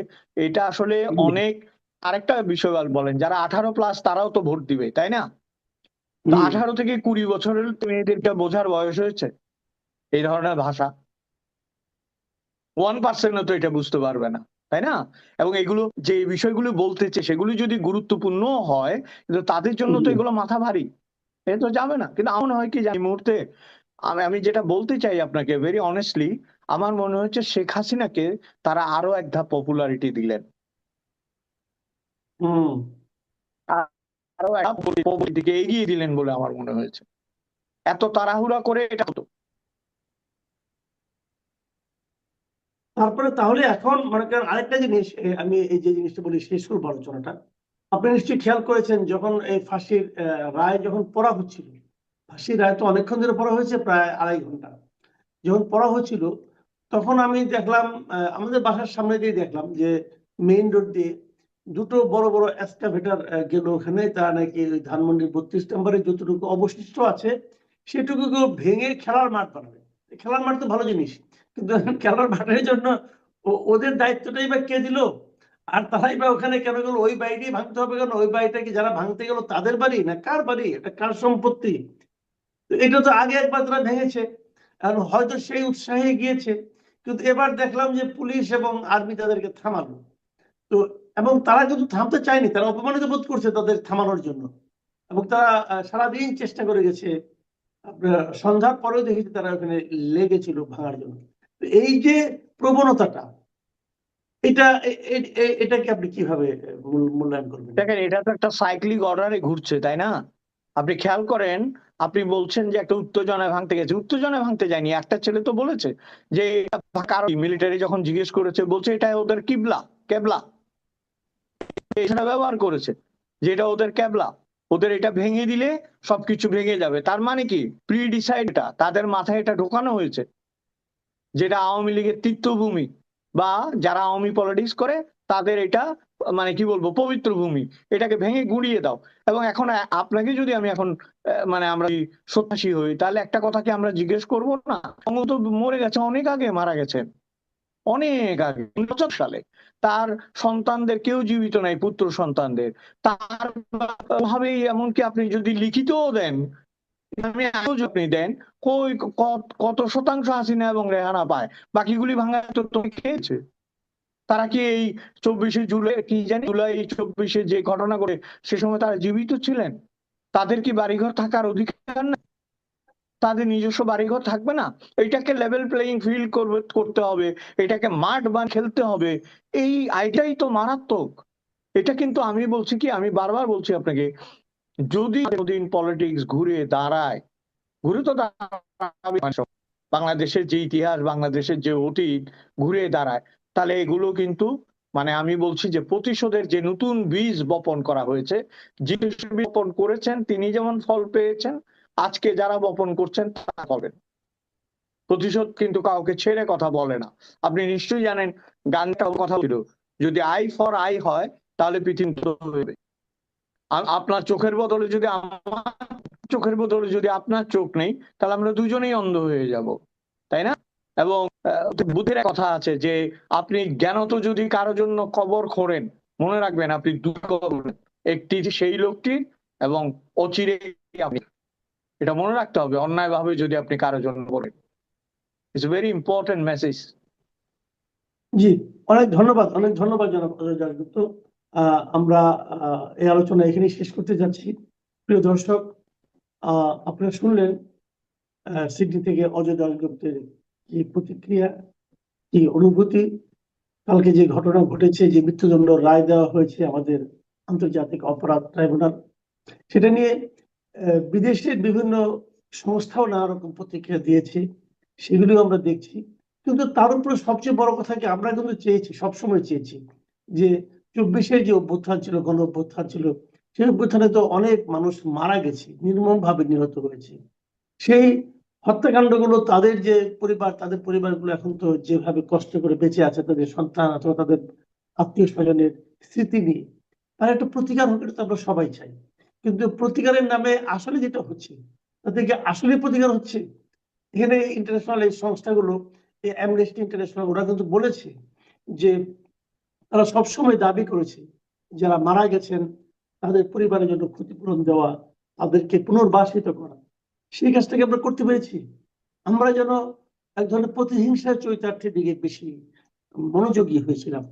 S4: এটা আসলে অনেক। আরেকটা বিষয় বলেন, যারা 18+ তারাও তো ভোট দিবে, তাই না? তো 18 থেকে 20 বছরের মেয়েদেরকে বোঝার বয়স হয়েছে এই ধরনের ভাষা? 1% তো এটা বুঝতে পারবে না, তাই না? এবং এগুলো যে বিষয়গুলো বলতেছে সেগুলো যদি গুরুত্বপূর্ণ হয়, কিন্তু তাদের জন্য তো এগুলো মাথা ভারী, এ তো যাবে না। কিন্তু আমার মনে হয় কি, যে এই মুহূর্তে আমি যেটা বলতে চাই আপনাকে ভেরি অনেস্টলি, আমার মনে হচ্ছে শেখ হাসিনাকে তারা আরো এক ধাপ পপুলারিটি দিলেন,
S3: হম
S4: আরো এক ধাপ popularity দিকে এগিয়ে দিলেন বলে আমার মনে হয়েছে। এত তাড়াহুড়া করে এটা হতো।
S3: তারপরে তাহলে এখন মনে করেন আরেকটা জিনিস, আমি এই যে জিনিসটা বলি শেষ করবো আলোচনাটা। আপনি নিশ্চয়ই খেয়াল করেছেন, যখন এই ফাঁসির রায় যখন পড়া হচ্ছিল, ফাঁসির রায় তো অনেকক্ষণ ধরে পড়া হয়েছে, প্রায় 2.5 ঘন্টা। যখন পড়া হচ্ছিল, তখন আমি দেখলাম, আমাদের বাসার সামনে দিয়ে দেখলাম যে মেইন রোড দিয়ে দুটো বড় বড় এক্সকাভেটর গেল ওখানে। তারা নাকি ওই ধানমন্ডির 32 নম্বরে যতটুকু অবশিষ্ট আছে সেটুকু ভেঙে খেলার মাঠ বানাবে। খেলার মাঠ তো ভালো জিনিস, কিন্তু এখন খেলার মাঠের জন্য ওদের দায়িত্বটাই বা কে দিল? আর তারাই বা ওখানে কেন গেল? ওই বাড়িটি ভাঙতে হবে কেন? ওই বাড়িটা কি যারা ভাঙতে গেল তাদের বাড়ি, না কার বাড়ি? এটা কার সম্পত্তি? তো এটা তো আগে একবার তারা ভেঙেছে, আর হয়তো সেই উৎসাহে গিয়েছে, কিন্তু এবার দেখলাম যে পুলিশ এবং আর্মি তাদেরকে থামালো। তো এবং তারা কিন্তু থামতে চায়নি, তারা অপমানিত বোধ করছে তাদের থামানোর জন্য, এবং তারা সারাদিন চেষ্টা করে গেছে। আপনার সন্ধ্যার পরেও দেখেছি তারা ওখানে লেগেছিল ভাঙার জন্য। তো এই যে প্রবণতাটা, এটা এটাকে আপনি কিভাবে মূল্যায়ন করবেন?
S4: দেখেন, এটা তো একটা সাইক্লিক অর্ডারে ঘুরছে, তাই না? আপনি খেয়াল করেন, আপনি বলছেন যে একটা উত্তেজনায় ভাঙতে গেছে, উত্তেজনায় ভাঙতে যায়নি। একটা ছেলে তো বলেছে যে কারণ মিলিটারি যখন জিজ্ঞেস করেছে, বলছে এটা ওদের কেবলা, এখানে ব্যবহার করেছে যে এটা ওদের কেবলা, ওদের এটা ভেঙে দিলে সবকিছু ভেঙে যাবে। তার মানে কি, প্রিডিসাইড, এটা তাদের মাথায় এটা ঢোকানো হয়েছে, যেটা আওয়ামী লীগের তীর্থভূমি, বা যারা আওয়ামী পলিটিক্স করে তাদের এটা মানে কি বলবো, পবিত্র ভূমি, এটাকে ভেঙে গুঁড়িয়ে দাও। এবং এখন আপনাকে যদি আমি এখন মানে আমরা সন্ত্রাসী হই, তাহলে একটা কথা কি আমরা জিজ্ঞেস করব না? বঙ্গবন্ধু তো মরে গেছে, অনেক আগে মারা গেছেন, অনেক আগে 75 সালে। তার সন্তানদের কেউ জীবিত নাই, পুত্র সন্তানদের। তার ভাবেই, এমনকি আপনি যদি লিখিতও দেন, আমি আপনি দেন, কই কত শতাংশ হাসিনা এবং রেহানা পায়? বাকিগুলি ভাঙা তো তুমি খেয়েছে। তারা কি এই 24শে জুলাই, কি জানি জুলাই 24শে যে ঘটনা করে, সে সময় তারা জীবিত ছিলেন? তাদের কি বাড়িঘর থাকার অধিকার নেই? তাদের নিজস্ব বাড়িঘর থাকবে না? এটাকে লেভেল প্লেইং ফিল্ড করতে হবে, এটাকে মাঠ বান খেলতে হবে। এই আইটাই তো মারাত্মক। এটা কিন্তু আমি বলছি কি, আমি বারবার বলছি আপনাকে, যদি কোনদিন পলিটিক্স ঘুরে দাঁড়ায়, ঘুরে তো দাঁড়াবে, বাংলাদেশের যে ইতিহাস, বাংলাদেশের যে অতীত ঘুরে দাঁড়ায়, তাহলে এগুলো কিন্তু মানে আমি বলছি যে প্রতিশোধের যে নতুন বীজ বপন করা হয়েছে, যিনি বপন করেছেন তিনি যেমন ফল পেয়েছেন, আজকে যারা বপন করছেন তারা পাবেন। প্রতিশোধ কিন্তু কাউকে ছেড়ে কথা বলে না। আপনি নিশ্চয়ই জানেন, গানটা কথা ছিল, যদি আই ফর আই হয় তাহলে পৃথিবী হবে। আপনার চোখের বদলে যদি আমার চোখের বদলে যদি আপনার চোখ নেই, তাহলে আমরা দুজনেই অন্ধ হয়ে যাব, তাই না? এবং বুদ্ধের এক কথা আছে যে আপনি জ্ঞানত যদি কারোর জন্য কবর খোঁড়েন, মনে রাখবেন আপনি দুই কবর, একটি সেই লোকটি এবং অচিরে আপনি। এটা মনে রাখতে হবে অন্যায় ভাবে যদি আপনি কারোর জন্য করেন। It's very important message.
S3: জি, অনেক ধন্যবাদ, অনেক ধন্যবাদ জনাব অজয় দাশগুপ্ত। আমরা এই আলোচনা এখানে শেষ করতে যাচ্ছি। প্রিয় দর্শক, আপনারা শুনলেন সিডনি থেকে অজয় দাশগুপ্তের কি প্রতিক্রিয়া, কি অনুভূতি। কালকে যে ঘটনা ঘটেছে, যে মৃত্যুদণ্ড রায় দেওয়া হয়েছে আমাদের আন্তর্জাতিক অপরাধ ট্রাইব্যুনাল, সেটা নিয়ে বিদেশের বিভিন্ন সংস্থাও নানা রকম প্রতিক্রিয়া দিয়েছে, সেগুলিও আমরা দেখছি। কিন্তু তার উপরে সবচেয়ে বড় কথা কি, আমরা কিন্তু চেয়েছি, সবসময় চেয়েছি যে 24-এর যে অভ্যুত্থান ছিল, গণ অভ্যুত্থান ছিল, সেই অভ্যুত্থানে তো অনেক মানুষ মারা গেছে, নির্মমভাবে নিহত হয়েছে। সেই হত্যাকাণ্ডগুলো তাদের যে পরিবার, তাদের পরিবারগুলো এখন তো যেভাবে কষ্ট করে বেঁচে আছে, তাদের সন্তান অথবা তাদের আত্মীয় স্বজনের স্মৃতি নিয়ে, তার একটা প্রতিকার হোক, এটা তো আমরা সবাই চাই। কিন্তু প্রতিকারের নামে আসলে যেটা হচ্ছে, তাদেরকে আসলে প্রতিকার হচ্ছে। এখানে ইন্টারন্যাশনাল এই সংস্থাগুলো, এই অ্যামনেস্টি ইন্টারন্যাশনাল, ওরা কিন্তু বলেছে যে তারা সবসময় দাবি করেছে যারা মারা গেছেন তাদের পরিবারের জন্য ক্ষতিপূরণ দেওয়া, তাদেরকে পুনর্বাসিত করা। সেই কাজটাকে আমরা করতে পেরেছি। আমরা যেন এক ধরনের প্রতিহিংসার চরিতার্থের দিকে বেশি মনোযোগী হয়েছিলাম।